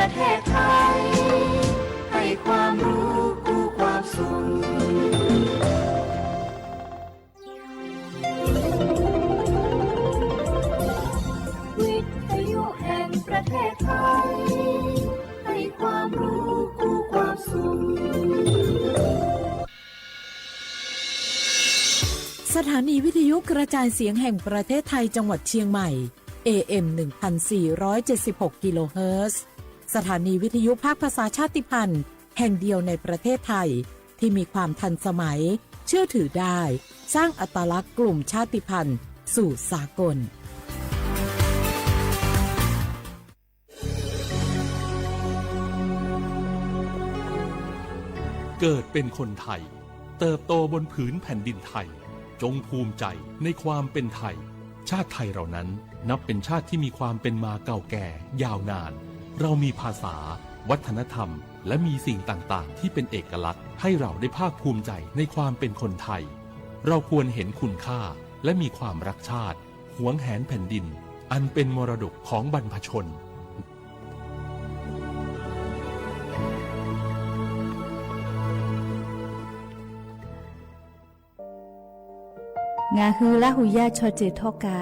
ประเทศไทยให้ความรู้กู้ความสุขวิทยุแห่งประเทศไทยให้ความรู้กู้ความสุขสถานีวิทยุกระจายเสียงแห่งประเทศไทยจังหวัดเชียงใหม่ AM 1476 กิโลเฮิรตซ์สถานีวิทยุภาคภาษาชาติพันธุ์แห่งเดียวในประเทศไทยที่มีความทันสมัยเชื่อถือได้สร้างอัตลักษณ์กลุ่มชาติพันธุ์สู่สากลเกิดเป็นคนไทยเติบโตบนผืนแผ่นดินไทยจงภูมิใจในความเป็นไทยชาติไทยเรานั้นนับเป็นชาติที่มีความเป็นมาเก่าแก่ยาวนานเรามีภาษาวัฒนธรรมและมีสิ่งต่างๆที่เป็นเอกลักษณ์ให้เราได้ภาคภูมิใจในความเป็นคนไทยเราควรเห็นคุณค่าและมีความรักชาติหวงแหนแผ่นดินอันเป็นมรดกของบรรพชนงาฮือละหุยาชอเจทอกา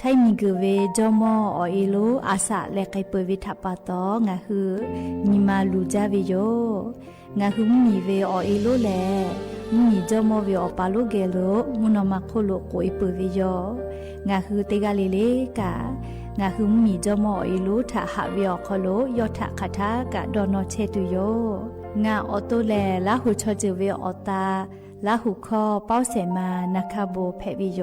ไทยมีกเวจอมออเอโลอาสะและไกเปวิทัปปะตองาฮือมีมาลูจาเวโยงาฮือมีเวอเอโลแลมีจอมอเวอปาโลเกโลมุนอมาโคโลโกอิเปเวโยงาฮือเตกาเลเลกางาฮือมีจอมอเอโลทะหะเวอคโลยอทะคาทากะดอนอเชตุโยงาออโตแลละหุชอเจเวอตาลาหุคอเป้าเสมานาคาโบเพวิโย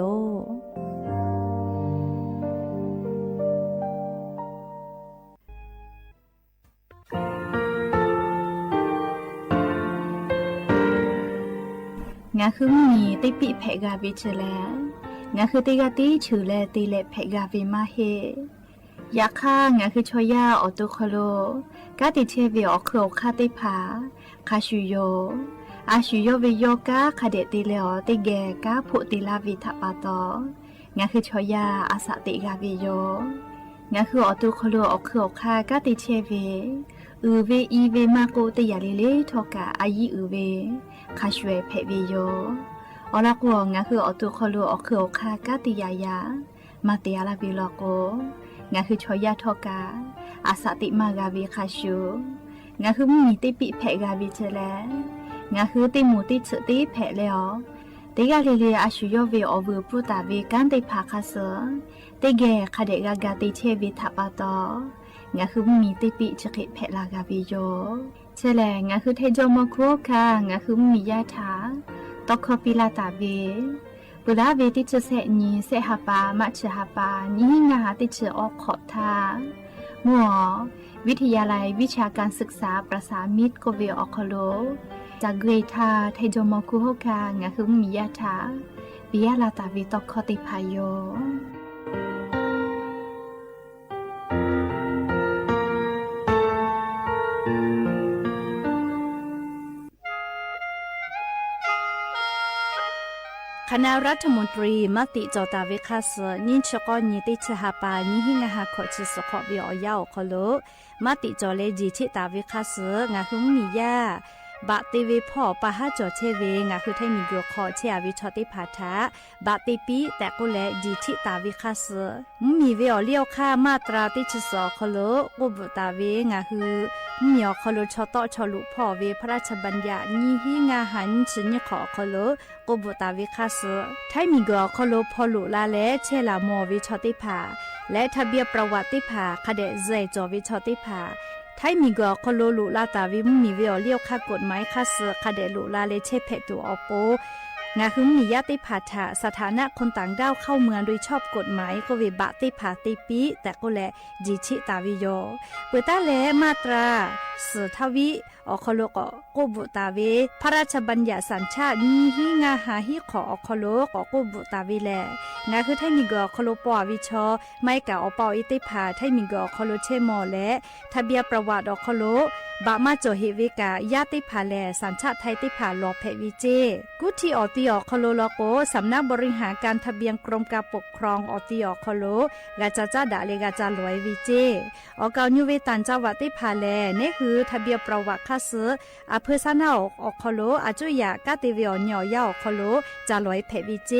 งาคือมีติปิเพกาวิเชแลงาคือติกาติชื่อแลติเลเพกาวิมาเฮยาค่างาคือชอยาออโตคโลกาติเชวิออโคคาติผาคาชุโยอาชุโยวิโยกาคาเดติเลอติเกกาผุติลาวิทัปปะตองาคือชอยาอาสะติกาวิโยงาคือออตุคโลออคืออคากาติเชเวเวอีเวมาโกติยาเลเลทอกาอายีเวคาชเวเพวิโยอลากัวงาคือออตุคโลออคืออคากาติยายามาเตียลาวิโลโกงาคือชอยาทอกาอาสะติมากาวิคาชูงาคือมีติปิเพกาวิเชแลงาคือติมูติฉติแผลแล้วติกาเลเลอาชุโยเวอเวปุตาเวกันติภาคาเสติเกคาเดกากาติเชวิทัปปะตองาคือมีติปิฉกิแผลากาวิโยเชแลงาคือเทจมโคคางาคือมียาถาตอกคปิลาตาเวปุลาเวติฉเสนีเสหปามัชหปานิงาติฉออกขอทามัววิทยาลัยวิชาการศึกษาประสามิตรโกเวออคโลจากเกรธาไทโจมคุโฮกางาคือมียาถาปิยาลาตาวิตอกคติพายโยคณะรัฐมนตรีมติจอตาเวคาสนินชกอนิติชหปานิหิงาหาขอชิสขอวิอยาวคโลมติจอเลจีชิตาเวคาสงาคือมียาบะติเวพ่อปะหาจอเชเวงาคือไทมีกรคอเชอวิชอติพาทาบะติปีแต่ก็แลจีชิตาเวคาสมีเวอเลี้ยวค่ามาตราติชสอคโลกุบตาเวงาคือมีอคโลชอตอชอลุพ่อเวพระราชบัญญัตินิหิงาหันชิญขอคโลกุบตาเวคาสไทมีกรคโลพอลุลาเลเชลามอวิชอติพาและทะเบียประวัติพาคเดเจจอวิชอติพาไทยมีกอคโลลุลาตาวิมมีเวอเลี้ยวค่ากฎหมายค่าเสือคาเดลุลาเลเชเพตัวอโปงาคือมียติผาถะสถานะคนต่างด้าวเข้าเมืองโดยชอบกฎหมายก็เวบะติผาติปีแต่ก็แลจีชิตาวิโยเปตาเลมาตราสือทวิอคโลกโกบุตาเวพระราชบัญญัติสัญชาตินีหิงาหาหิขออคโลกโกบุตาเวแลงาคือไทยมีกอคโลปอวิชอไม่กะอปออิติผาไทยมีกอคโลเชมอและทะเบียประวัติอคโล บะมาโจเฮเวกายาติพาแลสัญชาติไทยติพาลอเพวิเจกุที่ออติออคโลโลโกสำนักบริหารการทะเบียนกรมการปกครองออติออคโลกาจาจาดาเลกาจาลอยวิเจออกาวนิเวตันจังหวัดติพาแลนี่คือทะเบียนประวัติคาสืออำเภอสะนาอคโลอาจุยากาติวิอญอยาอคโลจาลอยเพวิเจ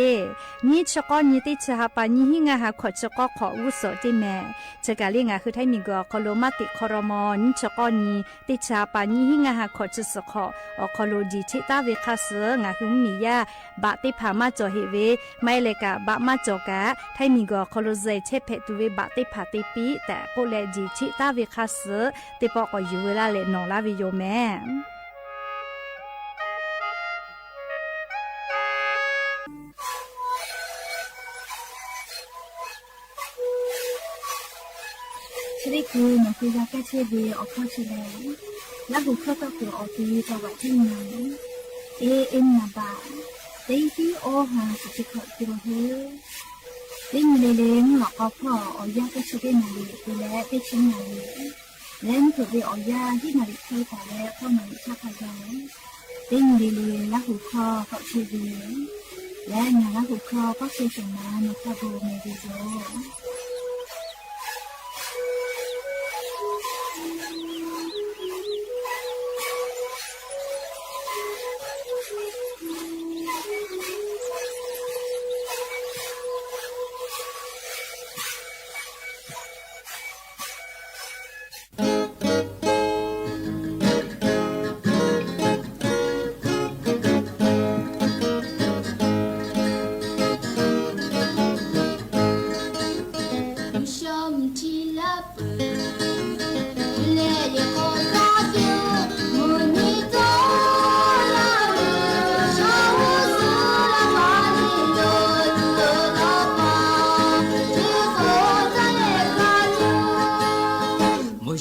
นี่ชกอนี่ติชะปานี่หิงาหาขอชกอขออุโสติแม่ชกาลิงาคือไทยมีกอคโลมาติคอรมอนชกอนี่ติชาปานี่หิงาหาขอชสขออคโลจีชิตาเวคาสืองาคือมียาบะติพามาจอเฮเวไม่เลกะบะมาจอกะไทยมีกอคโลเซเชเพตุเวบะติพาติปีแต่โกเลจีชิตาเวคาสือติปอกออยู่เวลาเลนองลาวิโยแม่ชีวิตคือหนูคือยาแก้เชื้อวีออกข้อชิเลและบุคคลก็คือออกตีจังหวัดที่ไหนนาบาเต็งที่โอหาสุจิขอกิโลเฮเต็งเลงหลอกเอาพ่อออยาแก้เชื้อวีนาลีดูแลเต็งชิ้นนาลีเล่นถือวีออยาที่นาลีที่แต่แล้วก็นาลีชาพยองเต็งเลและหูคอก็เชื้อวีและงานและหูคอก็เชื้อสมาในกระโบเมดิโซ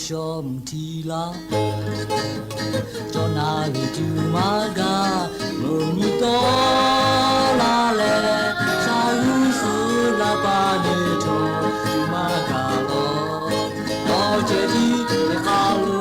ชมทีลาจนาลิจูมากามุนิโตลาเลชายุสุลาปานิโตมากาโลโอเจดีเนคาลู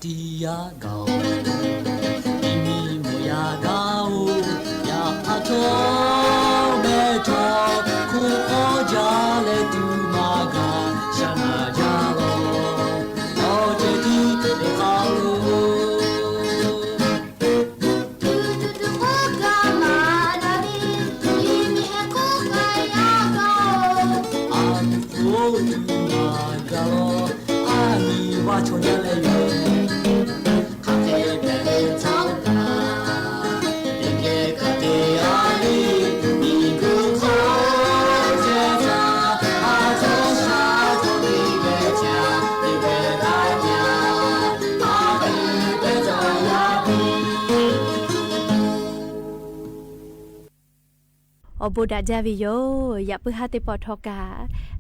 ดียาเกาอีมีโมยาเกายาอาโตเมโตคูโอจาเลตูมากาชนาจาโลโอเจดีเอคาลูว่าชนยาเลยอบูดาจาวิโยอย่าเพิ่งหาติปอทอกา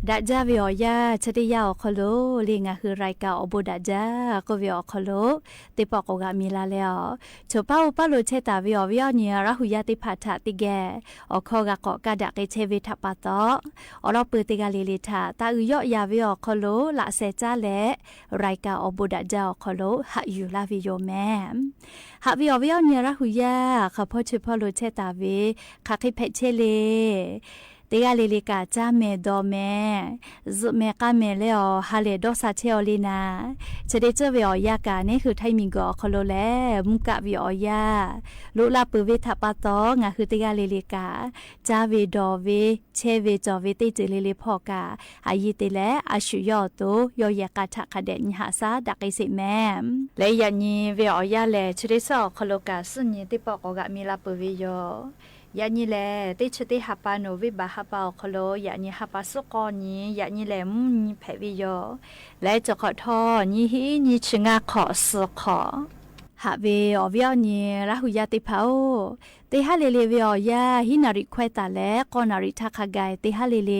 ดาจาวิโอยาชติยาอคโลลิงาคือรายการอบูดาจาก็วิโอคโลติปอกกามีลาแล้วชป้าอุปโลเชตาวิโอวิโอเนียราหุยาติพัทติแกอคอกะกอกะดะเกเชวิทัปปะตออรอปืติกาลิลิทาตาอุยอยาวิโอคโลละเซจาและรายการอบูดาจาอคโลหะอยู่ลาวิโยแม่หะวิโอวิโอเนียราหุยาขะพ่อชป้าโลเชตาวิคาคิเพเชเล เตียลิลิกาจ้าเมดอแม่จุเมกาเมเลอฮาเลดอซาเทอลีนาจะได้เจอวิออยากานี่คือไทมิงกอคโลแลมุกะวิออยาลุลาปือเวทัปตองาคือเตียลิลิกาจ้าเวดอเวเชเวจอเวติจิลิลิพอกาอายิติแลอาชุยอโตยอยากาทะคเดญหาซาดักไอสิแม่และยันนีวิออยาแลชุดิซอคโลกาสุญญติปอกอกะมีลาปือวิโยยานี่แหละติชติฮัปปาโนวิบาฮัปปาคโลยานี่ฮัปปาสุกอนี้ยานี่แหละมุนแผวิโยและจะขอทอนี่ฮีนี่ชงาขอสขอหาเวอวิอนี่ราหุยาติเผาเตฮาเลเลวิอยาฮินาริควตาและกอนาริทักไกเตฮาเลเล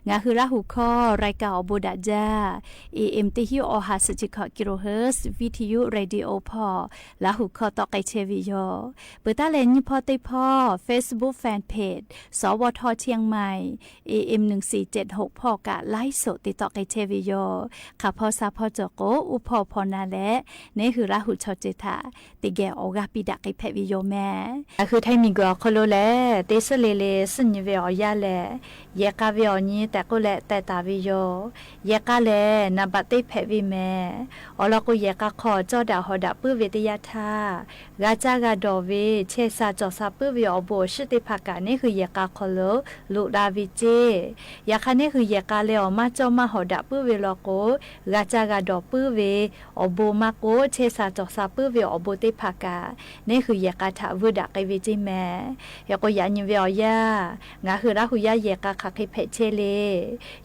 งาคือราหุคอรายกาอบูดาจา AM ติฮิโอฮาสจิคกิโลเฮิรตซ์วิทยุเรดิโอพอราหุคอตอไกเชวิโยเปิดตาเลนพอติพอ Facebook Fanpage สวทเชียงใหม่ AM 1476พอกะไลฟ์สดติดต่อไกเชวิโยข้าพอซาพอจโกอุพอพอนาและนี่คือราหุชอเจตาติแกโอกาปิดาไกเพวิโยแม่คือไทมิงก็คโลแลเตสเลเลสุญญเวอยาแลเยกาเวอนี้แต่ก็แลแต่ตาวิโยเยกาแลนบัตติเพวิแม่อลก็เยกาขอจอดาหอดาปื้อเวทยาธากาจากาดอเวเชซาจอซาปื้อเวอโบชิติภากานี่คือเยกาคโลลุดาวิเจยาคานี่คือเยกาเลอมาจอมาหอดาปื้อเวลโกกาจากาดอปื้อเวอโบมาโกเชซาจอซาปื้อเวอโบติภากานี่คือเยกาทาวุดาไกวิจิแม่ยาก็ยานิเวียยางาคือราหุยาเยกาคักเพเชเล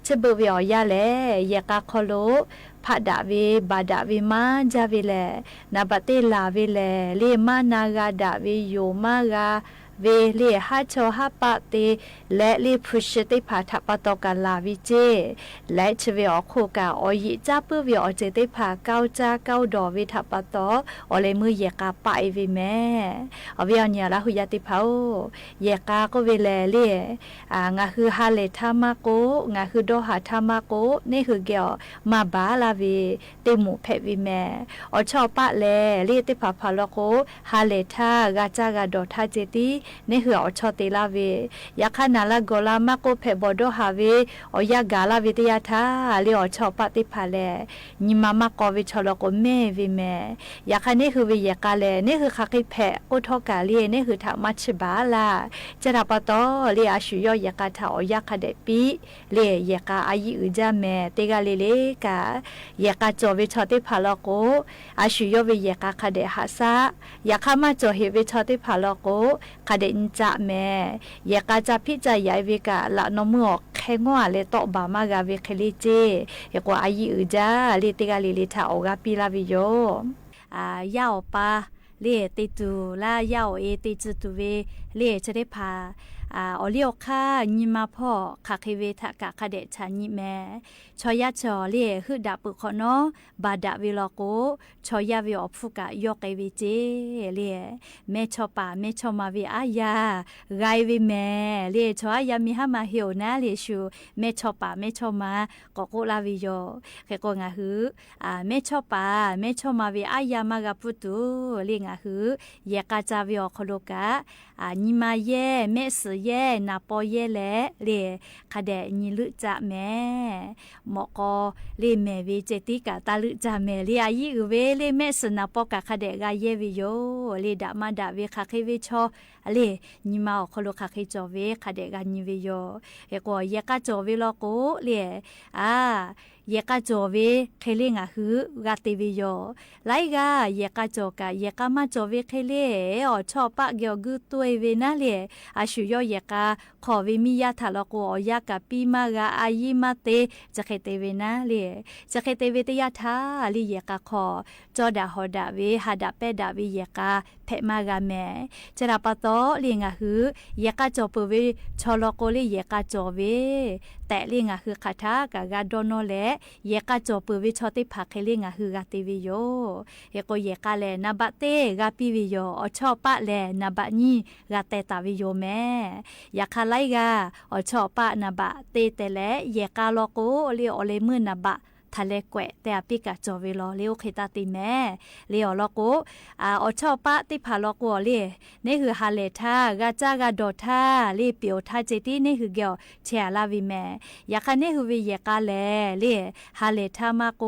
เชเบเวียยาแลเยกาคโลผาดาเวบาดาเวมาจาเวแลนาบะเตลาเวแลเลมานากาดาเวโยมากาเวเลฮัชอฮัปะเตและเลพุชติภาทปตกาลาวิเจและชเวอโคกาอยิจาเปเวอเจติภาเก้าจาเก้าดอวิทปตอเลมือเยกาปะเอวิแม่อเวียญาลาหุยาติภาเยกาก็เวแลเลงาคือฮาเลทามาโกงาคือโดหาทามาโกนี่คือเกียวมาบาลาเวเตมุเพวิแม่อชอปะแลเลติภาพาลโกฮาเลทากาจากาดอทาเจตินี่คืออชอติลาเวยาคานาลาโกลามาโกเพบอดฮาเวอยากาลาวิทยาธาเลอชอปฏิภาเลนิมามากอวิชลโกเมวิเมยาคานี่คือวิยากาเลนี่คือคักเพโกทอกาเลนี่คือธรรมชบาลาจะรับปตอเลอาชุยอยากาทาอยากาเดปีเลยากาอายิอุจาเมเตกาเลเลกายากาจอวิชติภาลโกอาชุยวิยากาคาเดหาซายาคามาจอเฮวิชติภาลโกคาเดนจะแม่ยากาจะพิจายายเวกาละนมือแข็งว่าเลตอบามากาเวเคลิเจยากว่าอายิอุจาเลติกาลิลิทาโอกาปิลาวิโยยาวปาเลติตูลายาวเอติจุตุเวเลจะได้พาอเลียวค่าญิมาพ่อคักเวทะกะคเดชาญิแม่ชอยาจอเลคือดาปุขเนาะบาดาวิลโกชอยาวิอฟุกะยอกไอวิเจเลแม่ชอป่าแม่ชอมาวิอายาไกวิแม่เลชอยามิหามาเหียวนะเลชูแม่ชอป่าแม่ชอมากอโกลาวิโยแค่ก็งาหือแม่ชอป่าแม่ชอมาวิอายามากะปุตุเลงาหือยากาจาวิอคโลกะญิมาเยแม่สเย่นาปอเย่แลเลคาเดญิลุจะแม่หมอกอเลแม่เวเจติกะตาลุจะแม่เลอายิอุเวเลแม่สนาปอกะคาเดกาเยวิโยเลดามาดาเวคาเคเวชอเลญิมาอคโลคาเคจอเวคาเดกาญิวิโยเอกอยะกะจอเวลโกเลเยกาจอเวเคเลงะหือกาติวิโยไลกาเยกาจอกะเยกามาจอเวเคเลอชอปะเกียวกุตวยเวนะเลอาชุยเยกาขอเวมิยาทาลโกอยากะปีมากะอายิมาเตจะเคเตเวนะเลจะเคเตเวตยาทาลิเยกาขอจอดาฮอดาเวหาดาเปดาเวเยกาเพมากะแม่จะราปะโตเลงะหือเยกาจอเปเวชอลโกเลเยกาจอเวแต่เลงะหือคาทากะกาโดโนเลเยกาจอปืวิชอติผักเคลิงะฮือกาติวิโยเยโกเยกาเลนาบะเตกาปิวิโยอชอปะเลนาบะญีกาเตตาวิโยแม่ยาคาไลกาอชอปะนาบะเตเตเลเยกาโลโกเลอเลมือนาบะ ทะเลแกวแต่ปิกะจอเวลอเลโอเคตาติแม่เลอลอโกอชอปะติพาลอโกเลนี่คือฮาเลทากาจากาดอทาเลเปียวทาเจตินี่คือเกียวเชียลาวิแม่ยาคันนี่คือวิเยกาเลฮาเลทามาโก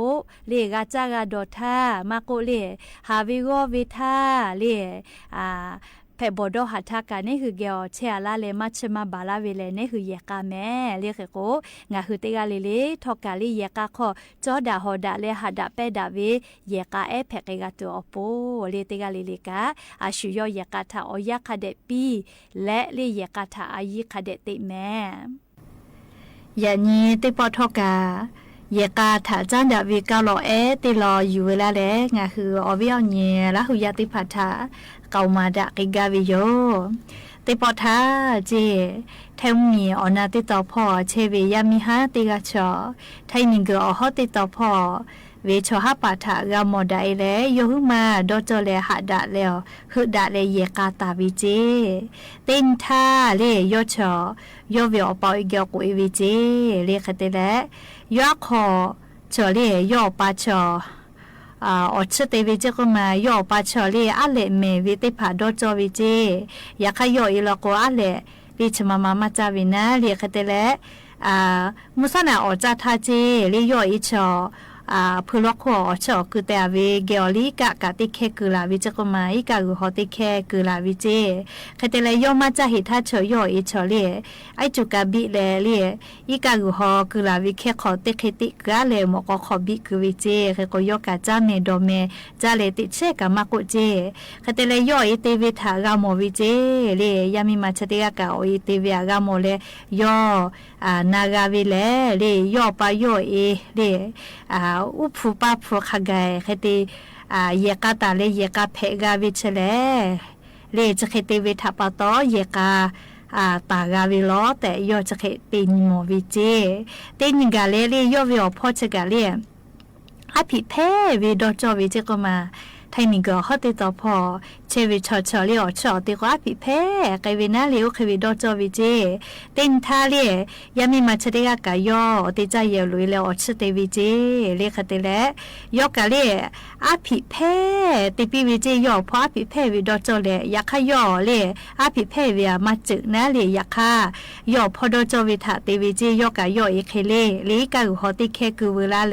เลกาจากาดอทามาโกเลฮาวิโกวิทาเลเพบอดหัตถกานี่คือเกียวเชียลาเลมัชมาบาลาเวเลนี่คือเยกาแม่เรียกโกงาคือเตกาเลทอกาลีเยกาขอจอดาฮอดาเลหาดาเปดาเวเยกาเพกกาตัวอโปเลเตกาเลกาอาชุยเยกาทาอยักคาเดปีและเลเยกาทาอายิคาเดติแม่ยานี้ติปอทอกาเยกาถาจันดาวิกาโลติรออยู่เวลาเลงาคืออวิอเนละหุยาติพัทธาเกามาดะกิกาวิโยติปอทาเจเทมีอนาติตอพ่อเชเวยามิฮาติกาชอไทนิงเกอฮอติตอพ่อเวชอฮาปาทากามอดาเอเลโยหุมาดอจอเลหะดะเลวหึดะเลเยกาตาวิเจตินทาเลโยชอโยเวอปออีเกกุอีวิเจเลคเตเลยอคอชอเลยอปาชออดชเตวิเจก็มาย่อปาชอเลอะเลเมวิติผาดอจอวิเจยาขยออีลอโกอะเลลิชมามาจาวินะเลคเตเลมุสนาออจาทาเจเลย่ออีชอพูลขอชอคือแต่เวเกอลิกะกะติเคกุลาวิจกมาอีกะกุฮอติเคกุลาวิเจคเตเลย่อมาจาหิทาชอย่ออีชอเลไอจุกะบิเลเลอีกะกุฮอกุลาวิเคขอติเคติกะเลมกขอบิกุวิเจเคโกยอกะจาเมโดเมจาเลติเชกะมะกุเจคเตเลย่ออีเตวิทากะโมวิเจเลยามิมาชติกะกะโออีเตวิากะโมเลย่อนากาวิเลเลย่อปะย่อเอเลอุปปาพุขกายคติเยกาตาเลเยกาเพกาวิเชเลเลจะคติวิทัปโตเยกาตากาวิโลแต่ยอจะคตินิโมวิเจตินิกาเลเลยอวิอพอชกาเลอภิเพวิดอจอวิเจก็มาไทยนี่ก็ฮอติตอพอเชวิชอชอเลอชอติกว่าภิเพไกวินาเลโอควิดอจอวิเจตินทาเลยามีมาชเดกากายอติจายลุยเลอชเตวิเจเลคเตเลยอกาเลอภิเพติปิวิเจยอพออภิเพวิดอจอเลยยักขยอเลอภิเพเวียมาจึกนะเลยักขายอพอดอจอวิทาติวิเจยอกายอเอเคเลกากุฮอติเคกุเวลาเ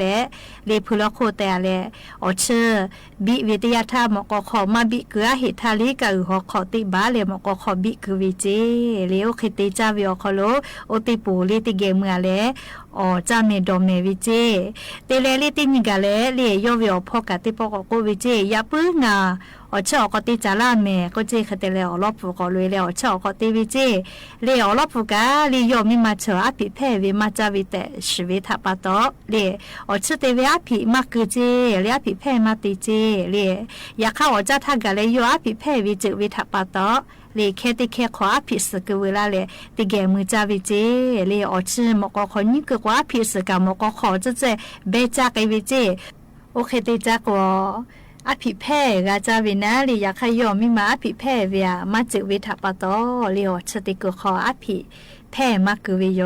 ลพุลโคเตเลอชบิวิยาธามกขอมาบิเกือเหตุลิกะหอขอติบาเลมกขอบิคือวิเจเลโอคิติจาวิอคโลโอติปูเลติเกเมือเลอจาเมดอเมวิเจเตเลเลตินิกาเลเลโยวิอพอกะติปกโกวิเจยาปืงาอชอกติจาลาเมก็เจคเตเลอลอปูกอลุยเลอชอกติวิเจเลอลอปูกาเลโยมิมาเชออปิเพวิมาจาวิเตชวิทาปะโตเลอชเตเวอปิมากุเจเลอปิเพมาติเจเลยาเข้าอจาทากะเลโยอปิเพวิจวิทาปะโตเลเคติเคขวาพิสกเวลาเลติเกมือจาวิเจเลอชิมกขอนี่กว่าพิสกามกขอจะเจเบจากวิเจโอเคติจากวอภิเพกาจาวินาลียาขยอมิมาอภิเพเวียมาจึวิทัปโตเลอชติกขออภิแพ่มากวิโย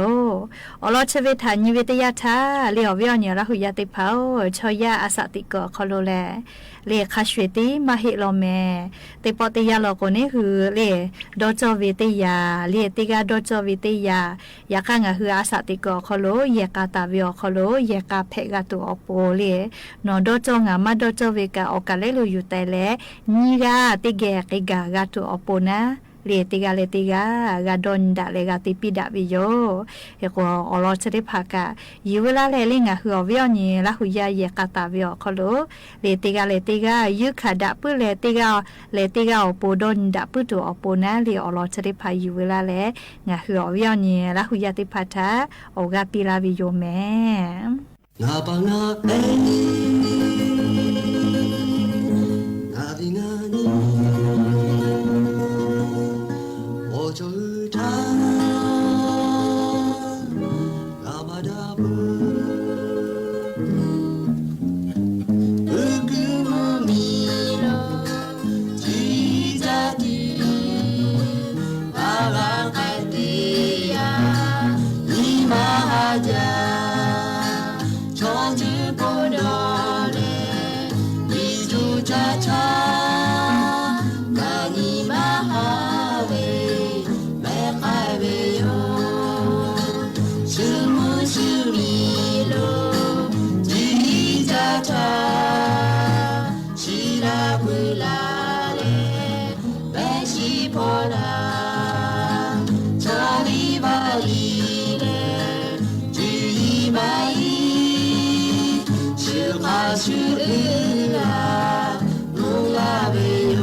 อลอชเวทานิเวตยาทาเลอวิอเนระหุยาติเผาชอยาอาสติกคอโลแลเลคาชเวติมาฮิโลเมติปติยาโลโกนี่คือเลดอจอวิติยาเลติกาดอจอวิติยายาคังะคืออาสติกคอโลเยกาตาวิอคอโลเยกาเพกาตุอโปเลนอดอจงามาดอจเวกาออกาเลโลอยู่แต่เลนีกาติเกกิกากาตุอโปนะเลติกากาดอนดาเลกาติปิดาวิโยเฮโกอลอชเดภากายูเวลาเลลิงะคืออวิอนีละหุยาเยกาตาวิอคอโลเลติกายุคาดาปุเลติกาอโปดอนดาปุตุอโปนะเลอลอชเดภายูเวลาเลงะคืออวิอนีละหุยาติภาทาโอกาปิลาวิโยแมงาปางาเอนาดินานี就他阿巴达布乌古姆米罗吉扎蒂阿拉海蒂亚尼玛哈加长之波ชูลาลูลาเบโย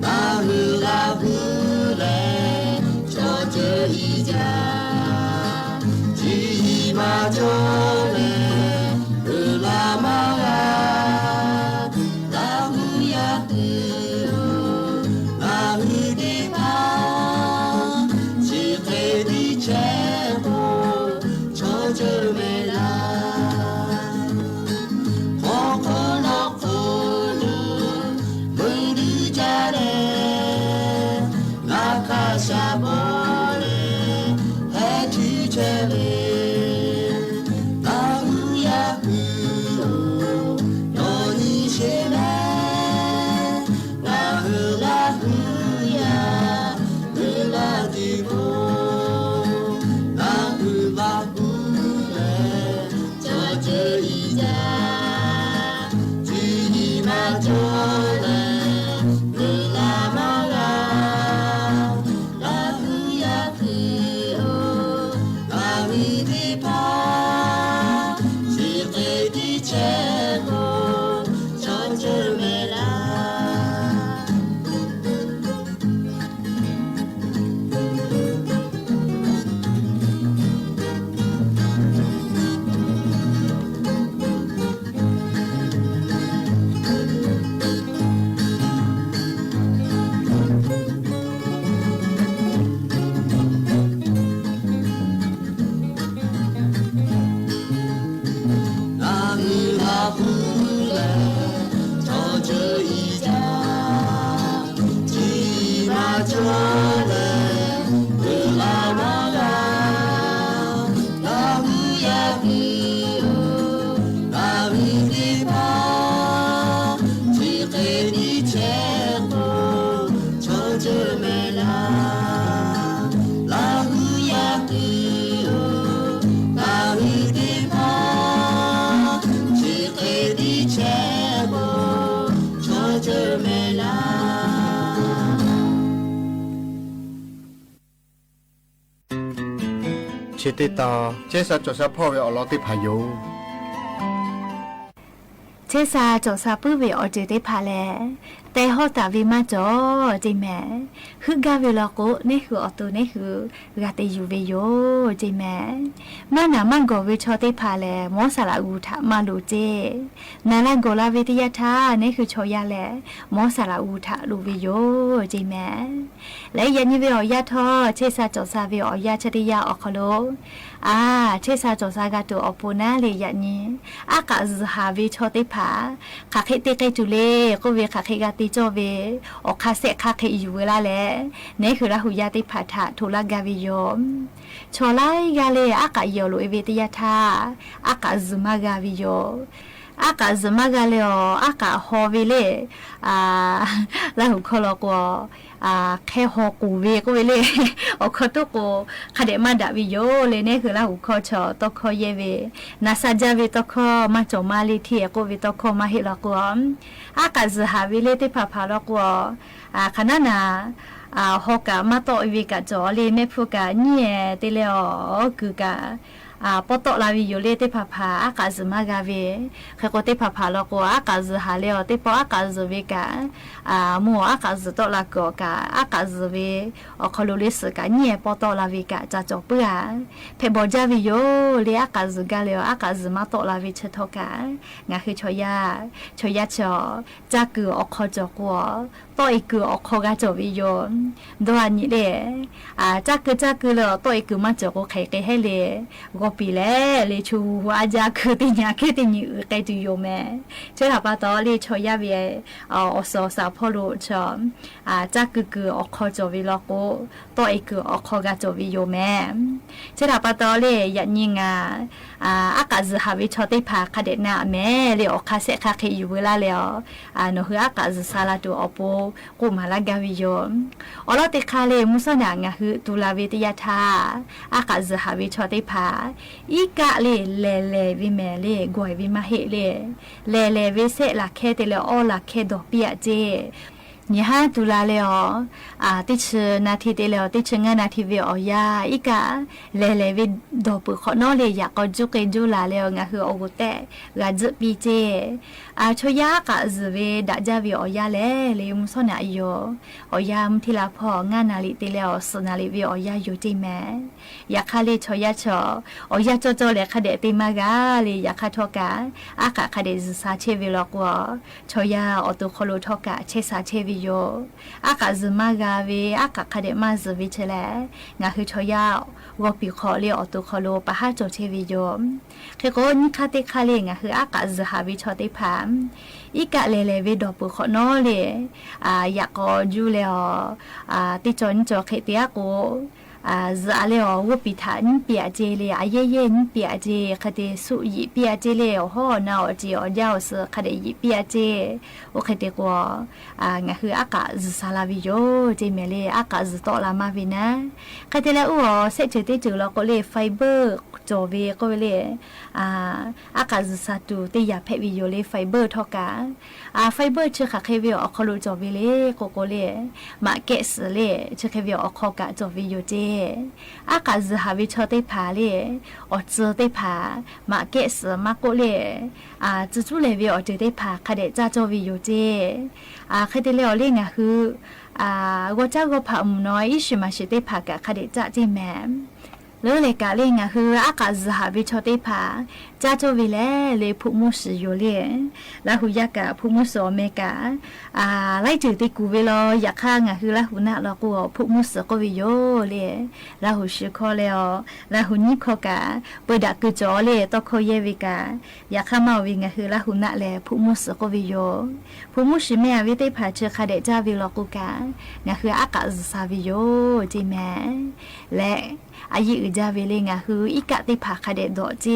ลาฮูลาฮูเลโจเจอีจาจีมาโจเลลูลามาลาลาฮูยาฮูลาฮูดีพาจีเตดีเชโกโจเจเมลาชิติตาเจสัจจะพ่อเวอลอติพายุเชซาจอซาปื้อเวอเจได้พาแลแต่ฮอตาวิมาจอจิแม่ฮึกาเวลาโกนี่คืออตูนี่คือกาเตยูเวโยจิแม่มานามันก็เวชอได้พาแลมอสาลาอูทามาลูเจนาลันโกลาเวติยาทานี่คือชอยาแลมอสาลาอูทาลูเวโยจิแม่และยันยี่เวอยาทอเชซาจอซาเวอยาชติยาออกคโลเชซาจอซากาตัวอปูนาเลยยันนี้อากาศหาเวชอได้พาขาเขติเกจุเลก็เวขาเขกาติโจเวออกคาเซคาเขอยู่เวลาแลนี่คือราหุยาติพาทะทุลากาวิโยมชอไลกาเลอากาโยโลเอเวติยาทาอากาซมากาวิโยอากาซมากาเลอากาฮอเวเลราหุคอลกวแค่ฮอกูเวก็เวเลอคตุโกคาเดมาดาวิโยเลนี่คือราหุคอชอตอคอเยเวนาซาจาเวตอคอมาจอมาลิเทียโกเวตอคอมาเฮลกวอากาศหาวิเลติพาพาลกวขณะนาฮอกามาโตอวิกาจอเลเนพุกาเนี่ยติเลอคือกาปอตอลาวิโยเลติพาพาอากาศมากาเวเคโกติพาพาลกวอากาศหาเลอติปออากาศเวกามัวอากาศตอลากอกาอากาศเวอคอลูลิสกาเนี่ยปอตอลาวิกาจาจอเปือเพบอจาวิโยเลอากาศกาเลออากาศมาตอลาวิเชทกางาคือชอยาจอจากืออคอจอกวต่ออีกอคอกาจอวิโยดวานิเลจากือเลต่ออีกมาจอกไข่ให้เลก็ปีแลเลชูว่าจะคือติญาแค่ติญือไกตุโยแม่เจ้าปาตอเลชอยาเวอสอสาพอโลชจากืออคอจอวิลโกต่ออีกอคอกาจอวิโยแม่เจ้าปาตอเลยันยิงอากาศหาวิชอติพาคาเดนาแม่เลอคาเซคาเคอยู่เวลาแล้วโนฮืออากาศซาลาตัวอโปกุมาลากาวิโยอลอติคาเลมุสนางาฮือตุลาเวติยาทาอากาศหาวิชอติพาอีกะเลวิเมเลกวยวิมาเฮเลวิเซลาเคเตเลอลาเคดอเปียเจ你哈杜拉了ติชนาทีเต了ติชงานาทีเวอยาอีกะเลวิดอปุขอนอเลยอยากก็จุกจุลาแล้วงะคือโอกุเตกะจุปีเจชยากะซเวดะจาเวอยาเลยมุสนะโยอยามทีละพองานาลิเตแล้วสนาลิเวอยาอยู่จิแมอยากคาเลชยาชอยาจอเลยคาเดติมากาเลยอยากคาทอกะอากะคาเดซาเชเวลอกวชยาอตุคโลทอกะเชซาเชวิโยอากาซมากาเวอากาคาเดมาซวิเชแลงาคือชยาวปีขอเลียอตุคโลปะฮาโจเชวิโยเคโกนิคาเตคาเลงาคืออากาซฮาวิชอเตพามอีกะเลเวดอปุขอนอเลอยากก็จูเลติจอนจอเคเตียโกซาเลวปีฐานเปียเจเลเย่นเปียเจคเตสุยเปียเจเลฮอนาวเจอยาวเสคเดยเปียเจโอเคเตกว่างะคืออากาศซาลาวิโยเจเมเลอากาศตอลามาวินะคเตละอูเซเจเตจูลก็เลไฟเบอร์จอเวก็เลอากาศซาตูเตยาเพวิโยเลไฟเบอร์ทอกาไฟเบอร์เชคเควิออคโลจอเวเลโกโกเลมาเกสเลเชควิออคอกะจอวิโยเจอากาศฮาวิชอเตพาเลอเจเตพามาเกสมาโกเลจุเลวิอเจเตพาคาเดจาจอวิโยเจคาเดเลอเลงะคือว่าเจ้าก็พามุน้อยอิชิมาชิเตพากะคาเดจาจิแมเลกาเลงะคืออากาศฮาวิชอเตพาจาจอวิเลพุมุสโยเลลาหุยากะพุมุสอเมกาไลจือติกูเวลอยากข้างะคือลาหุนะลอกูพุมุสก็วิโยเลลาหุชิคอเลลาหุนิคอกะเปดะกุจอเลตอโคเยวิกาอยากข้ามาวิงะคือลาหุนะเลพุมุสก็วิโยพุมุสเมวิเตพาเชคาเดจาวิลอกูกางะคืออากาศซาวิโยจิแมและอายุจาเวเลงะคืออีกะติพาคาเดดอเจ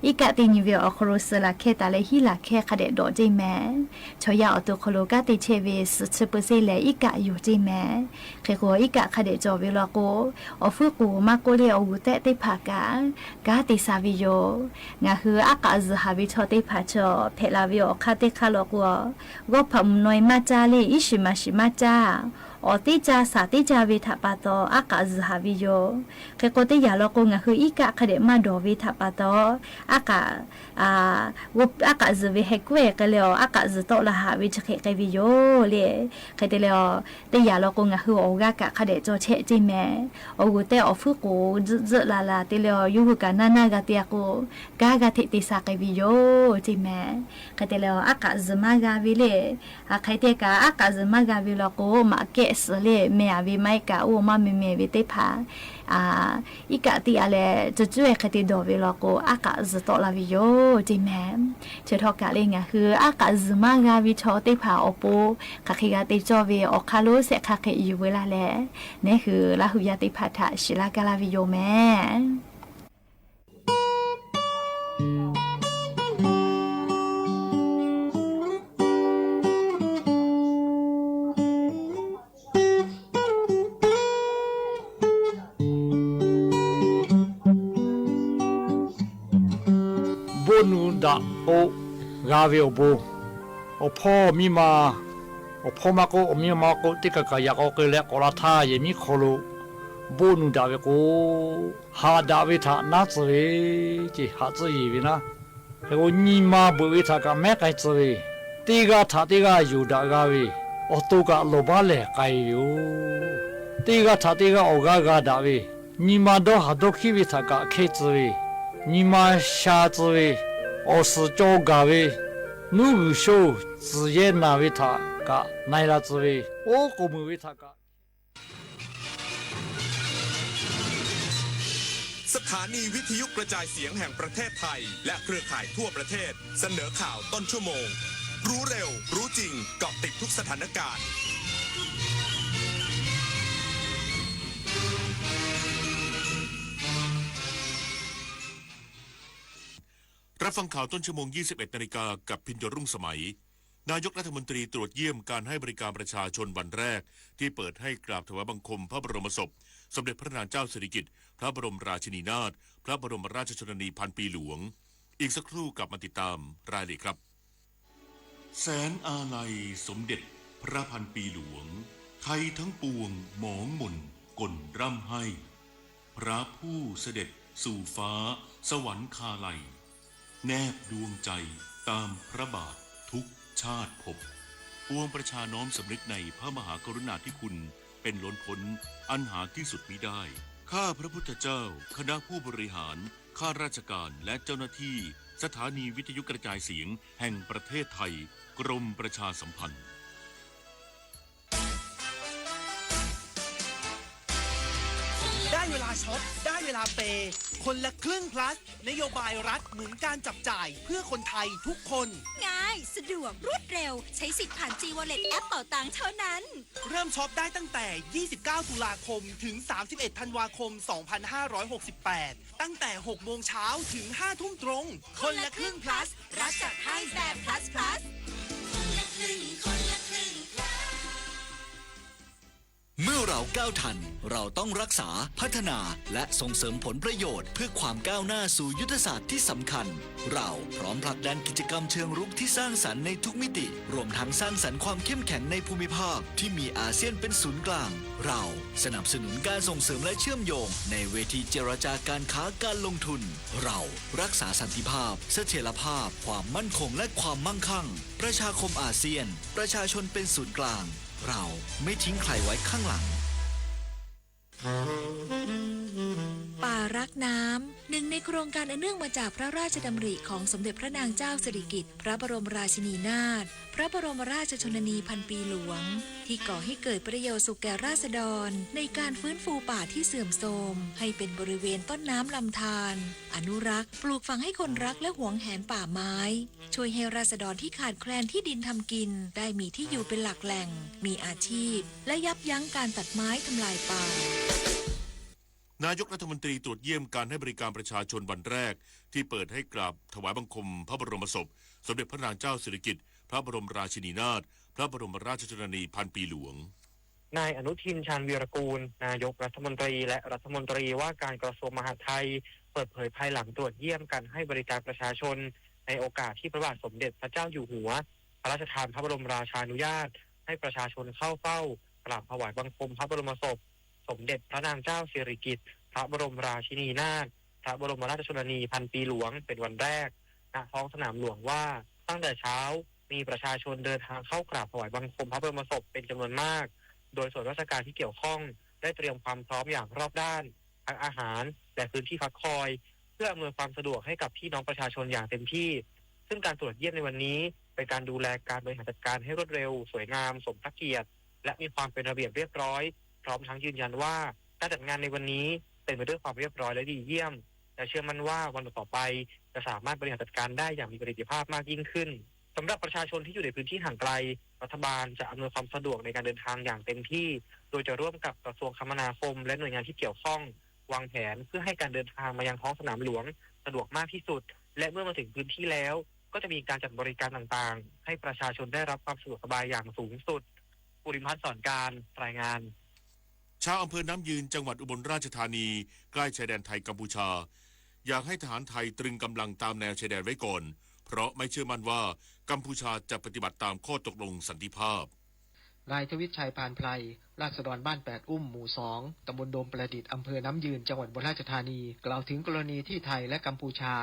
อีกะตินิเวอคโรสลาเคตาเลฮิลาเคคาเดดอเจแมชอยาอตุคโลกะติเชเวสเชเปเซเลอีกะอยู่เจแมเคโกอีกะคาเดจอเวลาโกอฟุกูมาโกเลออุเตติพากากาติซาวิโยงะคืออากาซฮาวิชอติพาชอเพลาวิโอคาเตคาโลกัวก็พมนอยมาจาเลอิชิมาชิมาจาอติจาสาติจาวิทาปาโตอากาซฮาวิโยเคโกติยาโลโกงะคืออีกะคาเดมาโดวิทาปาโตอากาซวิเฮกเวกะเลอากาซโตละหาวิชเคเกวิโยเลเคเตเลอติยาโลโกงะคือโอกะคาเดโจเชจิเมโอกุเตอฟุกูจลาลาติเลอยูหุกะนานากะเตียโกกากะติติสาเกวิโยจิเมเคเตเลออากาซมากาวิเลเคเตกะอากาซมากาวิโลโกมาเกสเลเมียวิไมกะโอมาเมวิเตพาอีกะติอะเลจุๆคติดอวิโลโกอากาซโตลาวิโยจิแมเชทอกะเลงะคืออากาซมากาวิชอเตพาอโปคาคิกะติจอเวอคาโลเซคาเคยูเวลาเลนี่คือลาหุยาติพัทะชิลากะลาวิโยแมนูดะโอกาเวโอโบโอพ่อมีมาโอพ่อมาโกมีมาโกติกะกะยะโอเกเลโกลาทาเยมิโคโลบูนูดาเวโกฮาดาเวทานาซเวจิฮาซยีเวนะเฮโกนีมาบเวทากะแมกไกซเวติกะทาติกะยูดากาเวโอตุกะโลบาเลไกยูติกะทาติกะโอกากาดาเวนีมาโดฮาโดคิเวทากะเคซเวนีมาชาซเวอสโจกาเวนูโชซเยนาเวทากะไนลาซเวโอโกมุเวทากะสถานีวิทยุกระจายเสียงแห่งประเทศไทยและเครือข่ายทั่วประเทศเสนอข่าวต้นชั่วโมงรู้เร็วรู้จริงเกาะติดทุกสถานการณ์รับฟังข่าวต้นชั่วโมง 21 นาฬิกากับพิญญรุ่งสมัยนายกรัฐมนตรีตรวจเยี่ยมการให้บริการประชาชนวันแรกที่เปิดให้กราบถวายบังคมพระบรมศพสมเด็จพระนางเจ้าสิริกิติ์พระบรมราชินีนาถพระบรมราชชนนีพันปีหลวงอีกสักครู่กลับมาติดตามรายละเอียดครับแสนอาลัยสมเด็จ พระพันปีหลวงไทยทั้งปวงหมองหม่นก่นร่ำให้พระผู้เสด็จสู่ฟ้าสวรรคาลัยแนบดวงใจตามพระบาททุกชาติภพปวงประชาน้อมสำนึกในพระมหากรุณาธิคุณเป็นล้นพ้นอันหาที่สุดมิได้ข้าพระพุทธเจ้าคณะผู้บริหารข้าราชการและเจ้าหน้าที่สถานีวิทยุกระจายเสียงแห่งประเทศไทยกรมประชาสัมพันธ์ได้เวลาช็อปได้เวลาเปย์คนละครึ่ง plus นโยบายรัฐหมุนการจับจ่ายเพื่อคนไทยทุกคนง่ายสะดวกรวดเร็วใช้สิทธิ์ผ่าน G Wallet แอปเป๋าตังค์เท่านั้นเริ่มช็อปได้ตั้งแต่ 29 ตุลาคมถึง 31 ธันวาคม 2568 ตั้งแต่ 6 โมงเช้าถึง 5 ทุ่มตรงคนละครึ่ง plus รัฐจัดให้แบบ plus plus คนละครึ่งคนละครึ่ง เมื่อเราก้าวทันเราต้องรักษาพัฒนาและส่งเสริมผลประโยชน์เพื่อความก้าวหน้าสู่ยุทธศาสตร์ที่สำคัญเราพร้อมผลักดันกิจกรรมเชิงรุกที่สร้างสรรค์ในทุกมิติรวมทั้งสร้างสรรค์ความเข้มแข็งในภูมิภาคที่มีอาเซียนเป็นศูนย์กลางเราสนับสนุนการส่งเสริมและเชื่อมโยงในเวทีเจรจาการค้าการลงทุนเรารักษาสันติภาพเสถียรภาพความมั่นคงและความมั่งคั่งประชาคมอาเซียนประชาชนเป็นศูนย์กลางเราไม่ทิ้งใครไว้ข้างหลังป่ารักน้ำหนึ่งในโครงการอันเนื่องมาจากพระราชดำริของสมเด็จพระนางเจ้าสิริกิติ์พระบรมราชินีนาถพระบรมราชชนนีพันปีหลวงที่ก่อให้เกิดประโยชน์สุขแก่ราษฎรในการฟื้นฟูป่าที่เสื่อมโทรมให้เป็นบริเวณต้นน้ำลำธารอนุรักษ์ปลูกฝังให้คนรักและหวงแหนป่าไม้ช่วยให้ราษฎรที่ขาดแคลนที่ดินทำกินได้มีที่อยู่เป็นหลักแหล่งมีอาชีพและยับยั้งการตัดไม้ทำลายป่านายกรัฐมนตรีตรวจเยี่ยมการให้บริการประชาชนวันแรกที่เปิดให้กราบถวายบังคมพระบรมศพสมเด็จพระนางเจ้าสิริกิติ์พระบรมราชินีนาถพระบรมราชชนนีพันปีหลวงนายอนุทินชาญวีรกูลนายกรัฐมนตรีและรัฐมนตรีว่าการกระทรวงมหาดไทยเปิดเผยภายหลังตรวจเยี่ยมการให้บริการประชาชนในโอกาสที่พระบาทสมเด็จพระเจ้าอยู่หัวพระราชทานพระบรมราชานุญาตให้ประชาชนเข้าเฝ้ากราบถวายบังคมพระบรมศพสมเด็จพระนางเจ้าสิริกิติ์พระบรมราชินีนาถพระบรมราชชนนีพันปีหลวงเป็นวันแรกณท้องสนามหลวงว่าตั้งแต่เช้ามีประชาชนเดินทางเข้ากราบถวายบังคมพระบรมศพเป็นจำนวนมากโดยส่วนราชการที่เกี่ยวข้องได้เตรียมความพร้อมอย่างรอบด้านทั้งอาหารและพื้นที่พักคอยเพื่ออำนวยความสะดวกให้กับพี่น้องประชาชนอย่างเต็มที่ซึ่งการตรวจเยี่ยมในวันนี้เป็นการดูแลการบริหารจัดการให้รวดเร็วสวยงามสมพระเกียรติและมีความเป็นระเบียบเรียบร้อยพร้อมทั้งยืนยันว่าการจัดงานในวันนี้เป็นไปด้วยความเรียบร้อยและดีเยี่ยมและเชื่อมั่นว่าวันต่อไปจะสามารถบริหารจัดการได้อย่างมีประสิทธิภาพมากยิ่งขึ้นสำหรับประชาชนที่อยู่ในพื้นที่ห่างไกลรัฐบาลจะอำนวยความสะดวกในการเดินทางอย่างเต็มที่โดยจะร่วมกับกระทรวงคมนาคมและหน่วยงานที่เกี่ยวข้องวางแผนเพื่อให้การเดินทางมายังท้องสนามหลวงสะดวกมากที่สุดและเมื่อมาถึงพื้นที่แล้วก็จะมีการจัดบริการต่างๆให้ประชาชนได้รับความสะดวกสบายอย่างสูงสุดภูริพัฒน์สอนการรายงานชาวอำเภอน้ำยืนจังหวัดอุบลราชธานีใกล้ชายแดนไทยกัมพูชาอยากให้ทหารไทยตรึงกำลังตามแนวชายแดนไว้ก่อนเพราะไม่เชื่อมั่นว่ากัมพูชาจะปฏิบัติตามข้อตกลงสันติภาพนายทวิชชัยพานไพรราษฎรบ้าน8อุ้มหมู่2ตำบลโดมประดิษฐ์อำเภอน้ำยืนจังหวัดอุบลราชธานีกล่าวถึงกรณีที่ไทยและกัมพูชา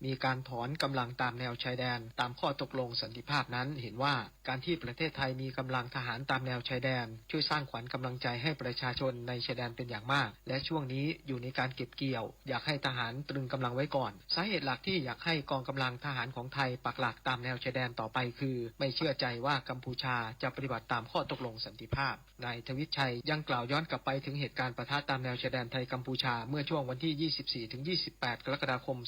มีการถอนกำลังตามแนวชายแดนตามข้อตกลงสันติภาพนั้นเห็นว่าการที่ประเทศไทยมีกำลังทหารตามแนวชายแดนช่วยสร้างขวัญกำลังใจให้ประชาชนในชายแดนเป็นอย่างมากและช่วงนี้อยู่ในการเก็บเกี่ยวอยากให้ทหารตรึงกำลังไว้ก่อนสาเหตุหลักที่อยากให้กองกำลังทหารของไทยปักหลักตามแนวชายแดนต่อไปคือไม่เชื่อใจว่ากัมพูชาจะปฏิบัติตามข้อตกลงสันติภาพนายทวิชชัยยังกล่าวย้อนกลับไปถึงเหตุการณ์ปะทะตามแนวชายแดนไทยกัมพูชาเมื่อช่วงวันที่ 24-28 กรกฎาคม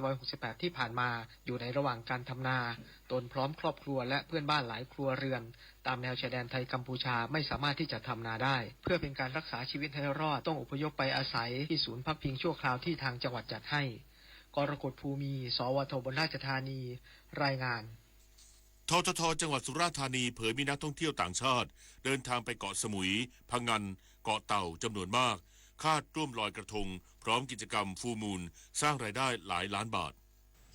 2568 ที่ผ่านมาอยู่ในระหว่างการทำนาตนพร้อมครอบครัวและเพื่อนบ้านหลายครัวเรือนตามแนวชายแดนไทยกัมพูชาไม่สามารถที่จะทำนาได้เพื่อเป็นการรักษาชีวิตให้รอดต้องอพยพไปอาศัยที่ศูนย์พักพิงชั่วคราวที่ทางจังหวัดจัดให้กรกฎภูมิสวทอุบลราชธานีรายงานททท.จังหวัดสุราษฎร์ธานีเผยมีนักท่องเที่ยวต่างชาติเดินทางไปเกาะสมุยพังงานเกาะเต่าจำนวนมากคาดร่วมลอยกระทงพร้อมกิจกรรมฟูลมูนสร้างรายได้หลายล้านบาท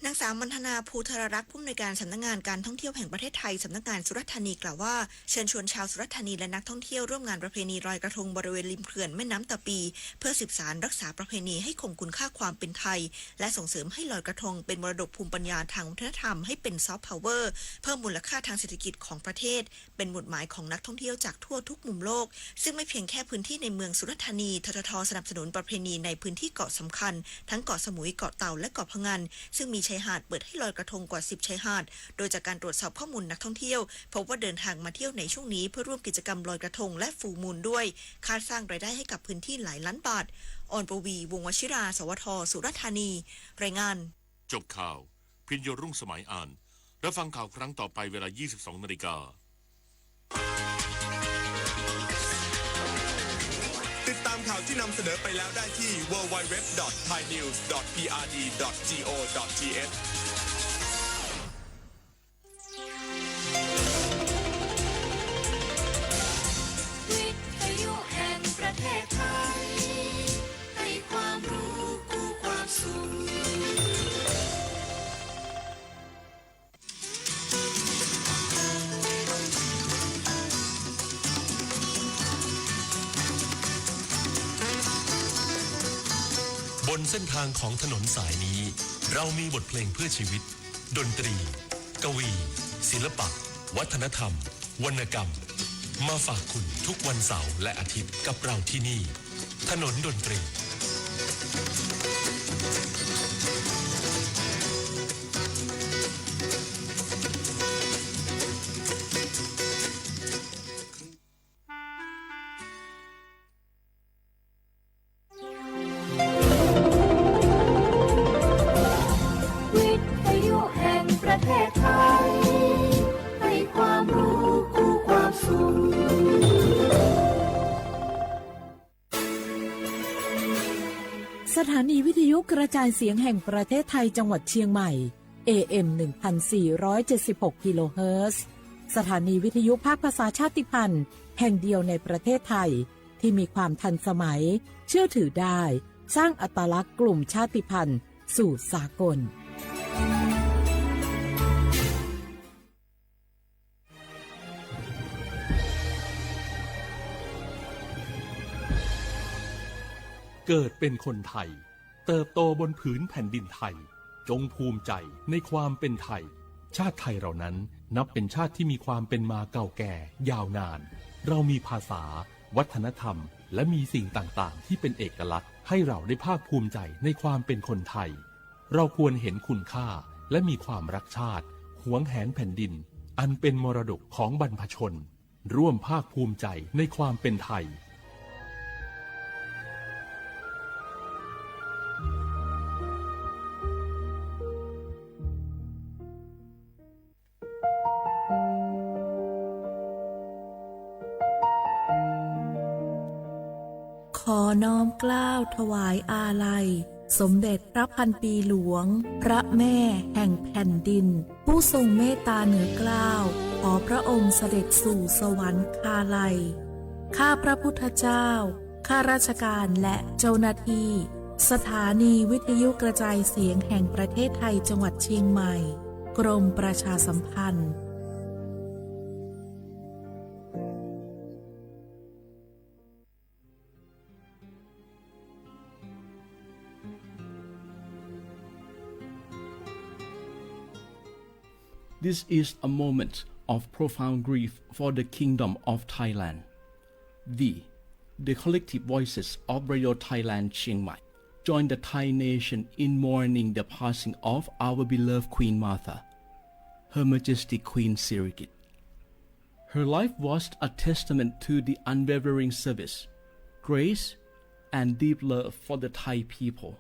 นางสาวมณฑนาภูธรรักษ์ผู้อำนวยการสำนักงานการท่องเที่ยวแห่งประเทศไทยสำนักงานสุราษฎร์ธานีกล่าวว่าเชิญชวนชาวสุราษฎร์ธานีและนักท่องเที่ยวร่วมงานประเพณีลอยกระทงบริเวณริมเขื่อนแม่น้ำตาปีเพื่อสืบสานรักษาประเพณีให้คงคุณค่าความเป็นไทยและส่งเสริมให้ลอยกระทงเป็นมรดกภูมิปัญญาทางวัฒนธรรมให้เป็นซอฟต์พาวเวอร์เพิ่มมูลค่าทางเศรษฐกิจของประเทศเป็นหมุดหมายของนักท่องเที่ยวจากทั่วทุกมุมโลกซึ่งไม่เพียงแค่พื้นที่ในเมืองสุราษฎร์ธานีททท.สนับสนุนประเพณีในพื้นที่เกาะสำคัญทั้งเกาะสมุยเกาะเต่าและเกาะพะงันซึ่งมีชายหาดเปิดให้ลอยกระทงกว่า10ชายหาดโดยจากการตรวจสอบข้อมูลนักท่องเที่ยวพบว่าเดินทางมาเที่ยวในช่วงนี้เพื่อร่วมกิจกรรมลอยกระทงและฟูลมูนด้วยคาดสร้างรายได้ให้กับพื้นที่หลายล้านบาทออนปวีวงศ์วชิราสวทสุราษฎร์ธานีรายงานจบข่าวพิญโยรุ่งสมัยอ่านรับฟังข่าวครั้งต่อไปเวลา 22:00 น.ติดตามข่าวที่นำเสนอไปแล้วได้ที่ www.thainews.prd.go.thวิทยุแห่งประเทศไทยให้ความรู้กู้ความสุขบนเส้นทางของถนนสายนี้เรามีบทเพลงเพื่อชีวิตดนตรีกวีศิลปะวัฒนธรรมวรรณกรรมมาฝากคุณทุกวันเสาร์และอาทิตย์กับเราที่นี่ถนนดนตรีวิทยุแห่งประเทศไทยให้ความรู้กู้ความสุขสถานีวิทยุกระจายเสียงแห่งประเทศไทยจังหวัดเชียงใหม่ AM 1476 กิโลเฮิรตซ์สถานีวิทยุภาคภาษาชาติพันธุ์แห่งเดียวในประเทศไทยที่มีความทันสมัยเชื่อถือได้สร้างอัตลักษณ์กลุ่มชาติพันธุ์สู่สากลเกิดเป็นคนไทยเติบโตบนผืนแผ่นดินไทยจงภูมิใจในความเป็นไทยชาติไทยเรานั้นนับเป็นชาติที่มีความเป็นมาเก่าแก่ยาวนานเรามีภาษาวัฒนธรรมและมีสิ่งต่างๆที่เป็นเอกลักษณ์ให้เราได้ภาคภูมิใจในความเป็นคนไทยเราควรเห็นคุณค่าและมีความรักชาติหวงแหนแผ่นดินอันเป็นมรดกของบรรพชนร่วมภาคภูมิใจในความเป็นไทยขอน้อมเกล้าถวายอาลัยสมเด็จพระพันปีหลวงพระแม่แห่งแผ่นดินผู้ทรงเมตตาเหนือเกล้าขอพระองค์เสด็จสู่สวรรคาลัยข้าพระพุทธเจ้าข้าราชการและเจ้าหน้าที่สถานีวิทยุกระจายเสียงแห่งประเทศไทยจังหวัดเชียงใหม่กรมประชาสัมพันธ์This is a moment of profound grief for the Kingdom of Thailand. The collective voices of Radio Thailand Chiang Mai, join the Thai nation in mourning the passing of our beloved Queen Martha, Her Majesty Queen Sirikit. Her life was a testament to the unwavering service, grace, and deep love for the Thai people.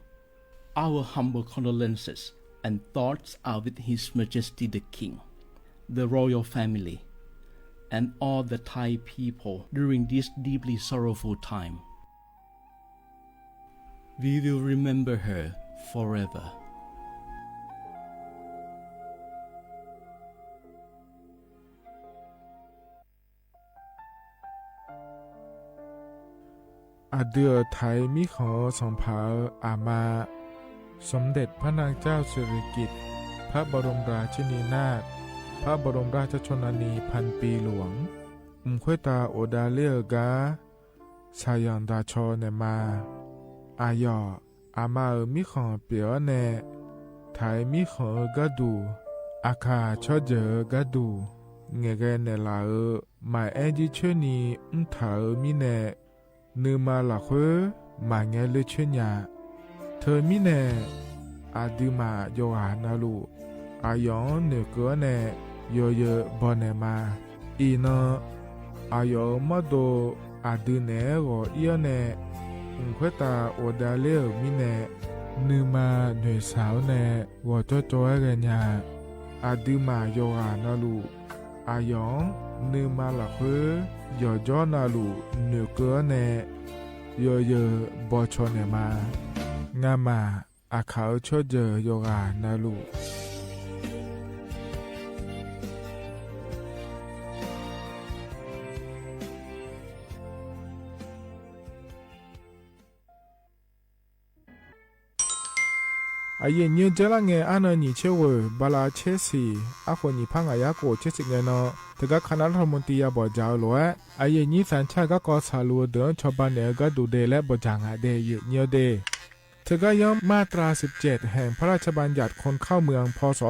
Our humble condolences and thoughts are with His Majesty the King, the royal family, and all the Thai people during this deeply sorrowful time. We will remember her forever. Adieu Thai มิขอส่งเผาอามาสมเด็จพระนางเจ้าสิริกิติ์ พระบรมราชินีนาถพระบรมราชชนนีพันปีหลวงค่อยตาโอดาเลียกาชายันดาชอเนมาอายออามามิขอเปียวเนไทยมิขอกะดูอาคาชอเจอกะดูเงเกเนลามาเอจิเชนีถามิเนนือมาละเขมาเงเลเชญาเธอมิเนอาดิมาโยหานาลูอายองเนเกเนโยเยบอเนมาอีนอายอมโดอาดิเนโรเอียเนค่อยตาโอดาเลมิเนนือมาเนสาวเนวอจจอยเรญาอาดิมาโยหานาลูอายองนือมาละเขยอจอนาลูเนเกเนโยเยบอชอเนมางามาอาเขาชอเจโยกานาลูอาเยเนียเจลังเงอานานิเชวบาลาเชสีอาคนนิพังอายาโกเชสิเงนอตะกะคณะรัฐมนตรียาบ่จาวลวยอาเยนีสัญชาติก็สาลัวเดินชาวบ้านเนก็ดูเดและบ่จางาเดเยเนียเดเธอก็ย่อมมาตรา17แห่งพระราชบัญญัติคนเข้าเมืองพศ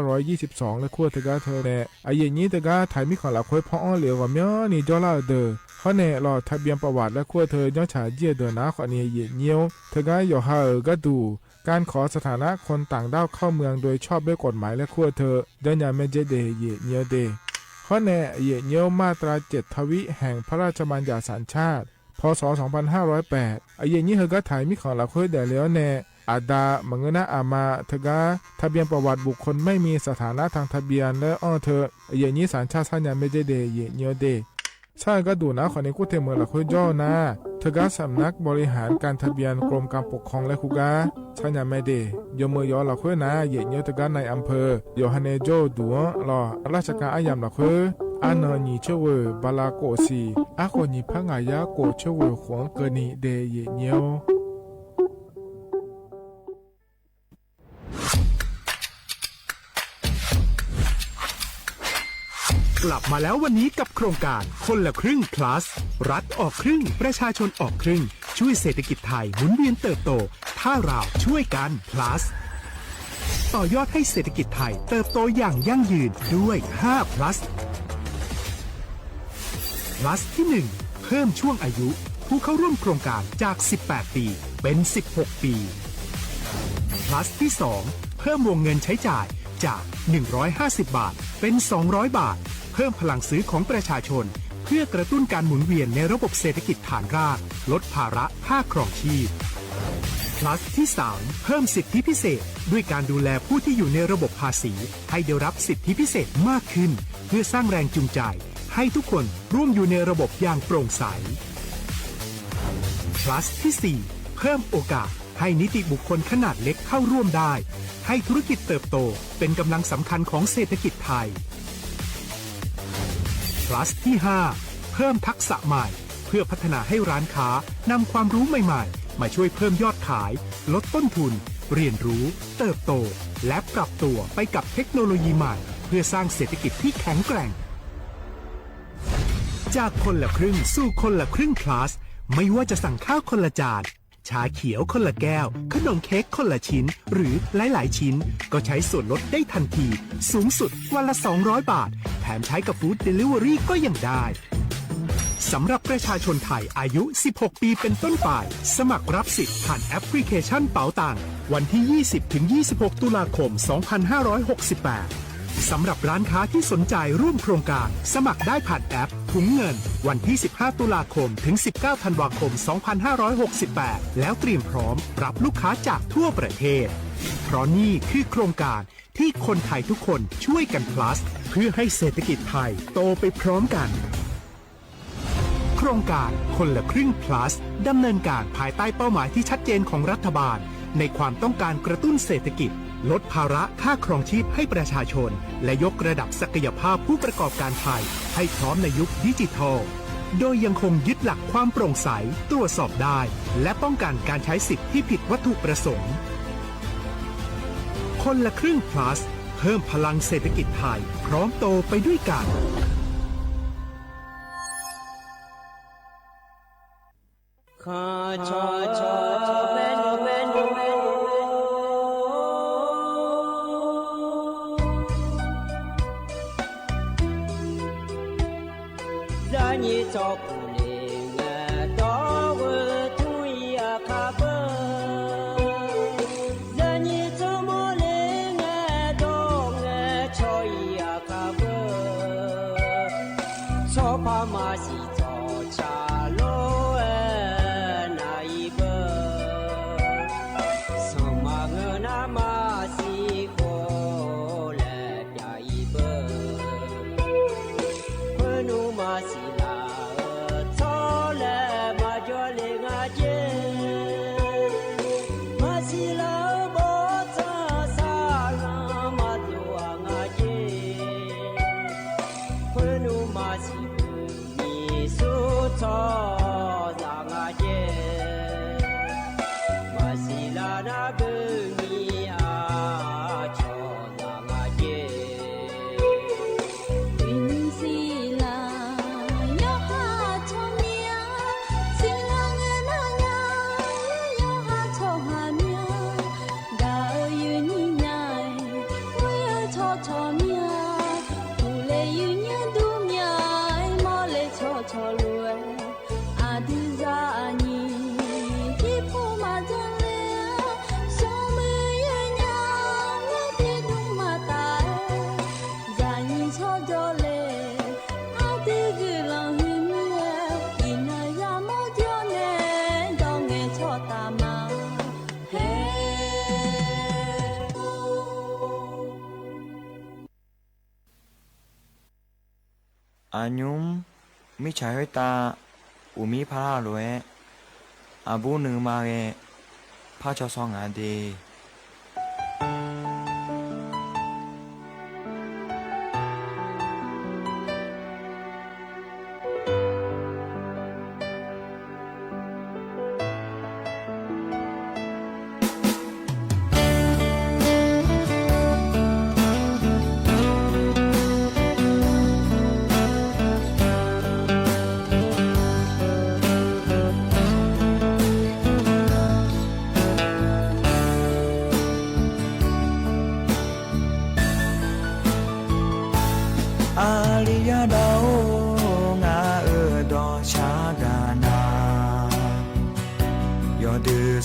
2522และขั้วเธอก็เธอแน่อาเยนี้เธอก็ถ่ายมีของหลักค่อยพ่ออ้อเหลียวว่าเมียนี่จอลาเดอเขาแน่รอทะเบียนประวัติและขั้วเธอย่อฉาเจียเดินนะขอเนียเยเนียวเธอก็ย่อหาก็ดูการขอสถานะคนต่างด้าวเข้าเมืองโดยชอบด้วยกฎหมายและขั้วเธอเดินยาเมเจเดเยเนียวเดข้อแน่เยเนียวมาตรา7ทวิแห่งพระราชบัญญัติสัญชาติพศ2508อาเยนี้เธอก็ถ่ายมีของหลักค่อยเดแล้วแน่อาดามังเงนะอามาเธอก็ทะเบียนประวัติบุคคลไม่มีสถานะทางทะเบียนและอ้อเธออาเยนี้สัญชาติสัญญาเมเจเดเยเนียวเดใช่ก็ดูนะขอในกู้เทเมืองหลักค่อยย่อนะเธอก็สำนักบริหารการทะเบียนกรมการปกครองและคุกาชัญญาไม่เดยมือยอหลักค่อยนะเยเนียวเธอก็ในอำเภอโยฮันเนโจดัวรอราชการอายามหลักค่อยอานอนีเชวบาลาโกซีอาโคนีพังอายาโกเชวขวงเกนีเดเยเนียวกลับมาแล้ววันนี้กับโครงการคนละครึ่ง plus รัฐออกครึ่งประชาชนออกครึ่งช่วยเศรษฐกิจไทยหมุนเวียนเติบโตถ้าเราช่วยกัน plus ต่อยอดให้เศรษฐกิจไทยเติบโตอย่างยั่งยืนด้วย5 plus plus ที่ 1 เพิ่มช่วงอายุผู้เข้าร่วมโครงการจาก18ปีเป็น16ปีplus ที่ 2 เพิ่มวงเงินใช้จ่ายจาก150 บาทเป็น200 บาทเพิ่มพลังซื้อของประชาชนเพื่อกระตุ้นการหมุนเวียนในระบบเศรษฐกิจฐานรากลดภาระค่าครองชีพ plus ที่ 3 เพิ่มสิทธิพิเศษด้วยการดูแลผู้ที่อยู่ในระบบภาษีให้ได้รับสิทธิพิเศษมากขึ้นเพื่อสร้างแรงจูงใจให้ทุกคนร่วมอยู่ในระบบอย่างโปร่งใส plus ที่ 4 เพิ่มโอกาสให้นิติบุคคลขนาดเล็กเข้าร่วมได้ให้ธุรกิจเติบโตเป็นกำลังสำคัญของเศรษฐกิจไทย plus ที่ 5 เพิ่มทักษะใหม่เพื่อพัฒนาให้ร้านค้านำความรู้ใหม่ๆมาช่วยเพิ่มยอดขายลดต้นทุนเรียนรู้เติบโตและปรับตัวไปกับเทคโนโลยีใหม่เพื่อสร้างเศรษฐกิจที่แข็งแกร่งจากคนละครึ่งสู่คนละครึ่ง plus ไม่ว่าจะสั่งข้าวคนละจานชาเขียวคนละแก้วขนมเค้กคนละชิ้นหรือหลายๆชิ้นก็ใช้ส่วนลดได้ทันทีสูงสุดวันละ200 บาทแถมใช้กับฟู้ดเดลิเวอรี่ก็ยังได้สำหรับประชาชนไทยอายุ16ปีเป็นต้นไปสมัครรับสิทธิ์ผ่านแอปพลิเคชันเป๋าตังวันที่ 20-26 ตุลาคม 2568สำหรับร้านค้าที่สนใจร่วมโครงการสมัครได้ผ่านแอปถุงเงินวันที่ 15 ตุลาคมถึง 19 ธันวาคม 2568 แล้วเตรียมพร้อมรับลูกค้าจากทั่วประเทศเพราะนี่คือโครงการที่คนไทยทุกคนช่วยกัน plus เพื่อให้เศรษฐกิจไทยโตไปพร้อมกันโครงการคนละครึ่ง plus ดำเนินการภายใต้เป้าหมายที่ชัดเจนของรัฐบาลในความต้องการกระตุ้นเศรษฐกิจลดภาระค่าครองชีพให้ประชาชนและยกระดับศักยภาพผู้ประกอบการไทยให้พร้อมในยุคดิจิทัลโดยยังคงยึดหลักความโปร่งใสตรวจสอบได้และป้องกันการใช้สิทธิที่ผิดวัตถุประสงค์คนละครึ่ง plus เพิ่มพลังเศรษฐกิจไทยพร้อมโตไปด้วยกันอายุมมิใช่ให้ตาอุมิพาราลวยอาบูหนึ่งมาเกพาชอซองอาเด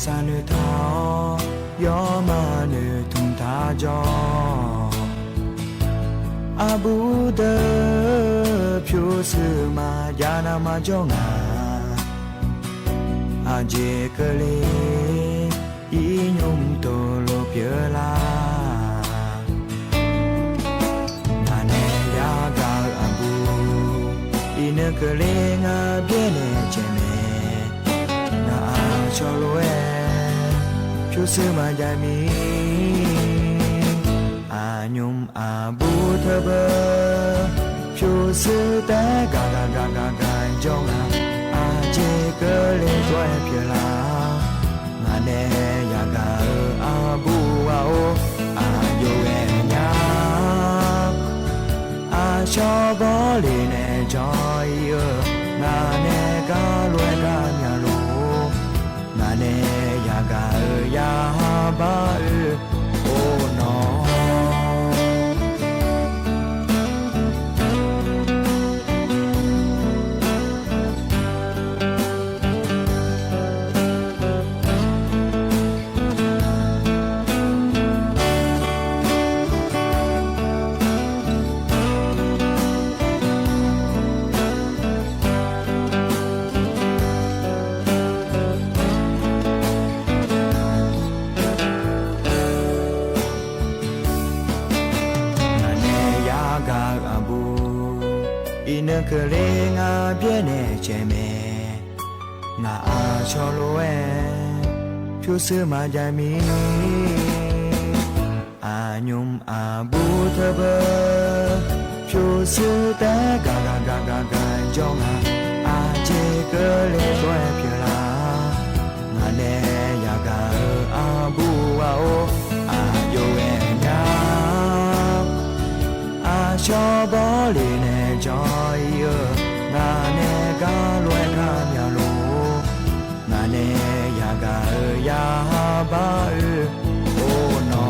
สานุทอยอมานุทุงทาจออาบูเดพิวสือมายานามาจงาอาเจกเลอีนุมโตโลเปียลานาเนยากาอาบูอีเนกเลงาเบียเนเจเมนาชอโลเอဖြူစမကြမီအာညုံအာဘူသဘဖြူစတဲ့ဂါဂါဂါဂါဂါကြောင့်အာချေကလေးတွဲပြလာငါနဲ့ရကအာဘူဝါအိုအာယိုရဲ့ညာအာချောဘောလေးနဲ့ကြော်ရငါနဲ့ကလွယ်ကမြလို့ငါနဲ့ยาบาโอนอကလေးငါပြည့်နေချင်မယ်ငါအားချော်လို့ဖြူစမကြမီအာညုံအာဘူသဘဖြူစတဲ့ဂါဂါဂါဂါဂါကြောင့်အာချေကလေးတွဲပြလာငါနဲ့ရကအာဘူဝါအိုအာယိုရဲ့ညာ ba oh no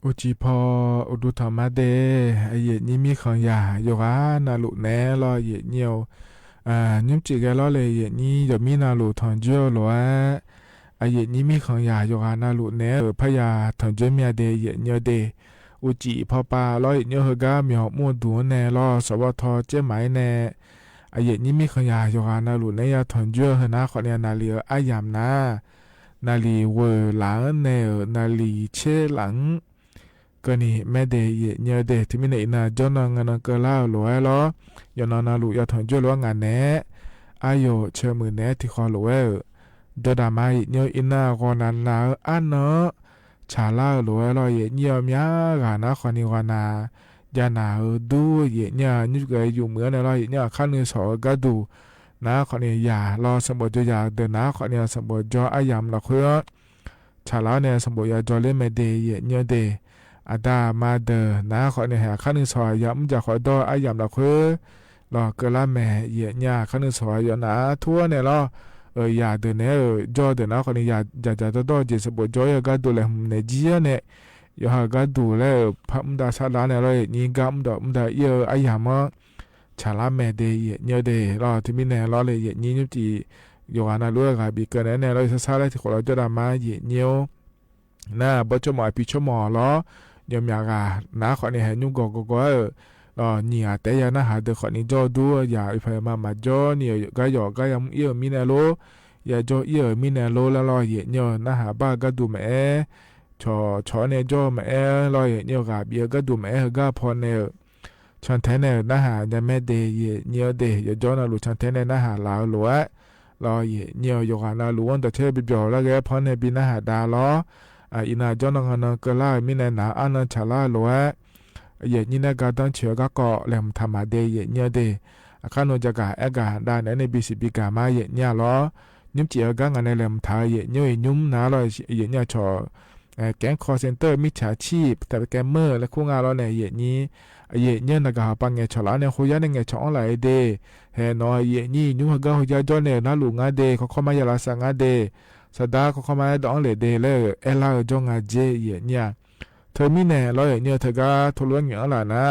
อุจิพออุดุธรรมะเดไอเยนี่มีขังยาโยกานาลุแนลอเยเนียวนิมจิกะลอเลยเยนี่ยมีนาลุทอนเจอลอไอเยนี่มีขังยาโยกานาลุแนพยาทอนเจเมียเดเยเนียวเดอุจิพอปาลอเยเนียวเฮกามีหอมูดูแนลอสวทเจหมายแนไอเยนี่มีขังยาโยกานาลุแนยาทอนเจอเฮนาขอเนียนาลีอายามนาลีเวหลังเนนาลีเชหลังก็นี่แม่เดยเนียเดที่มีในนาจอนงานก็เล่าหลวยล้อยอนนาลุยาถอนจ่วยล้องานแหนอายุเชื่อมือแหนที่คอหลวยดดามาเนียอินนากอนันนาอันเนาะชาลาหลวยล้อเยเนียมยากานะคอนิวานายานาดูเยเนียนี่ก็อยู่เหมือนในล้อเยเนียขั้นนึงสอก็ดูนะขอเนี่ยยารอสมบูรณ์ยาเดินนะขอเนี่ยสมบูรณ์จออายามละเพื่อชาลาเนี่ยสมบูรณ์ยาจอเล่นไม่เดยเนียเดอาดามาเดนะขอเนี่ยหาขั้นนึงสอยย้ำจะขอดออายามละเพื่อรอเกล้าแม่เยเนี่ยขั้นนึงสอยย้อนนะทั่วเนี่ยรอยาเดินเนี่ยจอเดินนะขอเนี่ยยาจะดอเจสมบูรณ์จอยก็ดูแลเนี่ยจีเนี่ยยาก็ดูแลพัมดาชาลาเนี่ยเลยนี่ก็มดาเยอะอายามชาลาแม่เดยเนียเดรอที่มีแน่รอเลยเยนี่ยุติโยอานาลัวกับบีเกินแน่รอซาซาเลยที่ขอเราจะดามาเยเนียวน่าบ่จมอพิชมอรอยมยากานาขอเนี่ยให้ยุ่งก็เนี่ยแต่ยานะหาเดขอนี่จอดูอย่าอีพมาจอเนี่ยก็ยอก็ยังเยอะมีแน่โลอย่าจอเยอะมีแน่โลแล้วรอเยเนียวนะหาบ้าก็ดูแม่ชอเนี่ยจอแม่รอเยเนียวกับเบียก็ดูแม่ก็พอเนี่ยฉันแทนเนี่ยนะฮะจะไม่เดย์เนียวเดย์อย่าจอนะลูกฉันแทนเนี่ยนะฮะลาวหลวะรอเนียวอยู่กันนะลูกวันแต่เชื่อบิบยอแล้วแกพอเนี่ยบินะฮะดาล้ออินาจอนะกันก็ไล่มินะนะอันนั้นชาลาหลวะนี่นะก็ต้องเชื่อก็เกาะแหลมธรรมะเดย์เนียวเดย์ข้าโนจะกะเอกะได้ในบีซีบีกามาเนี่ยล้อยุ่มเจียกังานในแหลมทายเนียวยุ่มนะล้อเนี่ยชอแก๊งคอเซ็นเตอร์มิจฉาชีพแต่แกมเมอร์และคู่งานเราเนี่ยนี้เยเนี่ยนักหาปังเงชลาเนี่ยคุยเนี่ยเงชองหลายเดเฮนอเยนี่ยุ่งก็คุยจอเนี่ยน่าหลุงาเดเขาเข้ามายาลาสังาเดสดาเขาเข้ามาดองเลยเดเลยเอลาจงอาเจเยเนี่ยเธอมีแน่ร้อยเนี่ยเธอก็ทะลุเงี้ยละนะ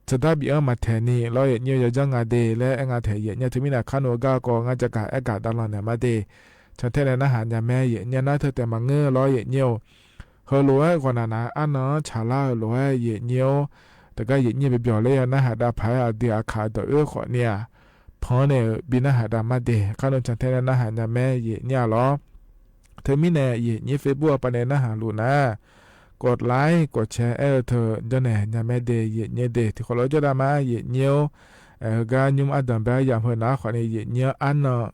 สดาบีมาแทนนี่ร้อยเนี่ยจะจังอาเดและเองาเทเยเนี่ยเธอมีแน่ขันโอกาก็งาจะกะเอกาตลอดเนี่ยมาเดฉันเทเลนะหารยาแม่เยเนี่ยน่าเธอแต่มาเงื้อร้อยเนี่ยเฮลัวกว่านั้นอันนั้นชาลาลัวเยเนียวแต่ก็เยเนียไปบอกเลยนะหาดาพายเดียขาตัวขอเนี่ยพอเนี่ยบินหาดามาเดข้าโดนฉันเทนนะหารแม่เยเนี่ยล้อเธอมีแน่เยนี่เฟซบุ๊กปะเนี่ยนะหาลูนะกดไลค์กดแชร์เธอเดนเนี่ยยาแม่เดเยเนี่ยเดที่เขาเราจะดามาเยเนียวการยุ่มอัดดันไปอย่างเพื่อนนะขอเนี่ยเยเนียวอันเนาะ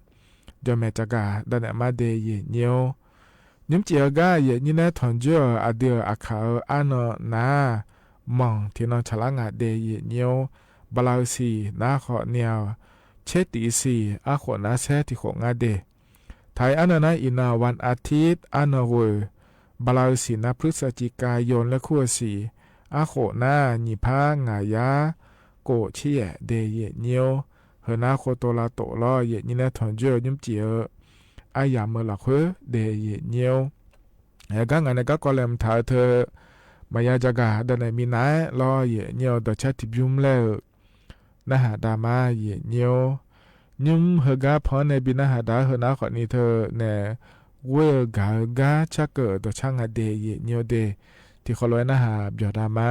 จะแม่จักาดันเนี่ยมาเดเยเนียวนิมเจียกาเยนี่นะทอนจ่ออเดียอาคาอันนามองที่นอนฉลางาเดเยเนียวบลาวซีนาขอเนียวเชติซีอาขอนาเซติของงาเดไทยอันนั้นอินาวันอาทิตย์อันเวบลาวซีนาพฤศจิกายนและขั้วสีอาขอนาญิพางายาโกเชียเดเยเนียวเฮนาโคโตลาโตลอเยนี่นะทอนจ่อนิมเจียอายามละคือเดยเนียวก็งานก็กอลมถ่ายเธอมายาจักาดันมีนายรอเยเนียวต่อชัดทิบยุมแล้วนะหาดามาเยเนียวยุมเฮกาพอในบินะหาดาเฮนาขอนี้เธอเนี่ยเวกากาชักเกิดต่อช่างเดยเนียวเดที่เขาลอยนะหาบยอดามา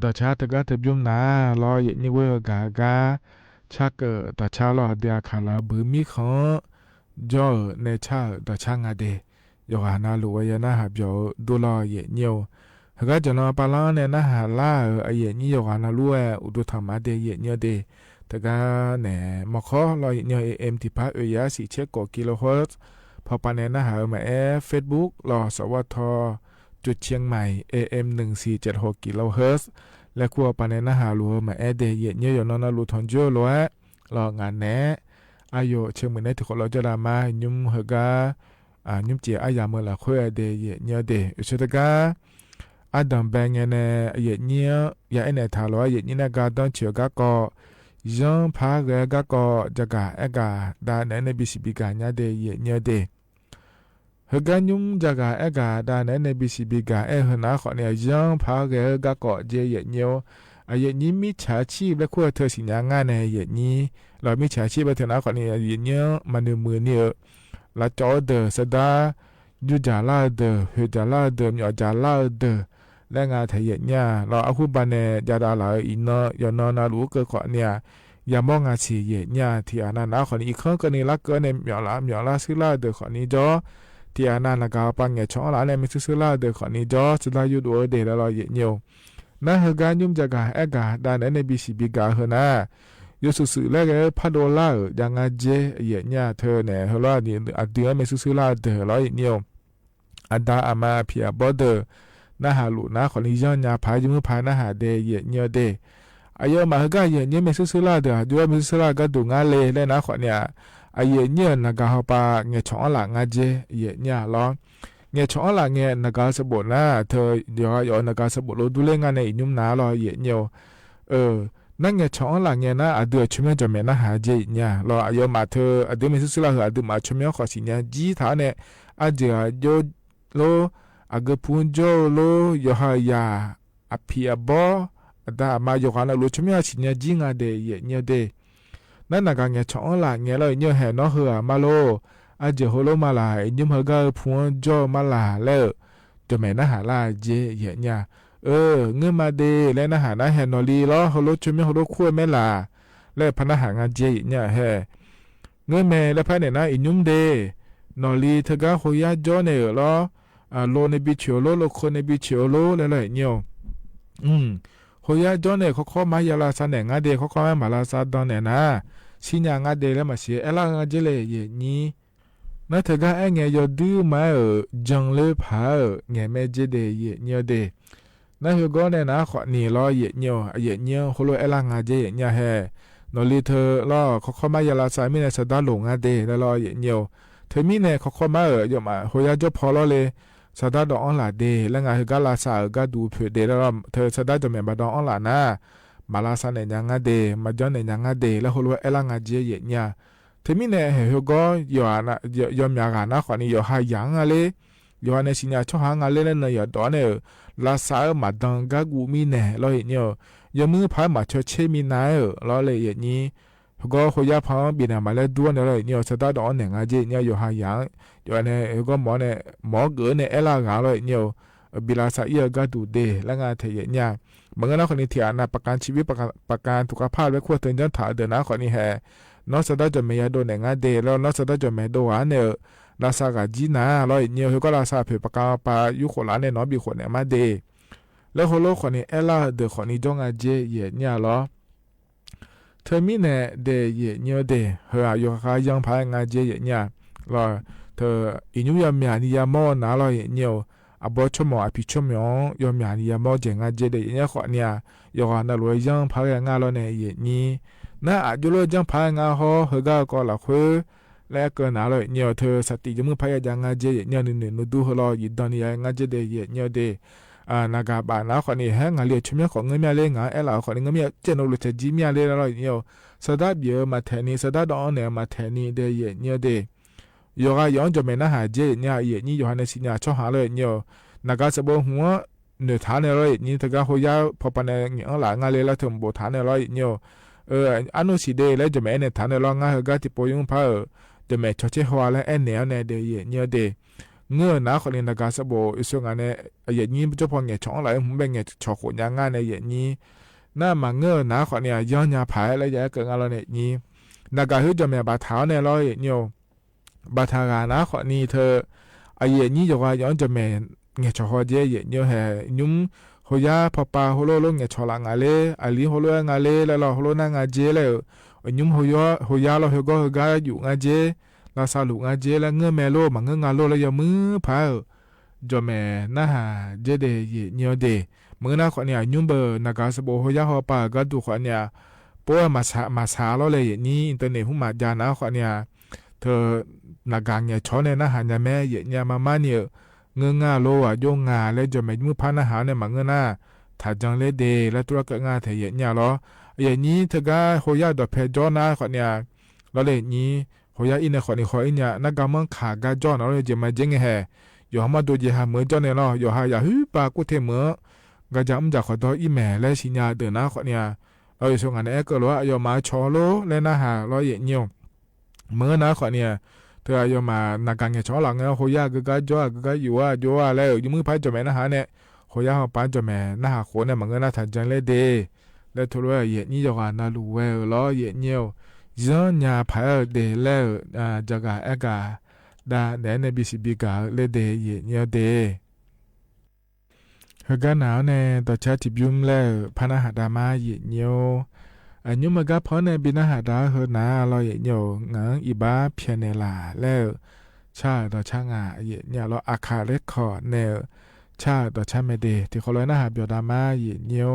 ต่อชาตะกะตะบุมนารอเยนี่เวกากาชักต่อชาลอเดียคาลาบืมีขอจอในชาต่อชางาเดยกานาลูวยนะหาบยอดูลอเยเนียวฮกะจนอปาลาเนนะหาลาเยนี่ยกานาลูเออุดุธรรมะเดเยเนียวเดตะกะเนมอขอลอเยเนียว AM ที่พะยา4เชกกิโลเฮิรตซ์พอปานเนนะหามาFacebook ลอสวทจุดเชียงใหม่ AM 1476กิโลเฮิรตซ์และครัวปานเนนะหาลัวมาเดเยเนียวยอนนาลูทอนโจลัวลองานแนอายุเชียงใหม่ในที่คนเราจะรามายุมฮกายุมเจียอายามเมละค่อยเดเยเนียเดอุชตกาอาดัมแบงเนเยเนียยาเอเนทาลอยเยเนียกาดอนเชียกาก็ยันพาเกกาก็จะกาเอกาดานเนบิสิบิกาญาเดเยเนียเดฮกายุมจะกาเอกาดานเนบิสิบิกาหนาขอเนี่ยยันพาเกกาก็เจเยเนียวเยนี้มิจฉาชีพและขั้วเธอสิญญางานในเยนี้เรามิจฉาชีพเธอหนาขอเนี่ยเยเนียมันมือเนี่ยละจอเดอสดายูจาลาเดอเฮจาลาเดอมีอจาลาเดอและงานไทยเนี่ยเราอาคุบันเนจาดาลาอินเนยอนนาลูเกขอเนี่ยยามองอาชีเยเนี่ยที่อานานาขอนี้อีกครั้งก็นี่ละเกินเนี่ยมีอลาซิลาเดอขอนี้จอที่อานานาปังเงช่องละเนี่ยมิซิลาเดอขอนี้จอสดายูดูเดแล้วเราเยเนียวนั่นเหตุการณ์ยุ่งจากการเอกาด้านในBCBกาเหนะยูสุสุแล้วก็พัดโดล่าอย่างงั้นเจเยเนี่ยเธอเนี่ยเฮล่านี่อัดเดียวไม่สุสุลาเดอร้อยเนียวอัดดาอามาเพียบอเดอน่าหาลุนะขอนิยอนยาพายจมือพายน่าหาเดเยเนี่ยเดอายุมาเหตุการณ์เยเนี่ยไม่สุสุลาเดอดูว่าไม่สุสุลาก็ดูงานเลยแล้วนะขอเนี่ยอายุเนี่ยนักเขาปาเงี้ยช่องหลังงั้นเจเยเนี่ยร้องเงี้ยช่องหลังเงี้ยนักสบุนนะเธอเดี๋ยวนักสบุนเราดูเล่นงานในยุ่มน้าเราเยเนี่ยนั่งเงี้ยช่องหลังเงี้ยนะอดีตชุ่มจะไม่น่าหาเจเนี่ยเราอายุมาเธออดีตไม่สุดสุดละอดีตมาชุ่มขอสิเนี่ยจีท่าเนี่ยอดีตโยโลอากพูนโจโลโยหายาอภิอาบอดามาโยกานะโลชุ่มสิเนี่ยจีงาเดเยเนี่ยเดนั่นนักเงี้ยช่องหลังเงี้ยเราเนี่ยเห็นเนาะเหรอมาโลอาจจะโฮโลมาลายิ่งเหกาพวนจอมาลาแล้วจะไม่น่าหาลาเจเหี้ยเนี่ยเงินมาเดแล้วน่าหาน่าเห็นนอลีล้อโฮโลจุ่มโฮโลคั่วแม่ลาแล้วพนักหางานเจเนี่ยเฮเงินแม่แล้วภายในน่าอินุ่มเดนอลีเธอก็โฮยาจอเนี่ยล้อโลในบิชิโอโลโลคนในบิชิโอโลแล้วเนี่ยโฮยาจอเนี่ยเขาขอมายาลาซาเนี่ยงาเดเขาขอมาลาซาดอนเนี่ยนะสิญญางาเดแล้วมาเสียเอลางาเจเลยเยนี่นั่นเธอก็เงี้ยยอดูมาจังเลยพาเงี้ยแม่เจเดเยเนี่ยเดนั่นคือก็เนี่ยนะขอนี่ล้อเยเนี่ยโฮโลเอลางาเจเนี่ยเฮนอลีเธอล้อเขามายาลาซามีเนี่ยสดาหลงงาเดแล้วล้อเยเนี่ยเธอมีเนี่ยเขามาเยอะมาโฮยาจบพอล้อเลยสดาดองหลาเดแล้วงาคือกาลาซาก็ดูเผื่อเดแล้วเธอสดาจะไม่มาดองหลานะมาลาซาเนี่ยยังงาเดมาจอนเนี่ยยังงาเดแล้วโฮโลเอลางาเจเยเนี่ยเทมิเนี่ยเฮก็ยอนะยอมยากานะขอนี่ยอหายังอะไรยอในสิญญาช่องหางอะไรเนี่ยยอดอนเนี่ยลาซามาดังกากูมีเนี่ยเราเห็นเนี่ยยมือพายมาเชเชมีนายเราเลยอย่างนี้ก็ขยาพังบินมาเลยด้วนเลยเนี่ยสตาร์ดอนเนี่ยงาเจเนี่ยยอหายังยอเนี่ยก็หมอเนี่ยหมอเกิดเนี่ยเอลากาเลยเนี่ยบิลาซาเอียก็ดูเดแล้วงาเทียเนี่ยบางคนคนนี้เถียนะประกันชีวิตประกันสุขภาพและควบคุมจันทร์เดินนะคนนี้แฮนอสดาจะไม่ยาโดนงาเดแล้วนอสดาจะไม่โดนเนี่ยลาซากาจีน่าเราเนี่ยเขาก็ลาซาเผื่อประกาศปายุคนละเนี่ยน้องบีคนเนี่ยมาเดแล้วคนโลกคนนี้เอล่าเดคนนี้จงอาเจเย่เนี่ยหรอเธอมีเนี่ยเดเย่เนี่ยเดเฮ้ยอยู่ข้ายังพายงาเจเย่เนี่ยหรอเธออินุยามยานิยามอนาเราเนี่ยอาบอชมอพิชมยองยามยานิยามอเจงาเจเดเนี่ยคนเนี่ยอยู่ข้าน่ะรวยยังพายงาเราเนี่ยเย่นี่น่าอายุโลจังพายงาฮอเฮกาก็ละคุยและก็น่าเลยเนี่ยเธอสติจมือพายจังงาเจเนี่ยนี่ดูฮลอยิดอนเนี่ยงาเจเดเนี่ยเดนากาบานาคนนี้แฮงาเลียชมยของเงมีเลงาเอลาคนนี้เงมีเจนโอลุเตจิมีเลแล้วเนี่ยสดาเบียมาแทนี่สดาดอนเนี่ยมาแทนี่เดเนี่ยเดยอย้อนจะไม่น่าหาเจเนี่ยนี่ยอฮันเนสิญญาชอหาเลยเนี่ยนากาสบหัวเนื้อฐานเลยนี่ถ้าก็ฮอยาพอปานเนี่ยหลังงาเลแล้วถึงโบฐานเลยเนี่ยอันนู้นสิเดแล้วจะไม่เนี่ยฐานเนี่ยลองงาเฮกาติโปยุงพาจะไม่ชดเชยหัวแล้วเนี่ยเดเนี่ยเด เงื่อนะคนนี้นักการสบอิสุงานเนี่ยอย่างนี้เจ้าพอเงี้ยช่องอะไรผมเป็นเงี้ยชอขนยางงานในอย่างนี้น่ามาเงื่อนะคนเนี่ยย้อนยาผายอะไรอย่างเกิดอะไรเนี่ยนี้นักการที่จะมีบาดเท้าเนี่ยร้อยเนี่ยบาดทางานนะคนนี้เธอไอ้อย่างนี้จะว่าย้อนจะมีเงี้ยชอขเจอย่างเนี่ยแห่ยุ่มหัวยาพอปาหัวโลลงเงี้ยชอลางาเลอันนี้หัวโลงาเลแล้วเราหัวโลนางาเจแล้วยุ่มหัวยาเราหัวก็หัวกาอยู่งาเจลาซาลุงาเจแล้วเงื่อแม่โลมาเงื่องาโลแล้วอย่ามือพายจอแม่น่าหาเจเดยเนียวเดเมื่อน่าขวัญเนี่ยยุ่งเบอร์นักการสบหัวยาหัวปาก็ดูขวัญเนี่ยปัวมาสาเราเลยอย่างนี้อินเทอร์เน็ตหุ่มมาจานะขวัญเนี่ยเธอนักการเนี่ยชอบเนี่ยน่าหาเนี่ยแม่เนี่ยมาเนี่ยเงื่องาโลอ่ะโยงงาแล้วจอแม่มือพานาหาเนี่ยมาเงื่อหน้าถ้าจังเลเดแล้วตัวก็งาเถียเนี่ยหรออย่างนี้เธอก็หัวยาดอกเพจอนะขวัญเนี่ยเราเลยนี้หัวยาอินเนี่ยขวัญเนี่ยขออินเนี่ยนักการมันขาก็จอนะเราจะมาเจงแห่อยู่หามาดูจะหาเหมือนจอเนี่ยเนาะอยู่หาอย่าฮึปากูเทเหมือก็จะจะขอตัวอีแม่และสิญญาเดินนะขวัญเนี่ยเราอยู่ส่งงานเนี่ยก็รู้ว่าอยู่มาชอโลและน่าหาเราอย่างเงี้ยเมื่อนะขวัญเนี่ยเธออยู่มานักการเงินชอหลังเนี่ยหัวยาก็จอก็อยู่ว่าแล้วอยู่มือพายจอแม่นะหาเนี่ยหัวยาเขาปานจอแม่น่าหาคนเนี่ยมันก็น่าทันจังเลยเดแล้วทุเรศอย่างนี้จะว่าน่ารู้เว้ยล้ออย่างเงี้ยย้อนยาพายเดแล้วจะกะเอกาดาแดนในบิสิบิกาเลเดอย่างเงี้ยเดเฮกันหนาวเนี่ยต่อชาติบุ้มแล้วพนาหาดามาอย่างเงี้ยอันนี้มันก็เพราะในบินาหาดาเฮนาเราอย่างเงี้ยงั้นอีบ้าเพียนเนลาแล้วชาต่อช่างอย่างเงี้ยเราอาคาเรคคอร์ดเนี่ยชาต่อชาเมเดที่เขาเลยน่าหาเบียดามาอย่างเงี้ย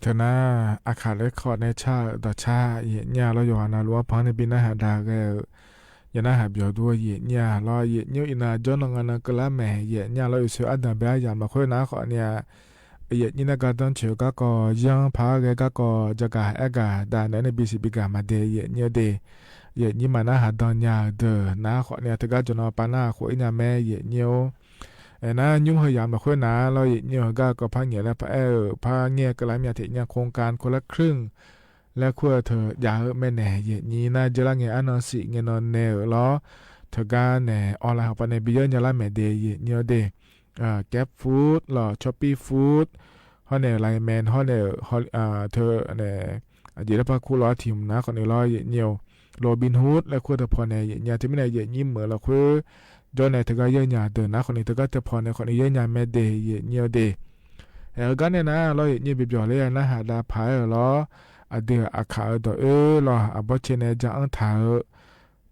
เธอนะอาคาเลคอในชาต่อชาเย็นยาเราอยู่หานาลัวพังในปีนาหาดาเกยานาหาเบียวด้วยเย็นยาเราเย็นยูอินาจอนงานะกละแม่เย็นยาเราอยู่เสียอันดับเบียยามาคุยนะขอเนี่ยเย็นนี่นะก็ต้องเชื่อก็ยังพาเกก็จะกะเอกะดานในบีซีบีกามาเดเย็นเดเย็นนี่มานะหาดอนยาเดนะขอเนี่ยเธอก็จะนอปานาคุยนะแม่เย็นยูนะยุ่งเหยามมาคุยนะเราเงี้ยก็พาเงี้ยแล้วพาเงี้ยก็ไล่มีเงี้ยโครงการคนละครึ่งและคุยเธออยากแม่แหน่เย็นนี้นะจะละเงี้ยอันนอนสิเงี้ยนอนเนอล้อเธอการแหน่ออนไลน์ไปในบิลเลอร์เนี่ยละแม่เดย์เงี้ยเดย์แก๊ปฟู้ดหรอช้อปปี้ฟู้ดฮอนเนอร์ไลแมนฮอนเนอร์เธอเนี่ยเดี๋ยวพาคู่ล้อทีมนะคนนี้ล้อเงี้ยโรบินฮูดและคุยเธอพอเนี่ยเงี้ยที่ไม่ได้เงี้ยยิ้มเหมือนเราคุยจนในเธอก็เยอะหยาเดินนะคนนี้เธอก็จะพอในคนนี้เยอะหยาแม่เดย์เงี้ยเดย์กันเนี่ยนะเราเงี้ยบิบจ่อเลยนะหาดาพายล้อเดืออาคาดรอบ่เชเนจะอังถา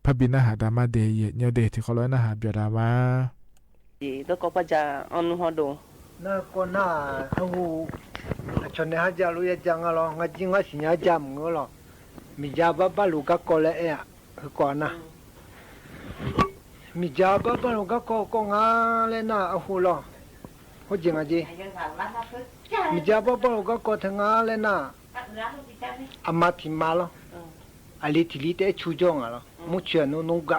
พบินะหาดามาเดยเนเดที่เขาเลยนะหาเบียดามาตก็ปะจะอนุฮอดนะก็น่าฮูชนเนหาจาลุยจังอะลองะจิงะสิญาจามงอลอมีจาบะบะลูกะกอเลเอะก่อนนะมีจาบะบะลูกะก็งาเลนะอะฮูลอฮูจิงะจิมีจาบะบะลูกะก็ทงาเลนะอามาทิมาลอลิติลิเตชูจงอะลมุชโนนุกะ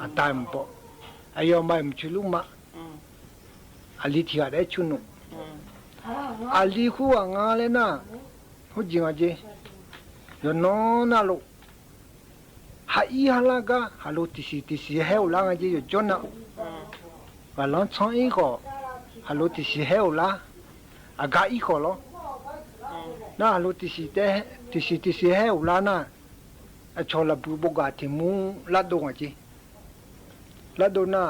อะตามปออายอมมุชลุมะอลิติอะเดชูนุอลิคูอะงาเลนะฮูจิงะจิยโนนาโลหาอีฮาลากะฮาโลติซิเฮอุลางะจิยจอนะวะลอนชอนอีก็ฮาโลติซิเฮอุลาอากาอีก็ลอนะฮาโลติซิเฮอุลานะอะชอลาบูบกาติมูลาโดงะจิลาโดนะ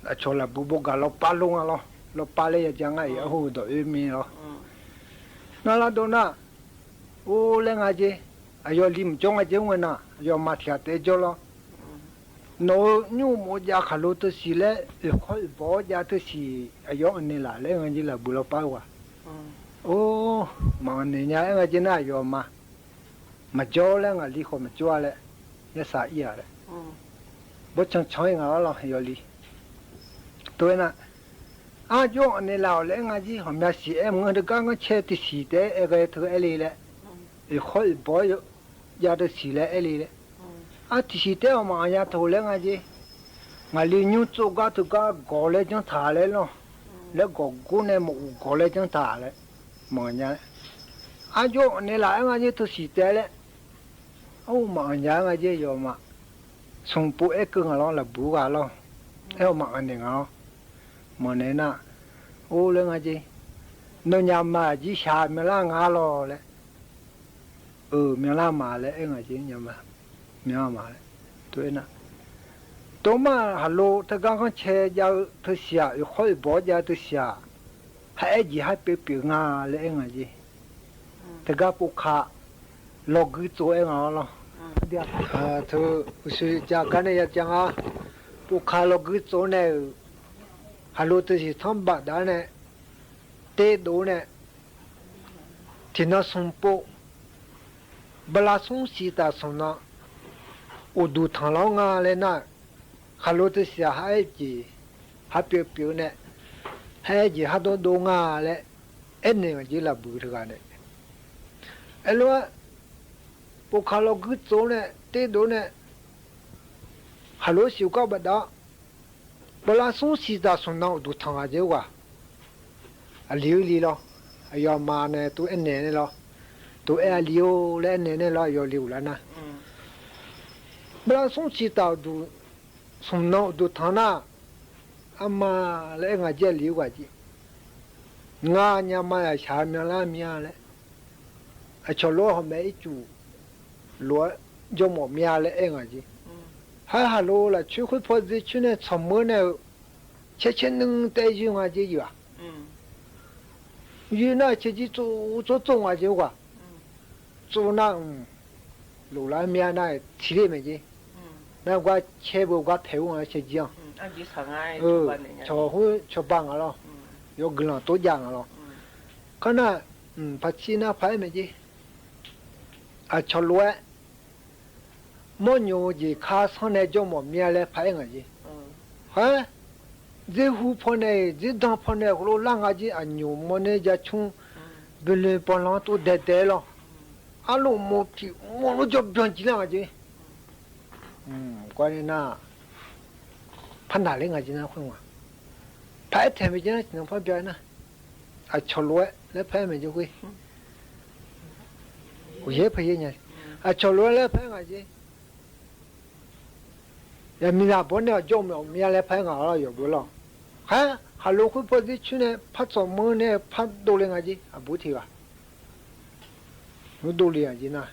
อะชอลาบูบกาลอปาลงอะลอปาเลยะจังไงอะฮูดอเอมีลอนะลาโดนะโอ้เลงะจิอายอลิมจงอะเจงวนะยอมาทะเตจอลอโนญูโมจาคาโลตสิเลeขอยบ่จาตสิอายออันนี้ล่ะเลงะจิลาบุลอปาวะโอ้มาเนี่ยงะจินะยอมาจ่อแล้วงะลิขอมาจ่อแล้วยะสาอีอะแล้วบ่จังชอยงะลอยอลิตัวน่ะอาจ่ออันนี้ล่ะเลงะจิหอมยะสิงะดกะงะเชติสิเตเอกะเทเอลีแล้วขอยบ่ยาตสิเลเอลีแล้วอาติสิเตอมาญาโทเลงะจิงะลิญูจุกะตุกะกอเลจังทาเลลอแล้วก็กูเนี่ยมกอเลจังทาเลมาญาอาจ่ออันนี้ล่ะงะจิตุสิเตเลโอ้มาญางะจิยอมาสงปุเอกงะลอละบูกะลอเออมาอันนี้งะมาเนนะโอ้เลงะจิโนญามาจิชาเมลางะลอเลเมียลามาเลยงะจิญามาเมียมาเลยตัวน่ะตัวมาฮัลโหลตะกังเชยาทะเสียค่อยบ่ยาทะเสียให้จิให้เปปีงาเลยงะจิตะกะปุขะลอกุโตงาลอเดี๋ยวเธอสุจากกันเนี่ยจังอ่ะปุขะลอกุโตเนี่ยฮัลโหลตะสิทำบัดดาเนี่ยเตโดเนี่ยที่น่าสมปุบลาสงสีตาสนะอุดูทางลงาเลยนะฮัลโหลที่เสียหายจีฮับเปียวเนี่ยให้จีฮัดโดงาเลยเนี่ยจีละบุตรกันเนี่ยแล้วพวกฮัลโหลกุศลเนี่ยเตโดเนี่ยฮัลโหลสิวก็บัดดาบลาสงสีตาสนะอุดูทางอาเจ้าวะอลิวลีลอยามาเนี่ยตัวเนี่ยลอตัวเลียวและเนี่ยเราอยู่เลียวแล้วนะเวลาส่งชีตาดูสมน้ดูฐานะอามาและงาเจเลียวกว่าจีงาเนี่ยมาชาเมียละเมียเลยชโลหไม่จูลัวจมเมียเลยงาจีฮัลโหลละช่วยคุยพอดีช่วยเนี่ยสมมติเนี่ยเช่นนึงเตยงาจีอยู่อยู่น่ะเช่นจี做งาจีกว่า做那路来面那体力没劲，那我切不我台湾些讲，炒会炒棒了，有个人多讲了，可能พัชนาไผ่ไม่จีชลวยมอญจีคาสันเนจอมเมียเลยไผ่ไงจีฮะเจ้าหูพอเนจีดังพอเนกโลลังจีอันยูมเนจะชุ่มเบลปอนตัวเด็ดๆแล้วอาลูโมพีโมโลจบจนจีลังจีก็เนี่ยนะพันดาเลงจีนะคุณว่าไผ่แทนไม่จีนะน้องพ่อเบียนะชลวยแล้วไผ่ไม่จะคุยกูเย่ไผ่ยังไงชลวยแล้วไผ่ไงจียังมีอะไรบ้างเนี่ยจอมมีอะไรไผ่ไงเราอยู่บ่ล่ะฮะฮัลโหลคุณพอดีชุนเนี่ยพัดสมมือเนี่ยพัดดูเลยไงจีบุตรีว่ะดูเลยไงจีนะ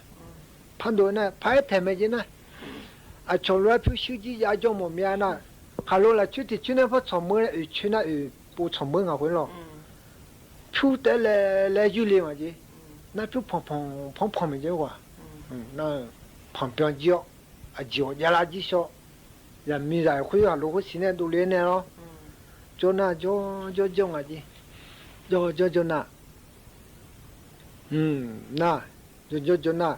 พัดดูเนี่ยไผ่แทนไม่จีนะชลวยผู้ชื่อจียาจอมมีอะไรนะฮัลโหลละชุดที่ชุนเนี่ยพัดสมมือเนี่ยชุนเนี่ยปูสมมือไงคุณล่ะผู้แต่ละอยู่เลยไงจี那就碰没结果，那旁边叫叫伢垃圾小，人没在会啊，如果现在都连年了，就那叫啊的，就那，那就那，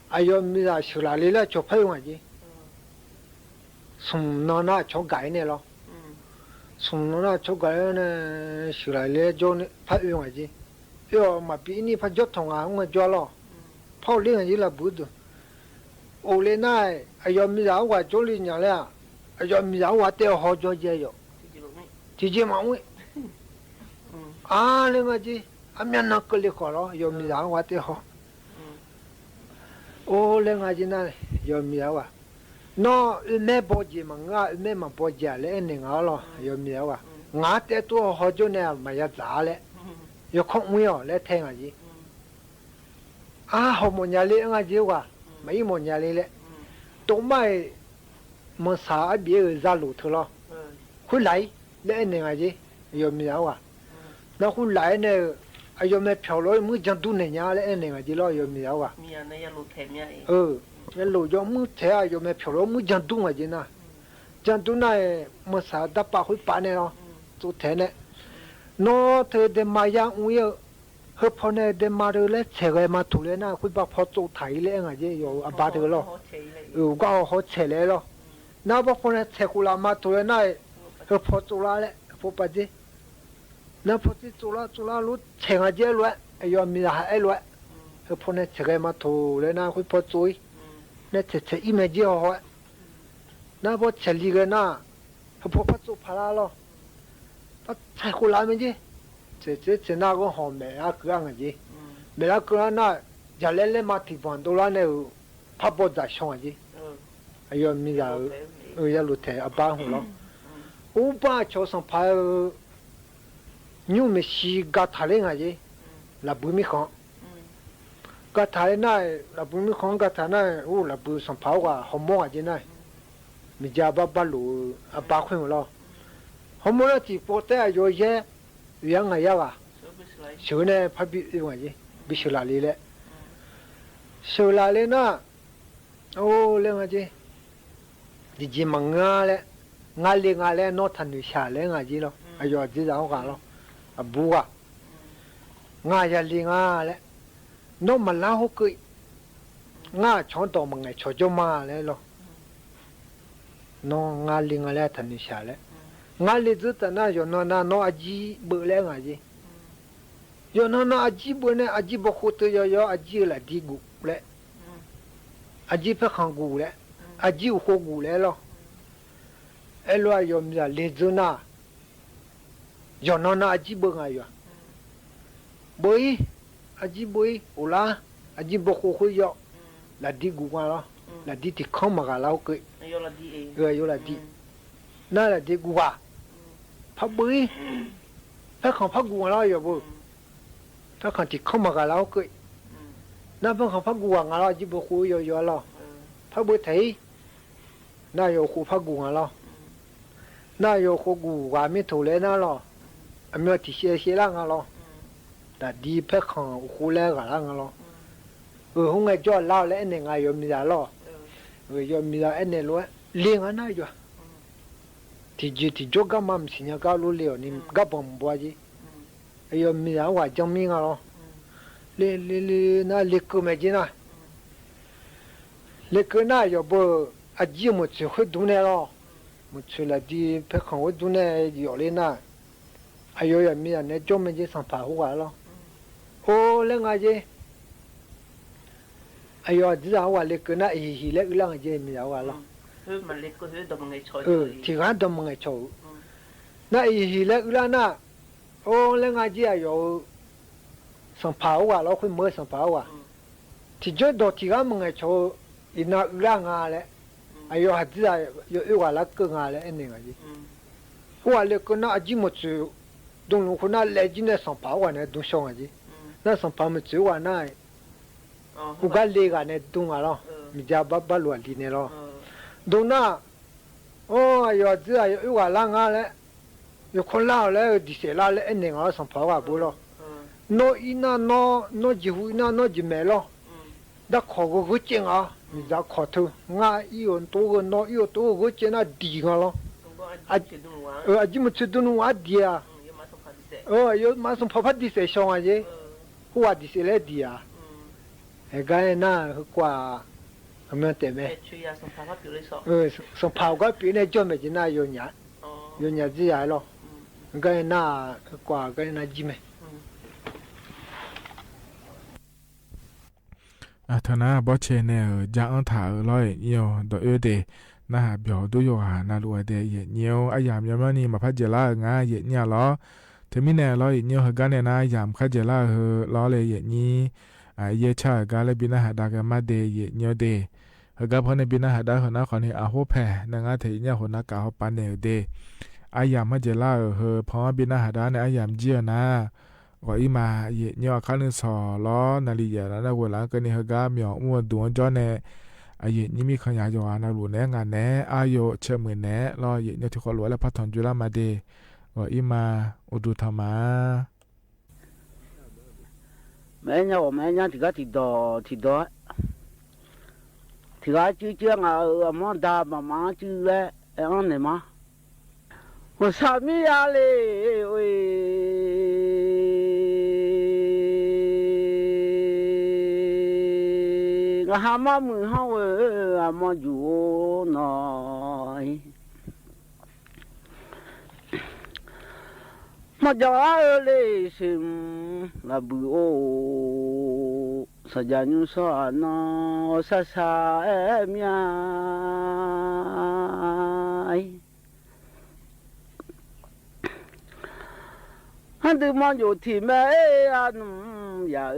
哎呦没在修哪里了就拍用的，从那就改呢了，从那就改呢修哪里就拍用的。要嘛比你怕交通啊，我交了，跑另一了不多。我嘞那，哎呀，没让我做哩娘了，哎呀，没让我带好交接哟，直接忙喂。啊，那个的，俺们那个哩好了，要没让我带好。哦，那个的那，要没让我，那没包接嘛，俺没嘛包接嘞，那个了，要没让我，俺带多好久呢，没要咋嘞。有空没有来听下子？好么年哩下子哇，没么年哩嘞，都买么啥别个在路头了，回来来那下子有没有啊？那回来呢？哎有没漂了？没讲多年呀嘞那下子了有没有啊？มีอะไร路แถมเนี่ย那路要没车啊，有没漂了？没讲多下子呢？讲多那么啥打把回把呢咯，做车呢？nó từ đêm mai yang uy hợp phone này đêm mai rồi lấy xe cái mà thủ lên na khui bác phật tu thấy lên à chứ rồi ba thứ lo có họ xe lên lo na bác phone này xe cũ mà thủ lên na hợp phật tu la lên phật ba chứ na phật tu la lúc xe cái chứ luôn rồi mình là ai luôn hợp phone này xe cái mà thủ lên na khui phật tu na xe im chứ họ na bác xe đi cái na hợp phật tu phá lo才回来没去，这那个好美啊，这样的去，没那个那家来来嘛地方都那那怕不在上去，哎呦，没呀，要露台啊，办好了，我把桥上拍，牛没洗嘎塔嘞啊去，那不没看，嘎塔嘞那不没看嘎塔那，那不上拍个好忙啊去那，没家把路啊把块了。我们那地方在有些原来呀吧，修呢怕比那个比修哪里嘞？修哪里呢？哦，那个的，你只忙啊嘞，俺嘞，那他女下嘞俺只咯，哎呦，这然后干咯，啊不啊，俺也领啊嘞，那么老好个，俺常到么个朝就嘛嘞咯，那俺领俺嘞他女下嘞。ngài lấy chút na yo nó aji bự lên ngài gì yo nó aji bự này aji bọc hút yo aji là đi gục lẽ aji phải khang gục lẽ aji khô gục lẽ lo elo yo mi là lấy chút na yo nó aji bự ngài yo bự aji bự ola aji bọc hút yo là đi gục ngài lo là đi thì không mà gà lao cười yo là đi na là đi gục à phát bưởi phát không phát guồng lo rồi bố phát không chỉ không mà gà lao cười nó phát không phát guồng lo chỉ bố khu rồi lo phát bưởi thấy nó rồi khu phát guồng lo nó rồi khu guồng và mi thủ lên nó lo anh mi thì xe lăng lo đã đi phát không khu lên gà lăng lo hôm nay cho lao lấy này ngày rồi mi ra lo rồi mi ra anh này luôn liền anh nói rồi thì cho các mắm xin nhà cao lúa liều ni các bông bò gì, ayo mi ra ngoài trong mi ngalo, 那那个没劲啊，那个那要不啊，几么子会读呢咯？我出来的拍看我读呢，要嘞那，还有也没人呢，专门去上班活咯。哦，那个je，哎呀，只要话那个那一那个那个je没有话咯。提干都没错。那一那个那，哦，那个je有上班活咯，会没上班活。提着到提干没错，一那那个嘞，哎呀，只要有话那个个嘞，那个je。我那个那几么子，东龙湖那来进来上班活呢，都上个je。那上班没做完那，我讲那个呢，东啊咯，咪家把乱的呢咯。东那，哦，要只要有话那个嘞，有看老嘞，第四老嘞，那个上班活不咯。孬一那孬几乎那孬几没咯。那考个证啊，咪家考头，我有多个孬有多个证那低个咯。啊，就没吃东话低啊。有马上跑第四上啊je。ว่าดิสิเลดีอ่ะไอ้ก็น่ากว่าทำไมแต่ไม่สมภาวก็ปีนี้จนไม่จีน่าโยนยาจีอะไรหรอก็น่ากว่าก็น่าจีไม่ธนาบอเชเนอจางถาร้อยเยี่ยวดอเดนะฮะเบียวดูโยหานาลัวเดเยี่ยวอายามยามนี่มาพัดเจล่างาเยี่ยเนี่ยล้อเทมิเนล้อเยี่ยวกันเนี่ยนะยามคัดเจล่าล้อเลยเยี่ยนี้เยี่ยชากันเลยบินะหาดากันมาเดเยี่ยวเดกันพอในบินะหาดาคนนั้นคนนี้อาโหแผ่นงาเทียคนนั้นกาโหปันเนเดอายามมาเจล่าพอบินะหาดาเนี่ยอายามเจียนะก็อีมาเยี่ยวคันนึงสอล้อนาฬิกาแล้วเวลากันนี่กันมีอ๋อมัวดวงจอเนี่ยนี่มีขยายอยู่นะรู้แน่งานแน่อายุเชื่อมือแน่รอเนี่ยที่เขาหลวงแล้วพัฒนจุฬามาเดก็อีมาอุดุธรรมาแม่เนี่ยที่ก็ที่ดอที่ก็ชื่อมันดามาชื่อแหละอันนี้มา我啥米呀嘞喂我蛤蟆没好喂蛤蟆就那mà giờ lấy sim là bự ô sa gia như sa nó sa em ya anh từ mong dù thì mẹ anh ya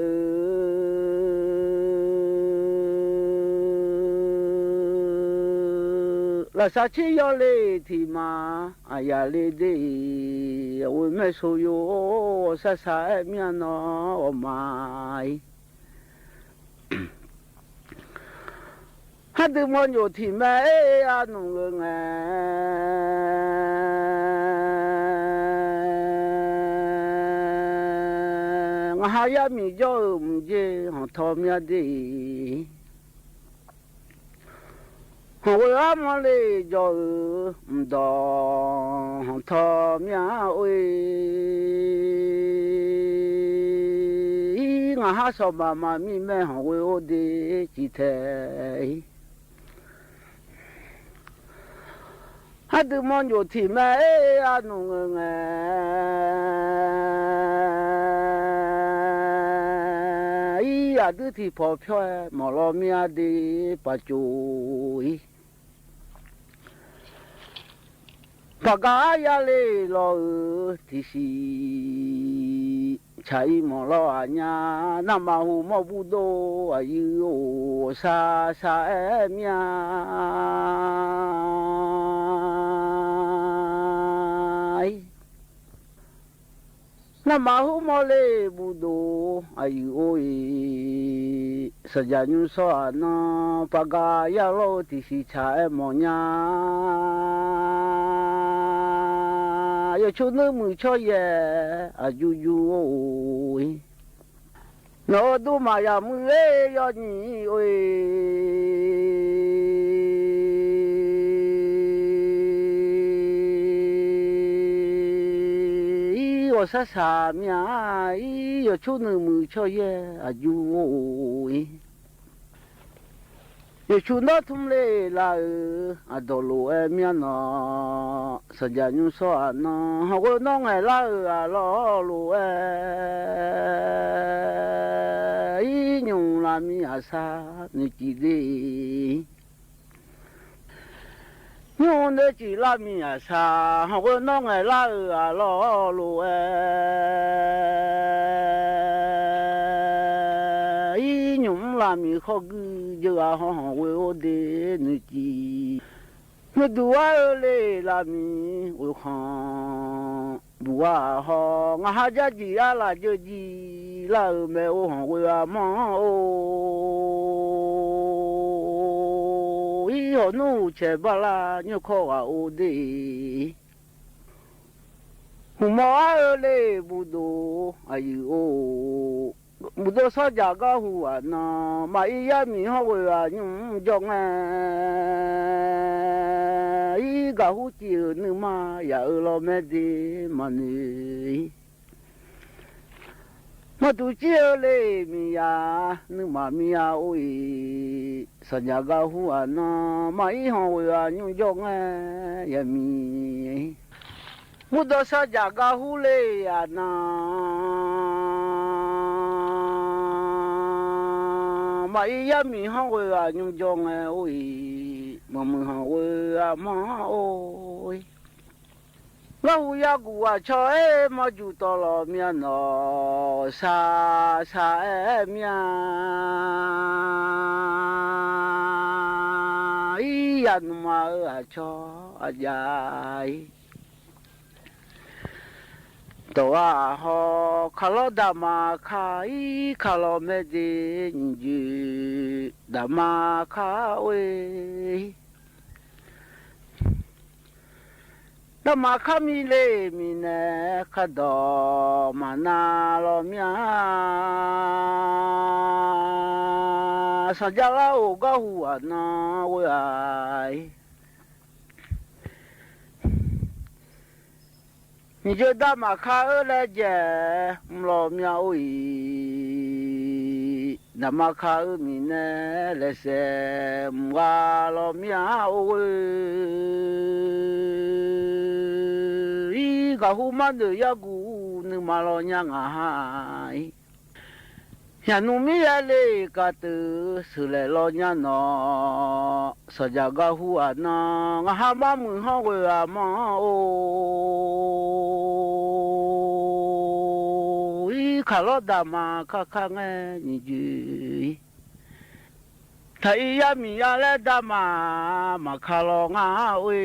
là sa chỉ yo lê thì mà ya lê đi ôi mẹ số yo sa em ya nó mai anh từ mong dù thì mẹ anh nghe hai ya mi cho je họ thom ya đi họ ơi mà lấy cho đó họ thom ya ơi ngã ha so mà mi mẹ họ ơi ô đi chỉ thế hát từ mong dù thì mẹ anh nghe đứa thì bỏ phiếu mà lo mía đi bà chui bà gái ya lê lo thì si chạy mà lo à nhà nằm mà hù mà bu đô à yêu sa em ya nằm mà hù mà lê bu đô à yêu sa như so na pagaya lo ti si cha mo nya yo chu nu mu cho ye a ju oi no du ma ya mu e yo ni oi 我啥啥命有出那么巧耶啊有哎，有出那通嘞啦啊道路哎面呐，实际你说呐，我弄哎啦啊老路哎，一用啦米啊啥你记得。用的几拉米啊啥，我弄哎拉啊老路哎，一用拉米好个就啊好为我的女子，我都啊嘞拉米我看不啊好，我还家几啊拉就几拉没我好为啊忙哦。yo nu che bala nyu kho wa o de hu ma le bu do ai o bu do sa ja ga hu wa na ma i ya mi ho wa nyu jong ai ga hu chi nu ma ya lo me de ma ni mà tu chia lệ mi ya nu ma mi ya oi sa nhà ga hu à na mai ho wa nyu jong ya mi mu do sa ja ga hu le ya na mai ya mi ho wa nyu jong oi ma mu ho wa ma oi ngau ya gu a cho e ma ju to lo mia no sa sa e mia i ya nu ma a cho a jai to a ho kalo da ma kha i kalo me de nju da ma kha we da ma kha mi le mi ne kha do ma na lo mia sa ja la o ga hu a na we ai ni je da ma kha e le je lo mia oi da ma kha e mi ne le se mwa lo mia oi ga hu ma de ya gu nu ma lo nya nga hai ya nu mi ya le ka tu su le lo nya no sa ja ga hu a na nga ha ma mu ha we a ma o i ka lo da ma ka ka nge ni ji thai ya mi ya le da ma ka lo nga we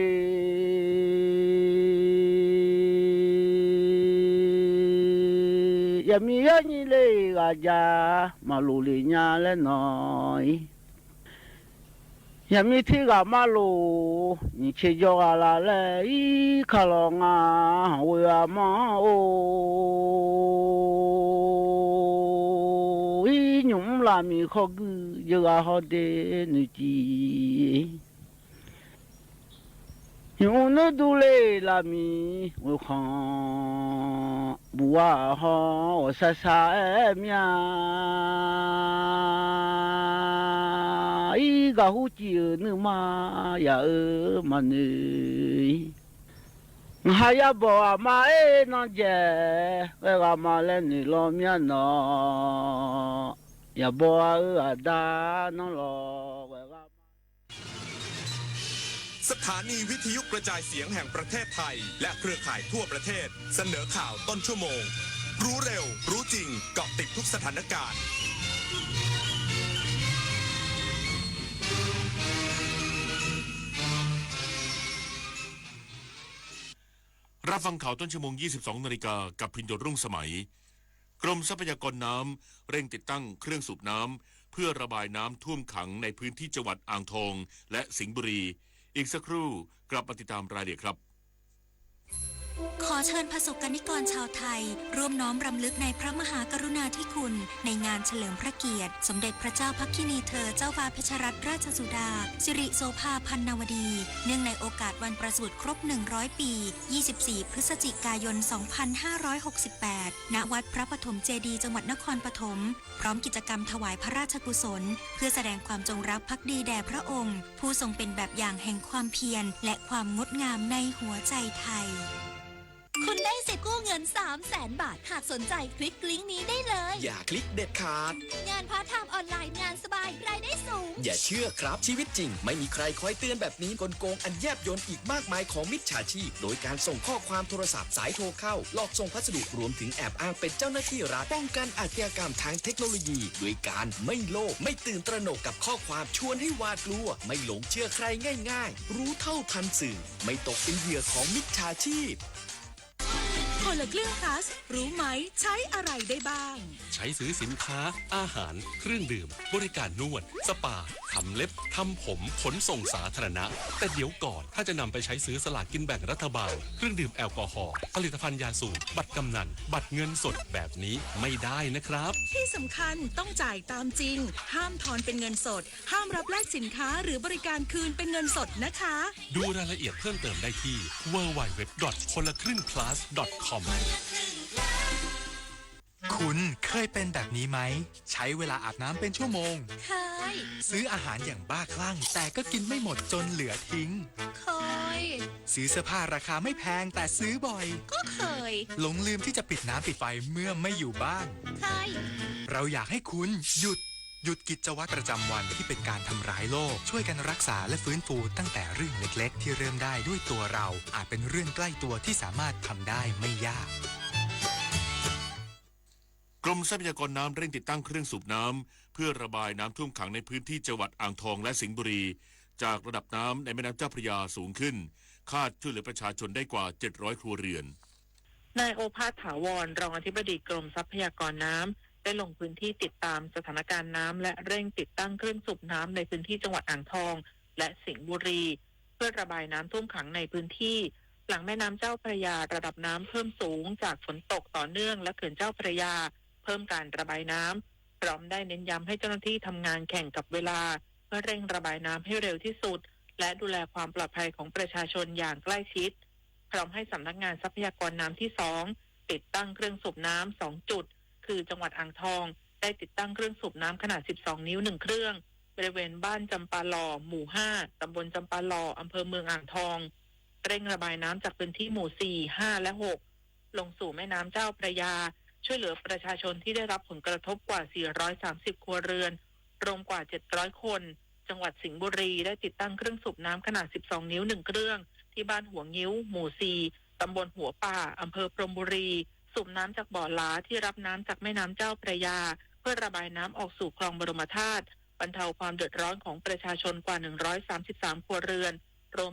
ya mi ya ni le ga ja ma lu le nya le noi ya mi thi ga ma lu ni che jo ga la le i ka lo nga we a ma o i nhum la mi kho gu yo ga ho de nu ji yo no du le la mi we khan bua ho sa sa e mia i ga hu chi nu ma ya e ma ni ha ya bo a ma e no je we ga ma le ni lo mia no ya bo a da no lo we ga สถานีวิทยุกระจายเสียงแห่งประเทศไทยและเครือข่ายทั่วประเทศเสนอข่าวต้นชั่วโมงรู้เร็วรู้จริงเกาะติดทุกสถานการณ์รับฟังข่าวต้นชั่วโมง 22 นาฬิกากับพินโยรุ่งสมัยกรมทรัพยากรน้ำเร่งติดตั้งเครื่องสูบน้ำเพื่อระบายน้ำท่วมขังในพื้นที่จังหวัดอ่างทองและสิงห์บุรีอีกสักครู่กลับมาติดตามรายละเอียดครับ ขอเชิญประสบกนิกรชาวไทยร่วมน้อมรำลึกในพระมหากรุณาธิคุณในงานเฉลิมพระเกียรติสมเด็จพระเจ้าพักคินีเธอเจ้าฟ้าเพชรรัตนราชสุดาสิริโสภาพันนวดีเนื่องในโอกาสวันประสูติครบ100 ปี24 พฤศจิกายน 2568 ณ วัดพระปฐมเจดีย์จังหวัดนครปฐมพร้อมกิจกรรมถวายพระราชกุศลเพื่อแสดงความจงรักภักดีแด่พระองค์ผู้ทรงเป็นแบบอย่างแห่งความเพียรและความงดงามในหัวใจไทยคุณได้สิทธิ์กู้เงิน 300,000 บาทหากสนใจคลิกลิงก์นี้ได้เลยอย่าคลิกเด็ดขาดงานพาร์ทไทม์ออนไลน์งานสบายรายได้สูงอย่าเชื่อครับชีวิตจริงไม่มีใครคอยเตือนแบบนี้กลโกงอันแยบยลอีกมากมายของมิจฉาชีพโดยการส่งข้อความโทรศัพท์สายโทรเข้าหลอกส่งพัสดุรวมถึงแอบอ้างเป็นเจ้าหน้าที่รัฐป้องกันอาชญากรรมทางเทคโนโลยีโดยการไม่โลภไม่ตื่นตระหนกกับข้อความชวนให้หวาดกลัวไม่หลงเชื่อใครง่ายๆรู้เท่าทันสื่อไม่ตกเป็นเหยื่อของมิจฉาชีพคนละครึ่ง plus รู้ไหมใช้อะไรได้บ้างใช้ซื้อสินค้าอาหารเครื่องดื่มบริการนวดสปาทำเล็บทำผมขนส่งสาธารณะแต่เดี๋ยวก่อนถ้าจะนำไปใช้ซื้อสลากกินแบ่งรัฐบาลเครื่องดื่มแอลกอฮอล์ผลิตภัณฑ์ยาสูบบัตรกำนันบัตรเงินสดแบบนี้ไม่ได้นะครับที่สำคัญต้องจ่ายตามจริงห้ามถอนเป็นเงินสดห้ามรับแลกสินค้าหรือบริการคืนเป็นเงินสดนะคะดูรายละเอียดเพิ่มเติมได้ที่ www.konlakringplus.com คุณเคยเป็นแบบนี้ไหมใช้เวลาอาบน้ำเป็นชั่วโมงเคยซื้ออาหารอย่างบ้าคลั่งแต่ก็กินไม่หมดจนเหลือทิ้งเคยซื้อเสื้อผ้าราคาไม่แพงแต่ซื้อบ่อยก็เคยหลงลืมที่จะปิดน้ำปิดไฟเมื่อไม่อยู่บ้านเคยเราอยากให้คุณหยุดกิจวัตรประจำวันที่เป็นการทำร้ายโลกช่วยกันรักษาและฟื้นฟูตั้งแต่เรื่องเล็กๆที่เริ่มได้ด้วยตัวเราอาจเป็นเรื่องใกล้ตัวที่สามารถทำได้ไม่ยากกรมทรัพยากรน้ำเร่งติดตั้งเครื่องสูบน้ำเพื่อระบายน้ำท่วมขังในพื้นที่จังหวัดอ่างทองและสิงห์บุรีจากระดับน้ำในแม่น้ำเจ้าพระยาสูงขึ้นคาดช่วยเหลือประชาชนได้กว่า700ครัวเรือนนายโอภาสถาวรรองอธิบดีกรมทรัพยากรน้ำได้ลงพื้นที่ติดตามสถานการณ์น้ำและเร่งติดตั้งเครื่องสูบน้ำในพื้นที่จังหวัดอ่างทองและสิงห์บุรีเพื่อระบายน้ำท่วมขังในพื้นที่หลังแม่น้ำเจ้าพระยาระดับน้ำเพิ่มสูงจากฝนตกต่อเนื่องและเขื่อนเจ้าพระยาเพิ่มการระบายน้ำพร้อมได้เน้นย้ำให้เจ้าหน้าที่ทำงานแข่งกับเวลาเพื่อเร่งระบายน้ำให้เร็วที่สุดและดูแลความปลอดภัยของประชาชนอย่างใกล้ชิดพร้อมให้สำนักงานทรัพยากรน้ำที่2ติดตั้งเครื่องสูบน้ำ2จุดคือจังหวัดอ่างทองได้ติดตั้งเครื่องสูบน้ำขนาด12นิ้ว1เครื่องบริเวณบ้านจำปาหล่อหมู่5ตำบลจำปาหล่ออำเภอเมืองอ่างทองเร่งระบายน้ำจากพื้นที่หมู่4 5และ6ลงสู่แม่น้ำเจ้าพระยาช่วยเหลือประชาชนที่ได้รับผลกระทบกว่า430ครัวเรือนรวมกว่า700คนจังหวัดสิงห์บุรีได้ติดตั้งเครื่องสูบน้ำขนาด12นิ้ว1เครื่องที่บ้านหัวงิ้วหมู่4ตำบลหัวป่าอำเภอพรหมบุรีสูบน้ำจากบ่อล้าที่รับน้ำจากแม่น้ำเจ้าพระยาเพื่อระบายน้ำออกสู่คลองบรมธาตุบรรเทาความเดือดร้อนของประชาชนกว่า133ครัวเรือนรวม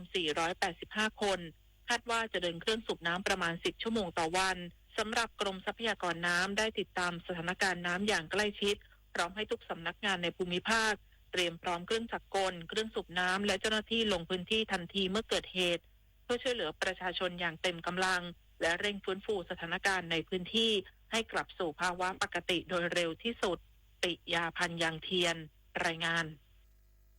485คนคาดว่าจะเดินเครื่องสูบน้ำประมาณ10ชั่วโมงต่อวันสำหรับกรมทรัพยากรน้ำได้ติดตามสถานการณ์น้ำอย่างใกล้ชิดพร้อมให้ทุกสำนักงานในภูมิภาคเตรียมพร้อมเครื่องจักรกลเครื่องสูบน้ำและเจ้าหน้าที่ลงพื้นที่ทันทีเมื่อเกิดเหตุเพื่อช่วยเหลือประชาชนอย่างเต็มกำลังและเร่งฟื้นฟูสถานการณ์ในพื้นที่ให้กลับสู่ภาวะปกติโดยเร็วที่สุดปิยาพันธ์ยางเทียนรายงาน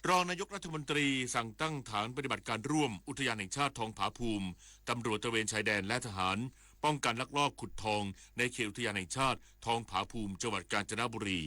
รองนายกรัฐมนตรีสั่งตั้งฐานปฏิบัติการร่วมอุทยานแห่งชาติทองผาภูมิตำรวจตระเวนชายแดนและทหารป้องกันลักลอบขุดทองในเขตอุทยานแห่งชาติทองผาภูมิจังหวัดกาญจนบุรี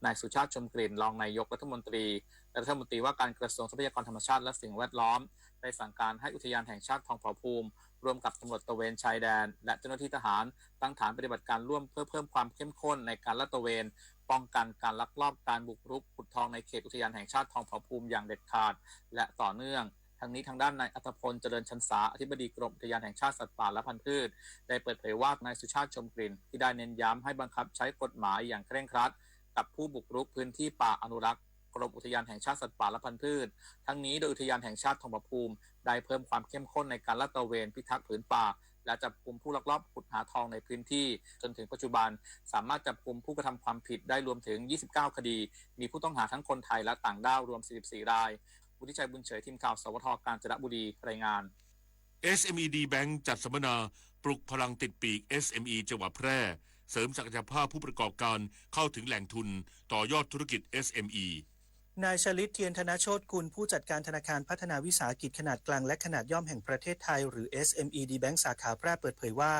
นายสุชาติชมกลิ่นรองนายกรัฐมนตรีและรัฐมนตรีว่าการกระทรวงทรัพยากรธรรมชาติและสิ่งแวดล้อมได้สั่งการให้อุทยานแห่งชาติทองผาภูมิร่วมกับตำรวจตระเวนชายแดนและเจ้าหน้าที่ทหารตั้งฐานปฏิบัติการร่วมเพื่อเพิ่มความเข้มข้นในการลาดตระเวนป้องกันการลักลอบการบุกรุกขุดทองในเขตอุทยานแห่งชาติทองผาภูมิอย่างเด็ดขาดและต่อเนื่องทั้งนี้ทางด้านนายอัธพลเจริญชันษาอธิบดีกรมอุทยานแห่งชาติสัตว์ป่าและพันธุ์พืชได้เปิดเผยว่านายสุชาติชมกลิ่นที่ได้เน้นย้ำให้บังคับใช้กฎหมายอย่างเคร่งครัดกับผู้บุกรุกพื้นที่ป่าอนุรักษ์กรมอุทยานแห่งชาติสัตว์ป่าและพันธุ์พืชทั้งนี้โดยอุทยานแห่งชาติทองผาภูมิได้เพิ่มความเข้มข้นในการลาดตระเวนพิทักษ์ผืนป่าและจับกุมผู้ลักลอบขุดหาทองในพื้นที่จนถึงปัจจุบันสามารถจับกุมผู้กระทำความผิดได้รวมถึง29คดีมีผู้ต้องหาทั้งคนไทยและต่างด้าวรวม44รายวุฒิชัยบุญเฉยทีมข่าวสวท.กาญจนบุรีรายงาน SMED Bank จัดสัมมนาปลุกพลังติดปีก SME จังหวัดแพร่เสริมศักยภาพผู้ประกอบการเข้าถึงแหล่งทุนต่อยอดธุรกิจ SMEนายชลิตเทียนธนโชติกุลผู้จัดการธนาคารพัฒนาวิสาหกิจขนาดกลางและขนาดย่อมแห่งประเทศไทยหรือ SMED Bank สาขาแพร่เปิดเผยว่า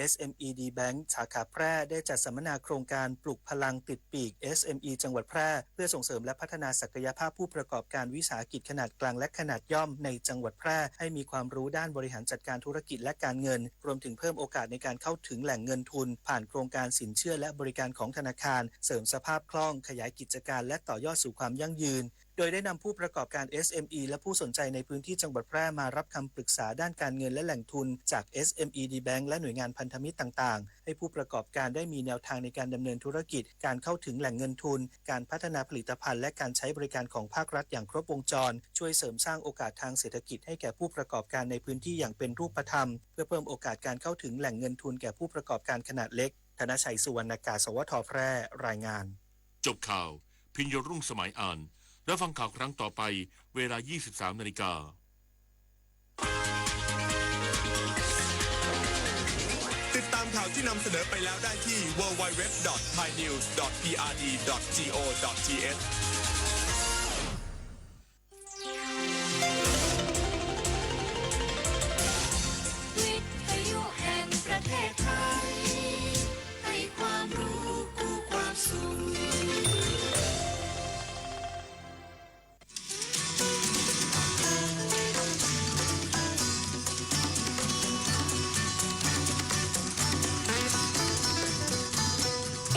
SMED Bank สาขาแพร่ได้จัดสัมมนาโครงการปลุกพลังติดปีก SME จังหวัดแพร่เพื่อส่งเสริมและพัฒนาศักยภาพผู้ประกอบการวิสาหกิจขนาดกลางและขนาดย่อมในจังหวัดแพร่ให้มีความรู้ด้านบริหารจัดการธุรกิจและการเงินรวมถึงเพิ่มโอกาสในการเข้าถึงแหล่งเงินทุนผ่านโครงการสินเชื่อและบริการของธนาคารเสริมสภาพคล่องขยายกิจการและต่อยอดสู่ความยั่งยืนโดยได้นำผู้ประกอบการ SME และผู้สนใจในพื้นที่จังหวัดแพร่มารับคำปรึกษาด้านการเงินและแหล่งทุนจาก SMED Bank และหน่วยงานพันธมิตรต่างๆให้ผู้ประกอบการได้มีแนวทางในการดำเนินธุรกิจการเข้าถึงแหล่งเงินทุนการพัฒนาผลิตภัณฑ์และการใช้บริการของภาครัฐอย่างครบวงจรช่วยเสริมสร้างโอกาสทางเศรษฐกิจให้แก่ผู้ประกอบการในพื้นที่อย่างเป็นรูปธรรมเพื่อเพิ่มโอกาสการเข้าถึงแหล่งเงินทุนแก่ผู้ประกอบการขนาดเล็กธนชัยสุวรรณกาศ สวท.แพร่รายงานจบข่าวพิญญรุ่งสมัยอ่านแล้วฟังข่าวครั้งต่อไปเวลา 23:00 น.ติดตามข่าวที่นำเสนอไปแล้วได้ที่ www.thainews.prd.go.thวิทยุแห่งประเทศไทยให้ความรู้กู้ความสุข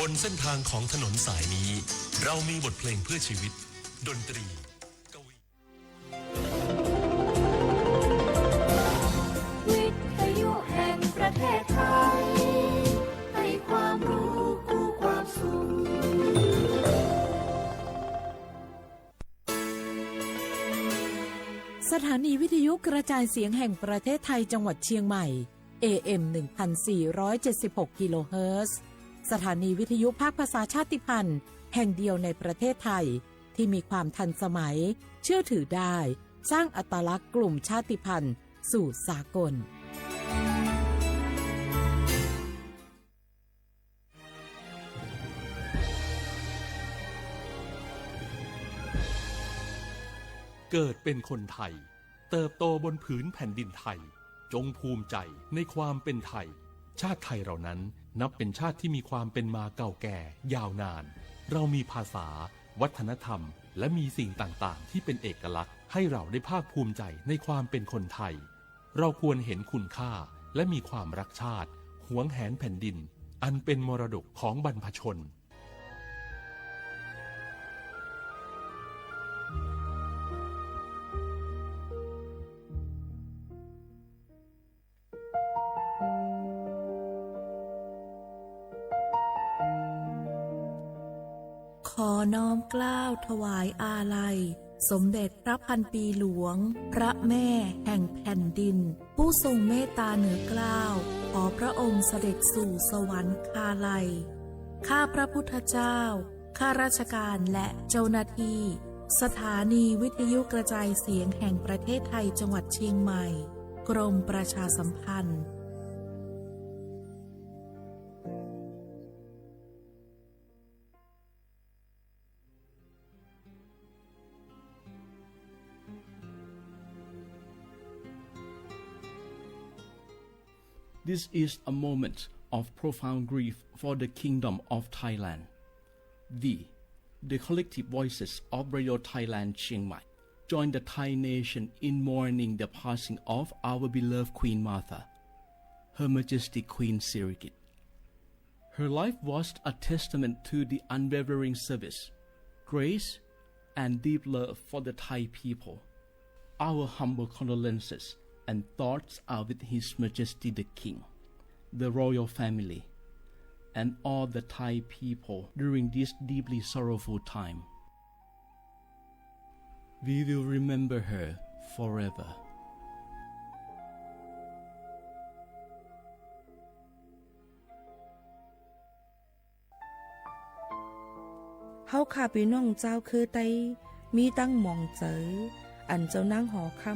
บนเส้นทางของถนนสายนี้เรามีบทเพลงเพื่อชีวิตดนตรีวิทยุแห่งประเทศไทยให้ความรู้กู้ความสุขสถานีวิทยุกระจายเสียงแห่งประเทศไทยจังหวัดเชียงใหม่ AM 1476 กิโลเฮิรตซ์สถานีวิทยุภาคภาษาชาติพันธุ์แห่งเดียวในประเทศไทยที่มีความทันสมัยเชื่อถือได้สร้างอัตลักษณ์กลุ่มชาติพันธุ์สู่สากลเกิดเป็นคนไทยเติบโตบนผืนแผ่นดินไทยจงภูมิใจในความเป็นไทยชาติไทยเรานั้นนับเป็นชาติที่มีความเป็นมาเก่าแก่ยาวนานเรามีภาษาวัฒนธรรมและมีสิ่งต่างๆที่เป็นเอกลักษณ์ให้เราได้ภาคภูมิใจในความเป็นคนไทยเราควรเห็นคุณค่าและมีความรักชาติหวงแหนแผ่นดินอันเป็นมรดกของบรรพชนขอน้อมเกล้าถวายอาลัยสมเด็จพระพันปีหลวงพระแม่แห่งแผ่นดินผู้ทรงเมตตาเหนือเกล้าขอพระองค์เสด็จสู่สวรรคาลัยข้าพระพุทธเจ้าข้าราชการและเจ้าหน้าที่สถานีวิทยุกระจายเสียงแห่งประเทศไทยจังหวัดเชียงใหม่กรมประชาสัมพันธ์This is a moment of profound grief for the Kingdom of Thailand. The collective voices of Radio Thailand Chiang Mai join the Thai nation in mourning the passing of our beloved Queen Martha, Her Majesty Queen Sirikit. Her life was a testament to the unwavering service, grace, and deep love for the Thai people. Our humble condolences and thoughts are with His Majesty the King, the royal family, and all the Thai people during this deeply sorrowful time. We will remember her forever. เฮาข้าพี่น้องเจ้าคือไตมีตั้งหม่องเจออันเจ้านางหอคำ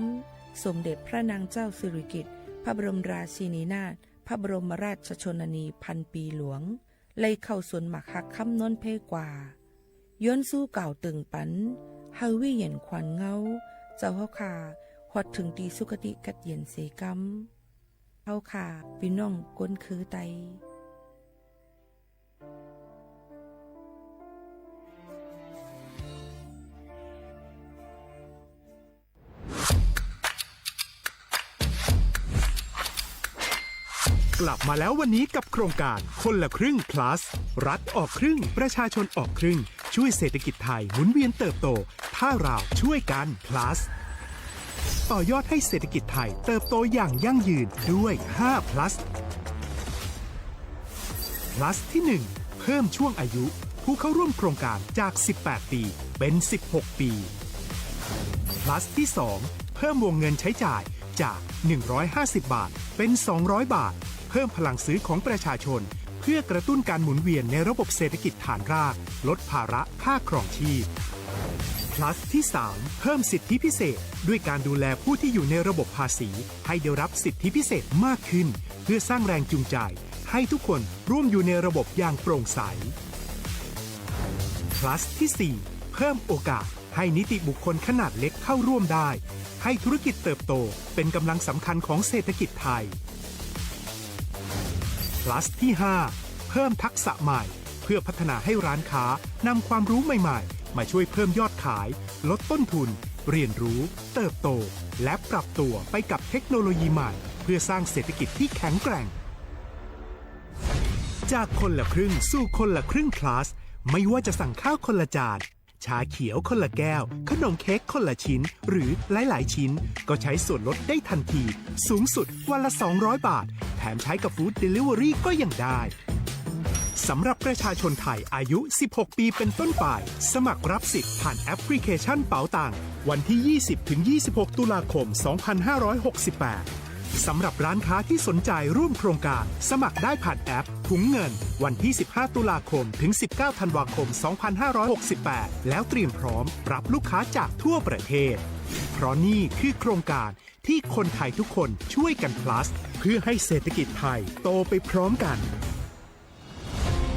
สมเด็จพระนางเจ้าสิริกิติ์ พระบรมราชินีนาถพระบรมราชชนนีพันปีหลวงเลยเข้าสวนหมักหักคำนนเพกว่าย้อนสู้เก่าตึงปันเฮาวิเย็นขวัญเงาเจ้าเฮาขาหอดถึงตีสุคติกัดเย็นเสกรรมเฮาขาพี่น้องก้นคือไตกลับมาแล้ววันนี้กับโครงการคนละครึ่ง plus รัฐออกครึ่งประชาชนออกครึ่งช่วยเศรษฐกิจไทยหมุนเวียนเติบโตถ้าเราช่วยกัน plus ต่อยอดให้เศรษฐกิจไทยเติบโตอย่างยั่งยืนด้วย5 plus plus ที่ 1 เพิ่มช่วงอายุผู้เข้าร่วมโครงการจาก18ปีเป็น16ปีplus ที่ 2 เพิ่มวงเงินใช้จ่ายจาก150 บาทเป็น200 บาทเพิ่มพลังซื้อของประชาชนเพื่อกระตุ้นการหมุนเวียนในระบบเศรษฐกิจฐานรากลดภาระค่าครองชีพ plus ที่ 3 เพิ่มสิทธิพิเศษด้วยการดูแลผู้ที่อยู่ในระบบภาษีให้ได้รับสิทธิพิเศษมากขึ้นเพื่อสร้างแรงจูงใจให้ทุกคนร่วมอยู่ในระบบอย่างโปร่งใส plus ที่ 4 เพิ่มโอกาสให้นิติบุคคลขนาดเล็กเข้าร่วมได้ให้ธุรกิจเติบโตเป็นกำลังสำคัญของเศรษฐกิจไทย plus ที่ 5 เพิ่มทักษะใหม่เพื่อพัฒนาให้ร้านค้านำความรู้ใหม่ๆมาช่วยเพิ่มยอดขายลดต้นทุนเรียนรู้เติบโตและปรับตัวไปกับเทคโนโลยีใหม่เพื่อสร้างเศรษฐกิจที่แข็งแกร่งจากคนละครึ่งสู่คนละครึ่ง plus ไม่ว่าจะสั่งข้าวคนละจานชาเขียวคนละแก้วขนมเค้กคนละชิ้นหรือหลายๆชิ้นก็ใช้ส่วนลดได้ทันทีสูงสุดวันละ200 บาทแถมใช้กับฟู้ดเดลิเวอรี่ก็ยังได้สำหรับประชาชนไทยอายุ16ปีเป็นต้นไปสมัครรับสิทธิ์ผ่านแอปพลิเคชันเป๋าตังค์วันที่ 20-26 ตุลาคม 2568สำหรับร้านค้าที่สนใจร่วมโครงการสมัครได้ผ่านแอปถุงเงินวันที่ 15 ตุลาคมถึง 19 ธันวาคม 2568 แล้วเตรียมพร้อมรับลูกค้าจากทั่วประเทศเพราะนี่คือโครงการที่คนไทยทุกคนช่วยกัน plus เพื่อให้เศรษฐกิจไทยโตไปพร้อมกัน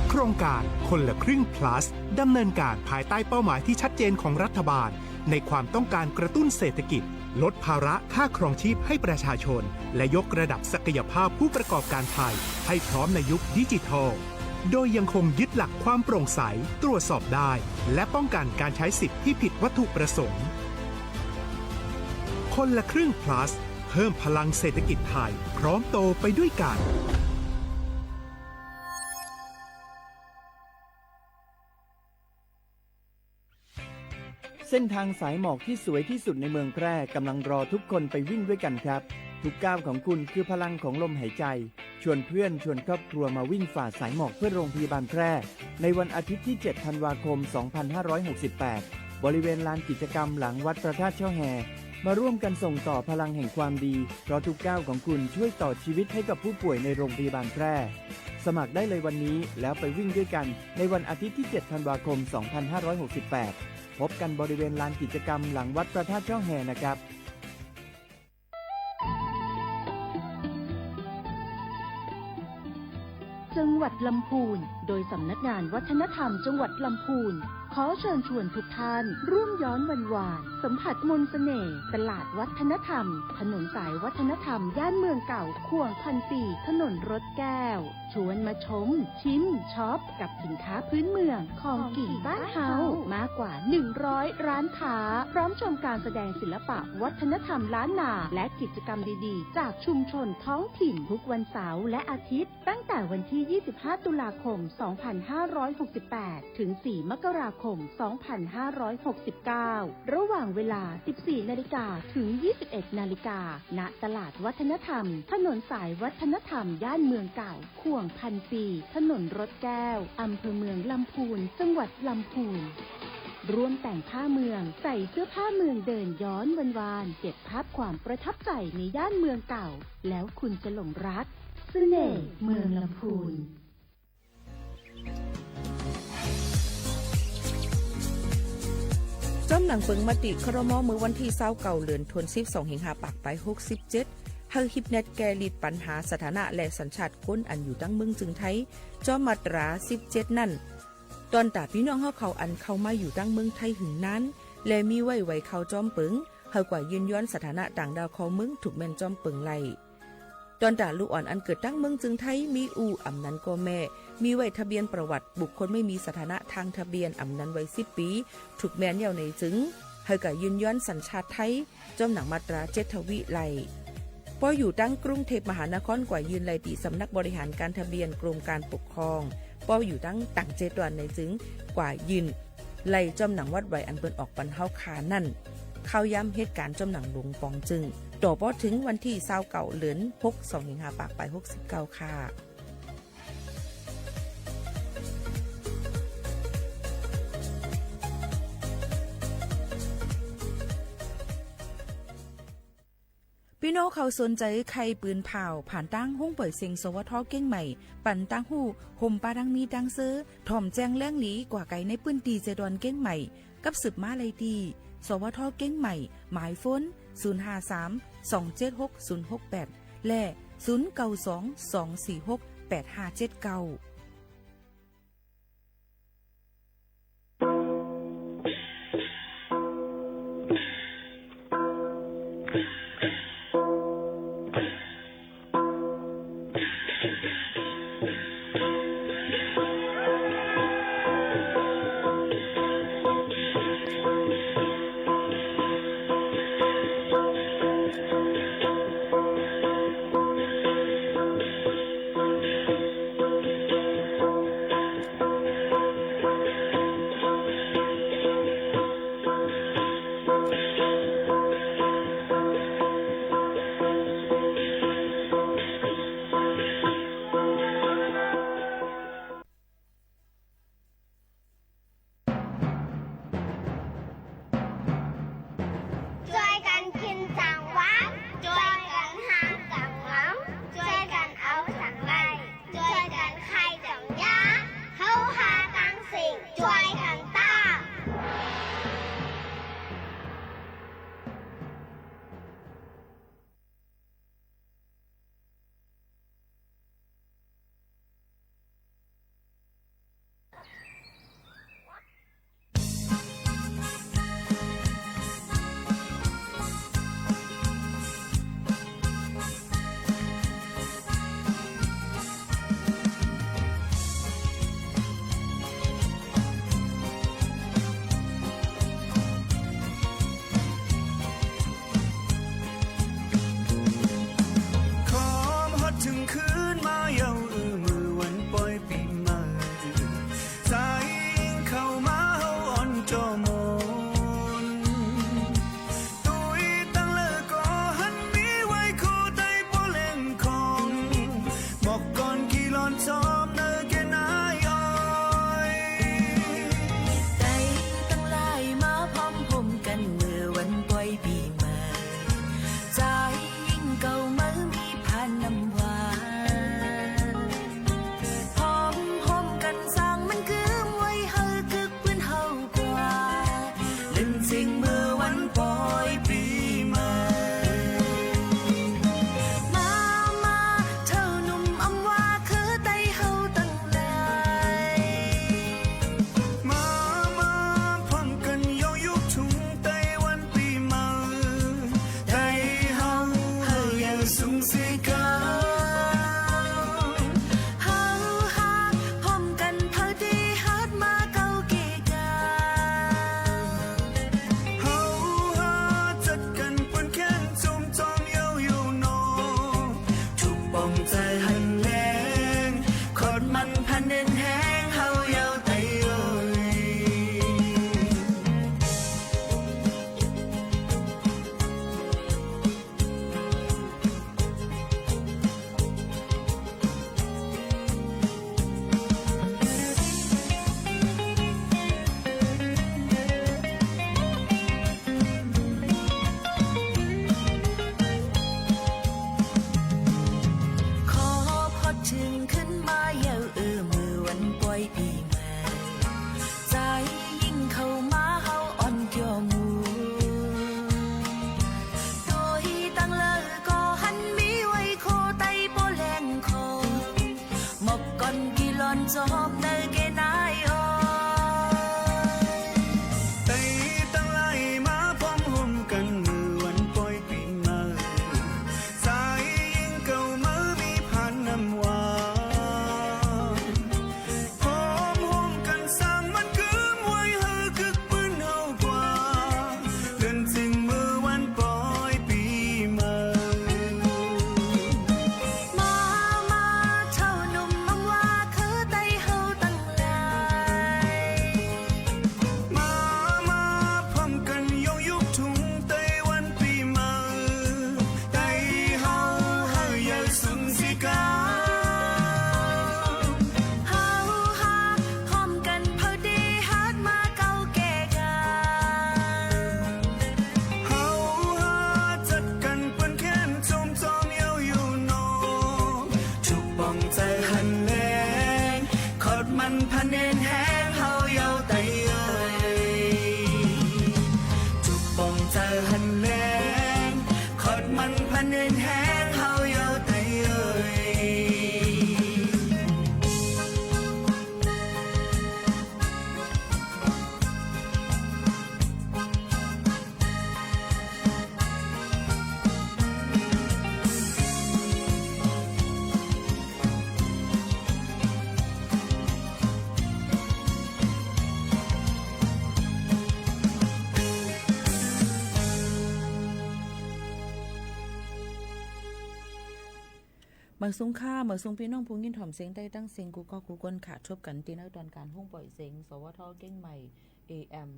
โครงการคนละครึ่ง plus ดำเนินการภายใต้เป้าหมายที่ชัดเจนของรัฐบาลในความต้องการกระตุ้นเศรษฐกิจลดภาระค่าครองชีพให้ประชาชนและยกระดับศักยภาพผู้ประกอบการไทยให้พร้อมในยุคดิจิทัลโดยยังคงยึดหลักความโปร่งใสตรวจสอบได้และป้องกันการใช้สิทธิ์ที่ผิดวัตถุประสงค์คนละครึ่ง plus เพิ่มพลังเศรษฐกิจไทยพร้อมโตไปด้วยกันเส้นทางสายหมอกที่สวยที่สุดในเมืองแพร่กำลังรอทุกคนไปวิ่งด้วยกันครับทุกก้าวของคุณคือพลังของลมหายใจชวนเพื่อนชวนครอบครัวมาวิ่งฝ่าสายหมอกเพื่อโรงพยาบาลแพร่ในวันอาทิตย์ที่ 7 ธันวาคม 2568 บริเวณลานกิจกรรมหลังวัดพระธาตุช่อแฮมาร่วมกันส่งต่อพลังแห่งความดีเพราะทุกก้าวของคุณช่วยต่อชีวิตให้กับผู้ป่วยในโรงพยาบาลแพร่สมัครได้เลยวันนี้แล้วไปวิ่งด้วยกันในวันอาทิตย์ที่ 7 ธันวาคม 2568 พบกันบริเวณลานกิจกรรมหลังวัดพระธาตุช่อแฮนะครับจังหวัดลำพูนโดยสำนักงานวัฒนธรรมจังหวัดลำพูนขอเชิญชวนทุกท่านร่วมย้อนวันวานสัมผัสมนต์เสน่ห์ตลาดวัฒนธรรมถนนสายวัฒนธรรมย่านเมืองเก่าข่วงพันปีถนนรถแก้วชวนมาชมชิมช็อปกับสินค้าพื้นเมืองของกิ่งบ้านเฮามากกว่า100ร้านค้าพร้อมชมการแสดงศิลปะวัฒนธรรมล้านนาและกิจกรรมดีๆจากชุมชนท้องถิ่นทุกวันเสาร์และอาทิตย์ตั้งแต่วันที่25 ตุลาคม 2568 ถึง 4 มกราคม 2569 ระหว่างเวลา 14 นาฬิกาถึง 21 นาฬิกาณตลาดวัฒนธรรมถนนสายวัฒนธรรมย่านเมืองเก่าข่วงพันปีถนนรถแก้วอำเภอเมืองลำพูนจังหวัดลำพูนร่วมแต่งผ้าเมืองใส่เสื้อผ้าเมืองเดินย้อนวันวานเก็บภาพความประทับใจในย่านเมืองเก่าแล้วคุณจะหลงรักเสน่ห์เมืองลำพูนจอมหนังเปิงมติครม.มือวันที่29 เดือนธันวาคม 12 สิงหาคม ไป 67 เฮาฮิปเน็ตแกลิดปัญหาสถานะและสัญชาติคนอันอยู่ตั้งเมืองจึงไทยจอมมาตรา17นั่นตอนตาพี่น้องเขาอันเข้ามาอยู่ตั้งเมืองไทยหึงนั้นและมีไว้เขาจอมปึงเฮากว่ายืนย้อนสถานะต่างดาวเขาเมืองถูกแม่นจอมปึงไล่ตอนตาลูกอ่อนอันเกิดตั้งเมืองจึงไทยมีอำนั้นก็แม่มีไว้ทะเบียนประวัติบุคคลไม่มีสถานะทางทะเบียนอำนั้นไว้10 ปีถูกแม่นยาวในจึงเฮากว่ายืนย้อนสัญชาติไทยจอมหนังมาตรา7ทวิไล่พออยู่ตั้งกรุงเทพมหานครกว่ายืนไล่ติสำนักบริหารการทะเบียนกรมการปกครองพออยู่ตั้งต่าง7วันในจึงกว่ายืนไล่จอมหนังวัดไว้อันเปิ้นออกปันเฮาคานั่นเข้าย้ำเหตุการณ์จอมหนังหลวงปองจึงต่อพอถึงวันที่29เดือน6 25ปากไป69ค่ะพี่น้องเขาสนใจใครปืนเผาผ่านตั้งห้องเปิดเซ็งสวทเก้งใหม่ปั่นตั้งหู้ห่มปลาดังมีดังซื้อถ่อมแจ้งแล้งหลีกว่าไก่ในปืนตีเจดอนเก้งใหม่กับสืบมาเลยดีสวทเก้งใหม่หมายฟ้น053-276-068และ0922468579 xóm nơi cái nai ô แต่ตั้งหลายมาพร้อมห่มกันมือวันปล่อยปีใหม่สายยิงเก่ามือมีผ่านน้ำหวานพร้อมห่มกันสร้างมันคืมไว้เฮอคึกปืนเฮากว่าเดินถึงมือวันปล่อยปีใหม่มาเท่าหนุ่มมังว่าคือไตเฮาตั้งหลาย มาพร้อมกันยกยุกทุ่งไต้หวันปีใหม่ไต้เฮาอยากสุนสิกาเฮาหาพร้อมกันพอดีฮักมาเก่าแก่กัน เฮาหาจัดกันเปิ้นแค้นจมจอมเยาอยู่นอทุกป้องใจหันแรงขอดมันพันเนนแห้งเฮาเยาไตเอ้ยทุกป้องใจหันแรงขอดมันพันเนนแห้งเฮาเยาไตเอ้ย เมื่อสูงค่าเมื่อสูงพี่น้องผู้ยินถ่อมเสียงได้ตั้งเสียงกูก็กูก้นขาทบกันตีนักตอนการหุ้งปล่อยเสียงสวทเก้งใหม่ AM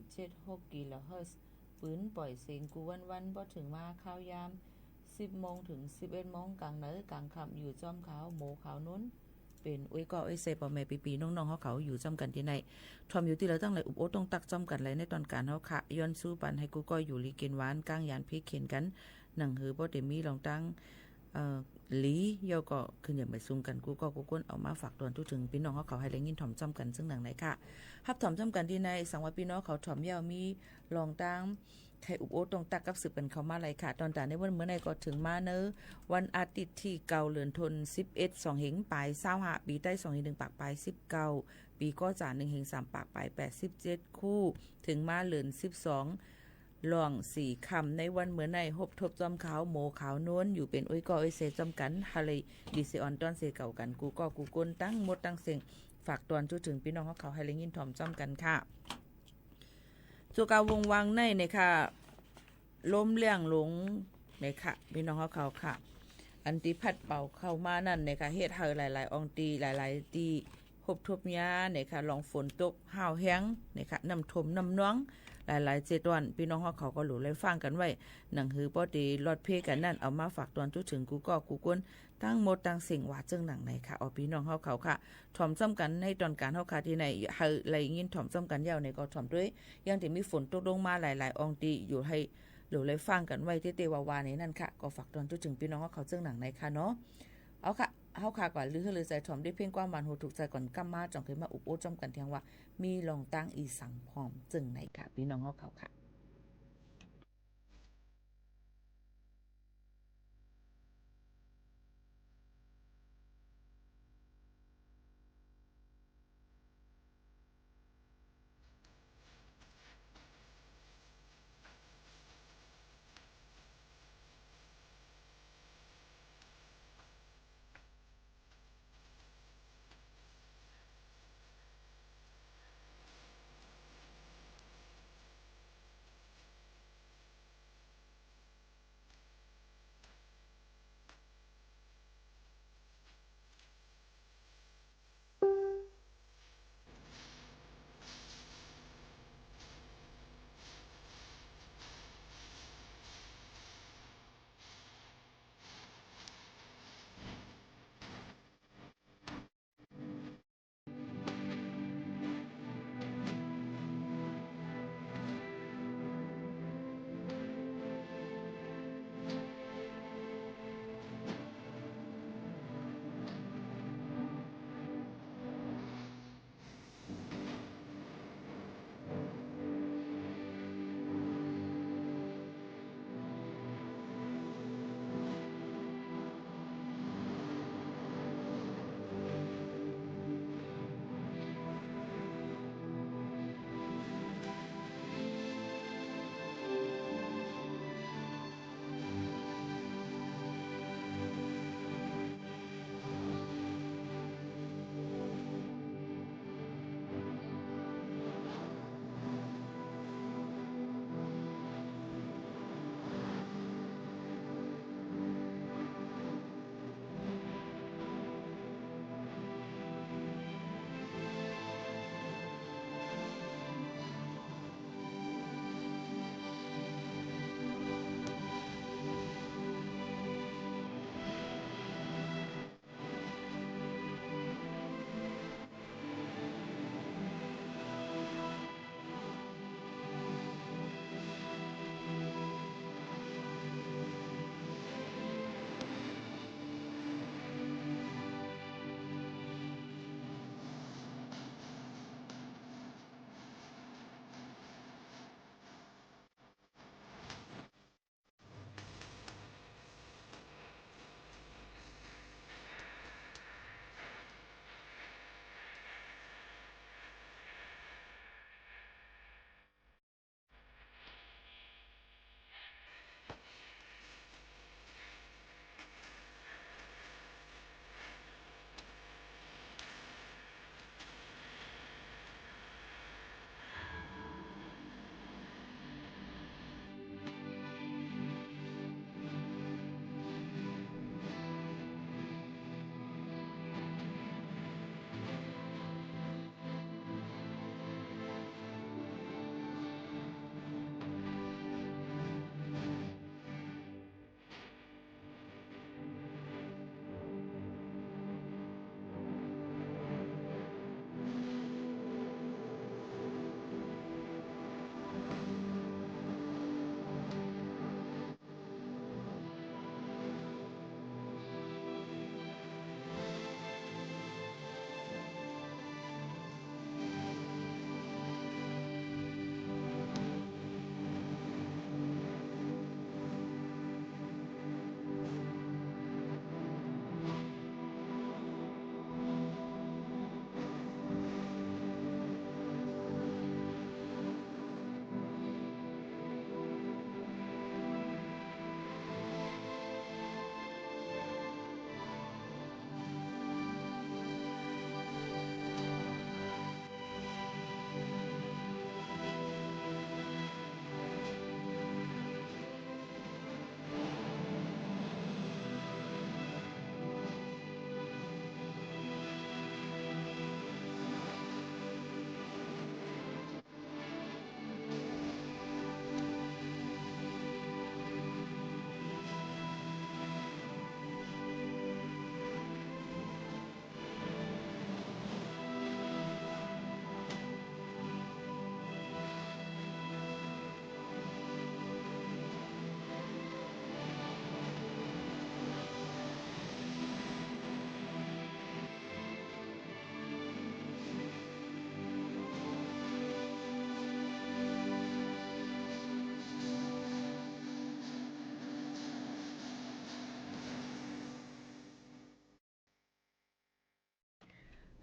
1476กิโลเฮิรตซ์ปืนปล่อยเสียงกูวันบ่ถึงมาข้าวยาม10 โมงถึง 11 โมงกลางเนื้อกลางค่ำอยู่จอมขาวโมขาวนู้นเป็นอุ้ยก็อุ้ยเซปอแม่ปีๆน้องๆเขาอยู่จอมกันที่ไหนทอมอยู่ที่เราตั้งเลยอุบโอต้องตักจอมกันเลยในตอนการเฮาค่ะย้อนสู้ปันให้กูก็อยู่ลีเกนหวานกลางยานพี่เขียนกันหนังหือบ่ได้มีลองตั้งหลีเยาก็คืออย่างไปซุ่มกันกูก็กูก้นเอามาฝากตอนทุกถึงพี่น้องเขาให้แรงยินถ่อมจำกันซึ่งหนังไหนค่ะฮับถ่อมจำกันที่ในสังว่าพี่น้องเขาถ่อมเยามีลองตั้งไข่อุบโอตรงตักกับสืบเป็นเขามาเลยค่ะตอนแต่ในวันเมื่อไหร่ก็ถึงมาเนอวันอาทิตย์ที่เก่าเลือนทน11 2 เหงปลาย25ปีใต้2 เหง1ปากปลาย19ปีก็จ่า1 เหง3ปากปลาย87คู่ถึงมาเลือน12ลอง4คำในวันเหมือนในหบทบจอมขาวโมขาวนวลอยู่เป็นอุ้ยก็อุ้ยเซจอมกันฮาเลยดิเซออนตอนเซเก่ากันกูก็กูก้นตั้งหมดตั้งเสียงฝากตอนจุถึงพี่น้องเขาให้แรงยินถ่อมจอมกันค่ะสุกาวงวังในค่ะล้มเลี่ยงหลงในค่ะพี่น้องเขาค่ะอันที่พัดเป่าเข้ามานั่นในค่ะเฮ็ดให้หลายๆองตีหลายๆตีหบทบยาในค่ะลองฝนตกห้าวแห้งในค่ะน้ำทมน้ำน้องหลายๆ7 วันพี่น้องเขาก็หลุดเลยฟังกันไว้หนังหือป้อดีรอดเพกันนั่นเอามาฝากตอนจุถึงกูก็กูก้นตั้งหมดตั้งสิ่งว่าเจิงหนังไหนค่ะเอาพี่น้องเขาค่ะถ่อมซ้ำกันในตอนการเฮาค่ะที่ไหนให้ไหลยินถ่อมซ้ำกันยาวในก็ถ่อมด้วยยังที่มีฝนตกลงมาหลายๆองตีอยู่ให้หลุดเลยฟังกันไว้ที่เตวาวาในนั่นค่ะก็ฝากตอนจุถึงพี่น้องเขาเจิงหนังไหนค่ะเนาะเอาค่ะเฮาค่ะก่อนลือให้เลยใจถ่อมได้เพ่งกว้างมันหูถูกใจก่อนกำมาจ่องเคยมาอุบโอจ้อมกันเทียงว่ามีลองตั้งอีสังพร้อมจึงไหนค่ะพี่น้องเขาค่ะ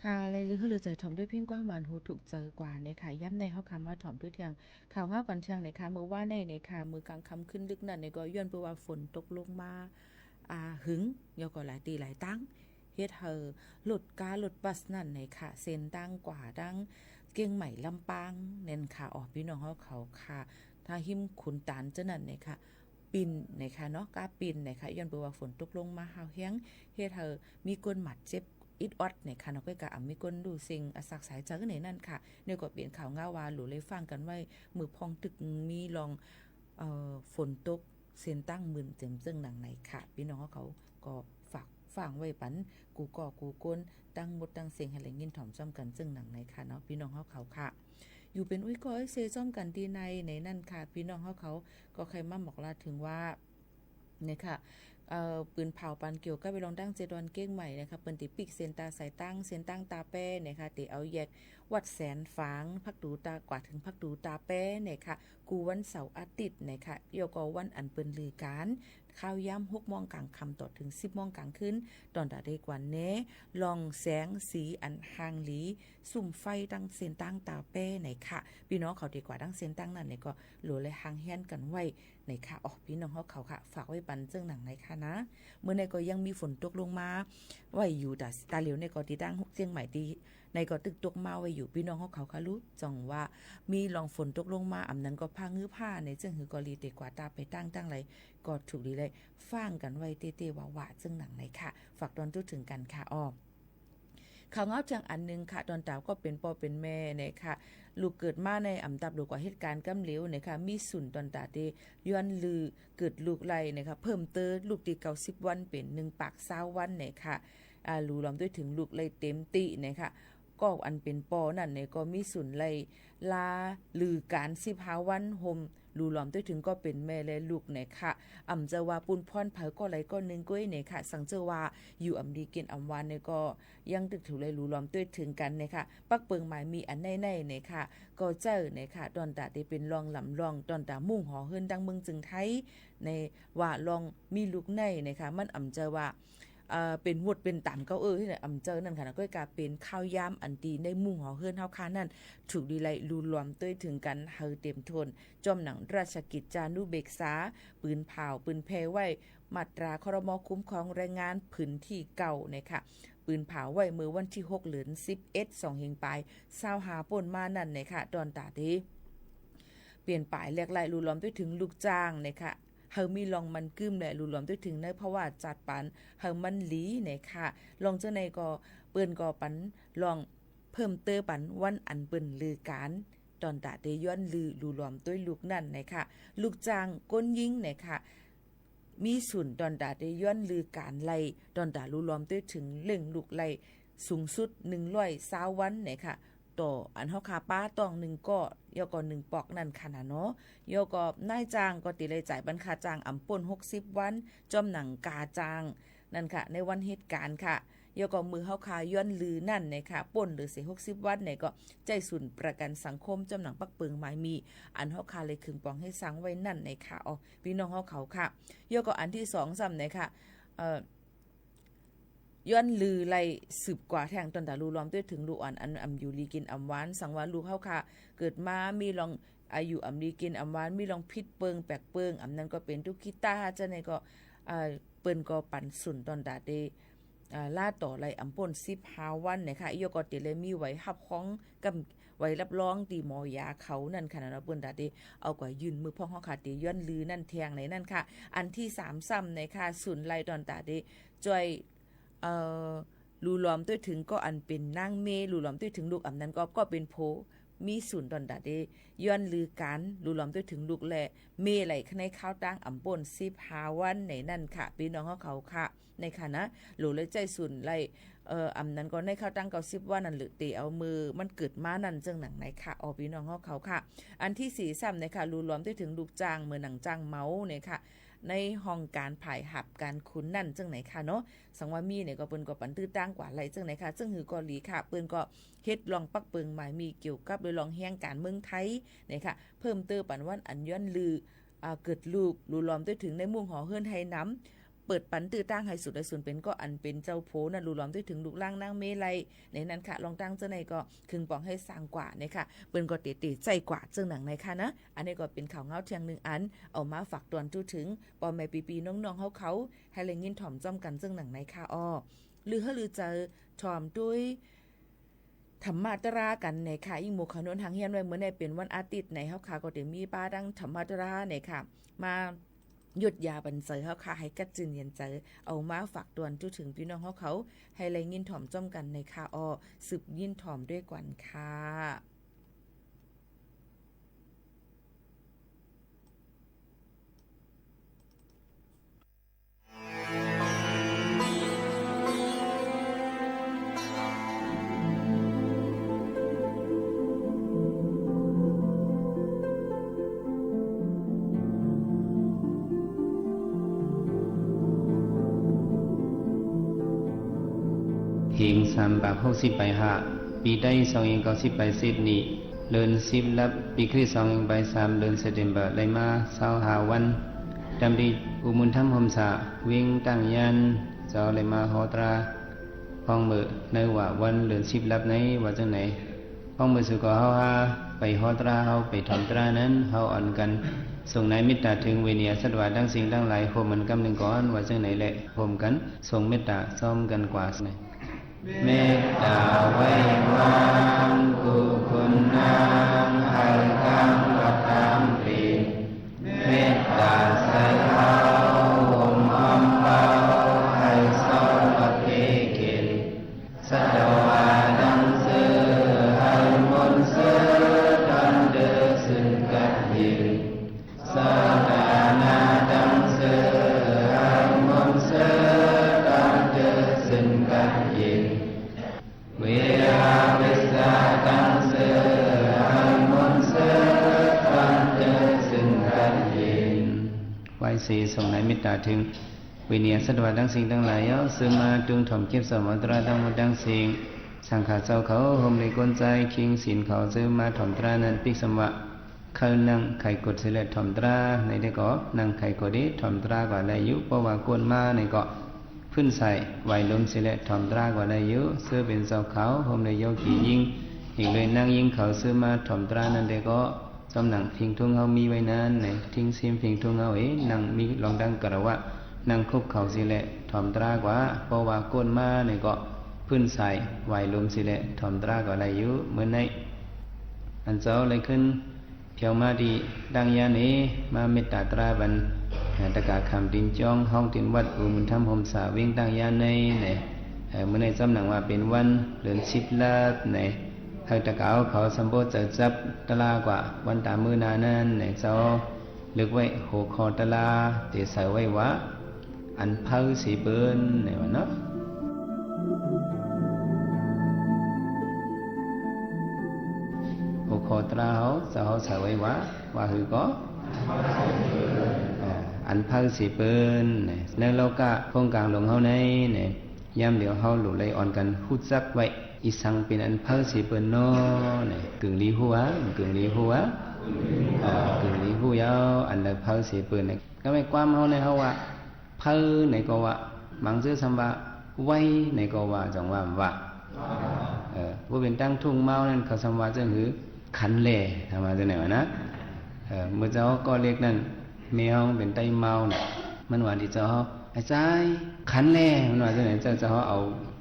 ค่ะเลยคือใจถ่อมด้วยพิ้งกว้างหวานหูถูกเจอกว่าเนี่ยค่ะย้ำในเฮาคำว่าถ่อมด้วยเทียงข่าวเฮากันเทียงเนี่ยค่ะเมื่อว่าในเนี่ยค่ะมือกลางค่ำขึ้นดึกนั่นเนี่ยก็ย้อนเพราะว่าฝนตกลงมาหึงยอก็หลายตีหลายตั้งเฮ็ดให้รถรถบัสนั่นเนี่ยค่ะเส้นตั้งกว่าดังเกียงใหม่ลำปางเน้นค่ะออกพี่น้องเฮาเขาค่ะถ้าหิมขุนตานจังนั้นเนี่ยค่ะปินนะคะเนาะกาปินนะคะย้อนเพราะว่าฝนตกลงมาหาวแฮงเฮ็ดให้มีคนหมัดเจ็บอิดออดเนี่ยค่ะเนาะก็กะมีคนดูสิ่งสักสายจักไหนนั่นค่ะเนี่ยก็เป็นข่าวง่าวาหรือเลยฟังกันไว้มือพองตึกมีลองฝนตกเส้นตั้งหมื่นเต็มซึ่งหนังไหนค่ะพี่น้องเขาก็ฝากฟังไว้ปันกูก้นตั้งหมดตั้งเสียงให้แลยินถ่อมจ้อมกันซึ่งหนังไหนค่ะเนาะพี่น้องเขาค่ะอยู่เป็นอุ้ยก้อยเซจ้อมกันดีในนั่นค่ะพี่น้องเขาก็ใครมาบอกลาถึงว่าเนี่ยค่ะปืนเผาปันเกี่ยวกับไปลองตั้งเจดอนเก้งใหม่นะคะเปิ้นติปิกเซนตาสายตั้งเซนตั้งตาแป้เนี่ยค่ะติเอาแยกวัดแสนฝางพักดูตากว่าถึงพักดูตาแป้เนี่ยค่ะกูวันเสาร์อาทิตย์เนี่ยค่ะเกี่ยวกับวันอันเปิ้นลือการข้าวย่ำ6 โมงกลางค่ำต่อถึง10 โมงกลางคืนตอนตาได้กว่าเน้ลองแสงสีอันหางหลีสุ่มไฟตั้งเซนตั้งตาแป้เนี่ยค่ะพี่น้องเขาดีกว่าตั้งเซนตั้งนั่นเนี่ยก็โหลเลยหางแฮนกันไว้ในค่ะพี่น้องเขาค่ะฝากไว้ปันซึ่งหนังในค่ะนะเมื่อในก็ยังมีฝนตกลงมาไว้อยู่แต่ตาเหลียวในก็ที่ตั้งเชียงใหม่ที่ในก็ตึกตกมาไว้อยู่พี่น้องเขาค่ะรู้จังว่ามีลองฝนตกลงมาอำนั้นก็พางื้อผ้าในจึงหือกอลีเตกว่าตาไปตั้งไรก็ถูกดีเลยฟังกันไว้เตว่าซึ่งหนังในค่ะฝากตอนทุกถึงกันค่ะข่าวเงาจังอันนึงค่ะตอนตาวก็เป็นพ่อเป็นแม่เนี่ยค่ะลูกเกิดมาในอำตับลูกกว่าเหตุการณ์กำเหลวเนี่ยค่ะมีสุนตอนตาเดย้อนลือเกิดลูกไล่เนี่ยค่ะเพิ่มเติมลูกตี90 วันเป็น1 ปาก20 วันเนี่ยค่ะรู้ล้อมด้วยถึงลูกไล่เต็มติเนี่ยค่ะก็อันเป็นปอนั่นเนี่ยก็มีสุนไล่ลาลือการ15 วันโฮมรูล้อมด้วยถึงก็เป็นแม่และลูกเนี่ยค่ะเจาว่าปุนพรเผาก็ไหลก็นึงก้อยเนี่ยค่ะสังเจาว่าอยู่ดีกินวานเนี่ยก็ยังตึกถูเลยรูล้อมด้วยถึงกันเนี่ยค่ะปักเปิงหมายมีอันในเนี่ยค่ะก็เจอเนี่ยค่ะตอนตาได้เป็นรองลำรองตอนตามุ่งหอเฮิรนดังเมืองจึงไทยในว่าลองมีลูกในเนี่ยค่ะมันเจาว่าเป็นวดเป็นตันเก้าที่เนี่ยเจอนั่นค่ะก็กลายเป็นข้าวยามอันดีในมุ่งหอเฮิรนเฮาค้านั่นถูกดีไลรูรวมต้วยถึงกันเฮาเต็มทนจอมหนังราชกิจจานุเบกษาปืนเผาปืนแพไว้มาตราครม.คุ้มครองแรงงานพื้นที่เก่าเนี่ยค่ะปืนเผาไว้เมื่อวันที่6 เดือน 11 2 เฮงปลาย25 ป่นมานั่นเนี่ยค่ะตอนตาเดเปลี่ยนปลายแลกไล่รูรวมต้วยถึงลูกจ้างเนี่ยค่ะเฮามีลองมันกึ้มแหละรูรวมด้วยถึงในเพราะว่าจัดปันเฮามันหลีเนี่ยค่ะลองเจ้าในก็เปิ้นก็ปันลองเพิ่มเติมปันวันอันเปิ้นลือการตอนตาเตย้อนลือรูรวมด้วยลูกนั่นเนี่ยค่ะลูกจ้างก้นยิงเนี่ยค่ะมีสุนตอนตาเตย้อนลือการไล่ตอนตารูรวมด้วยถึงเล่งลูกไล่สูงสุด120 วันเนี่ยค่ะต่ออันเฮาคาป้าต้อง1ก็ยอก็1ปอกนั่นค่ะนะเนาะยอก็นายจ้างก็ติเลยจ่ายบันค่าจ้างป่น60 วันจอมหนังกาจ้างนั่นค่ะในวันเหตุการณ์ค่ะยอก็มือเฮาคาย้อนลือนั่นเนี่ยค่ะป่นหรือสิ60 วันเนี่ยก็ใจสุนประกันสังคมจอมหนังปักเปิงหมายมีอันเฮาคาเลยคึงปองให้สังไว้นั่นในค่ะพี่น้องเฮาเขาค่ะยอก็อันที่2ซ้ำเนี่ยค่ะย้อนลือไล่สืบกว่าแทงตอนตาลูล้อมด้วยถึงลูกอ่อนอันอยู่ลีกินหวานสังว่าลูกเฮาค่ะเกิดมามีลองอายุลีกินหวานมีลองพิษเปิงแปลกเปิงนั้นก็เป็นทุกคิตาเจ้าในก็เปิ้นก็ปั่นสุนตอนตาเดล่าต่อไล่ป่น15 วันเนี่ยค่ะอีก็ติเลยมีไว้ฮับของกับไว้รับรองตีหมอยาเขานั่นค่ะนะเปิ้นตาเดเอากว่ายืนมือพ่อเฮาค่ะติย้อนลือนั่นแทงในนั่นค่ะอันที่3ซ้ำในค่ะสุนไล่ตอนตาเดจอยรูล้อมด้วยถึงก็อันเป็นนางเมรูล้อมด้วยถึงลูกนั้นก็เป็นโพมีศูนย์ตอนดาเดย้อนลือกันรูล้อมด้วยถึงลูกแลเมไหลในข้าวตั้งป่น15 วันในนั่นค่ะพี่น้องเขาค่ะในค่ะนะหลูเลยใจศูนย์ไล่นั้นก็ในข้าวตั้ง90 วันนั่นหรือเตเอามือมันเกิดมานั่นจังหนังไหนค่ะพี่น้องเขาค่ะอันที่4ซ้ำในค่ะรูล้อมด้วยถึงลูกจ้างมือหนังจ้างเมาเนี่ยค่ะในห้องการผายหับการคุ้นนั่นจังไหนค่ะเนาะสังว่ามีเนี่ยก็เปิ้นก็ปันตื้อตั้งกว่าไหลจังไหนค่ะซึ่งหือกอหลีค่ะเปิ้นก็เฮ็ดลองปักเปิงหมายมีเกี่ยวกับโดยลองแห่งการเมืองไทยเนี่ยค่ะเพิ่มเติมปันวันอันย้อนลือเกิดลูกรูล้อมด้วยถึงในมุ่งหอเฮือนไทยน้ำ เปิดปันตื้อตั้งให้สุดในส่วนเป็นก็อันเป็นเจ้าโผน่ะรูล้อมด้วยถึงลูกล่างนางเมลัยในนั้นค่ะลองตั้งเจ้าในก็คึงปองให้สร้างกว่าเนี่ยค่ะเปิ้นก็เตะใจกว่าเจ้าหนังในค่ะนะอันนี้ก็เป็นข่าวเงาเทียงหนึ่งอันเอามาฝากตวนจู้ถึงปอแม่ปีๆน้องๆเขาให้เลยยินถ่อมจ้อมกันเจ้าหนังในค่ะอ้อหรือหรือจะถ่อมด้วยธรรมาตรากันในค่ะยิ่งหมู่ขนวนทางเฮียนไว้เมื่อในเป็นวันอาทิตย์ในเฮาค่ะก็เดี๋ยวมีป้าดังธรรมาตราในค่ะมาหยุดยาบันเซอเฮาค่ะให้กัดจืนเย็นใจเอามาฝากตวนจู้ถึงพี่น้องเขาให้เลยยินถ่อมจ้อมกันในค่ะอ้อสืบยินถ่อมด้วยกันค่ะหิง360ไป5ปีได้290ไป10นี้เดือน10ลับปีคริสต์2023เดือนเซปเทมเบอร์ได้มา25วันดำริอุมุนธรรมหมสาวิ่งตั้งยันเจ้าเลยมาโหตราพ้องมือในว่าวันเดือน10ลับในว่าจังไหนพ้องมือสุก็เฮาไปโหตราเฮาไปถอนตรานั้นเฮาอ่อนกันส่งในมิตรถึงเวเนียสัตว์ว่าทั้งสิ่งทั้งหลายโฮมมันกำนึงก่อนว่าจังไหนแหละโฮมกันส่งเมตตาซ้อมกันกว่าไหนเมตตาไว้วางกุคุณนางให้กำกับตามปีเมตตาใส่เขาห่มอ้อมเบาให้สอนละเพกินสัตว่าดังเสือให้มนเสือดันเดือซึ่งกัดยินสดานาดังเสือให้มนเสือดันเดือซึ่งกัดยินเวลาเวสาตังเสือให้มนเสือดันเดือซึ่งกัดยินไหว้สีส่งในมิตรถึงวิเนียสัตว์ทั้งสิ่งทั้งหลายเอาซื้อมาจุงถ่อมเก็บสมตราทั้งหมดทั้งสิ่งสังขารเจ้าเขาห่มในก้นใจคิงศีลเขาซื้อมาถ่อมตรานั้นปิกสมวะเขานั่งไข่กดสิเลถ่อมตราในได้ก็นั่งไข่กดดิถ่อมตรากว่าได้ยุเพราะว่าก้นมาในก็พื้นใส่ไหวลมสิเลถ่อมตรากว่าได้ยุซื้อเป็นเจ้าเขาห่มในโยกียิงอีกเลยนั่งยิงเขาซื้อมาถ่อมตรานั้นได้ก็จำหนังพิงทุ่งเฮามีไว้นั้นในทิ้งซิมพิงทุ่งเฮานั่งมีลองดังกระวะนั่งคุบเขาสิเลถ่อมตรากว่าเพราะว่าก้นมาในก็พื้นใส่ไหวลมสิเลถ่อมตรากว่าได้ยุเหมือนในอันเจ้าเลยขึ้นเพียวมาดีดังยานี้มาเมตตาตราบันตะกาคำดินจ้องห้องตินวัดอุมุนธรรมหมสาวิ่งดังยาในเมื่อในจำหนังว่าเป็นวันเดือน10ลับในทางตะกาเขาสัมโพธิจับตลากว่าวันตามือนานั้นในเจ้าลึกไว้โหคอตลาเตใส่ไว้ว่าอันเผาสีเปิ้นในวันเนาะโคตราเขาจะเขาใส่ไว้ว่าคือก็อันพังสีเปิ้นในโลกะโครงการหลวงเขาในย่ำเดี๋ยวเขาหลุดไหลอ่อนกันพูดซักไว้อีสังเป็นอันพังสีเปิ้นโน่กึ่งลีหัวกึ่งลีหัวยาวอันเลยพังสีเปิ้นก็ไม่ความเขาในเขาว่าพังในก็ว่ามังซื้อสัมบะไว้ในก็ว่าจังว่าว่าเป็นตั้งทุ่งเมานั่นเขาสัมว่าจังหือขันเล่ทำมาจากไหนวะนะเมื่อเจ้าก็เรียกนั่นแมวเป็นไตเมาเนี่ยมันว่าที่เจ้าไอ้ใจขันเล่มันว่าจากไหนเจ้าเ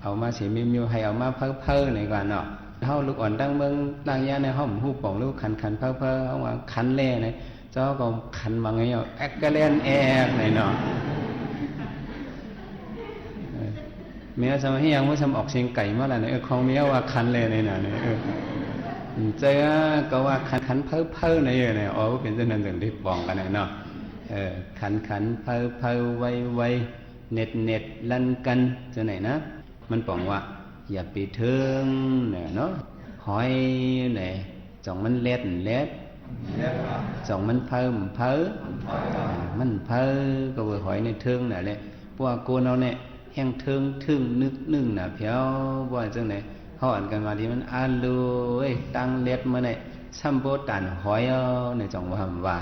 อามาเสียมิวให้เอามาเพ้อในก่อนเนาะเขาลูกอ่อนตั้งเบิ้งตั้งยาในห้องหูป่องลูกขันเพ้อเขาว่าขันเล่เนี่ยเจ้าก็ขันบางอย่างแอกกระเล่นแอกในเนาะเมียสมัยยังไม่ทำออกเสียงไก่มาแล้วเนี่ยของเมียว่าคันเลยในน่ะเนี่ยเจ้าก็ว่าคันเพ้อในเนี่ยอ๋อเป็นเจ้านั่นถึงที่ปองกันเนาะคันเพ้อไวเน็ดลั่นกันเจ้าไหนนะมันปองว่าอย่าไปเทิงเนี่ยเนาะหอยเนี่ยจ่องมันเล็ดจ่องมันเพ้อมันเพ้อก็ว่าหอยในเทิงน่ะเลยพวกโกนเอาเนี่ยแห้งเทิงทึ่งนึกนึ่งน่ะเพียวว่าจังไหนเขาอ่านกันมาที่มันอาลูตั้งเล็ดมาเนี่ยซัมโบตันหอยในจังหวะว่า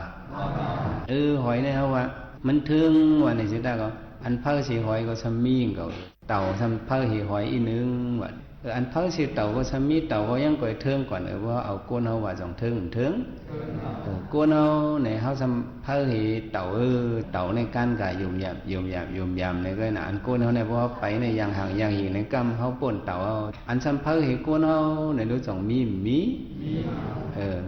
หอยเนี่ยเขาว่ามันทึ่งว่าในสิตาก็ อันเพิ่สิหอยก็ซ้ำมีก็เต่าซ้ำเพิ่สิหอยอีนึงว่าอันเพิ่สิเต่าก็ซ้ำมีเต่าก็ยังก่อยเทิงก่อนว่าเอาก้นเฮาว่าจ่องเทิงก้นเฮาในเฮาซ้ำเพิ่สิเต่าเต่าในก้านกายยุ่มยำในก็น่ะอันก้นเฮาในบ่ไปในอย่างห่างอย่างหิในกำเฮาป่นเต่าอันซ้ำเพิ่สิก้นเฮาในรู้จ่องมี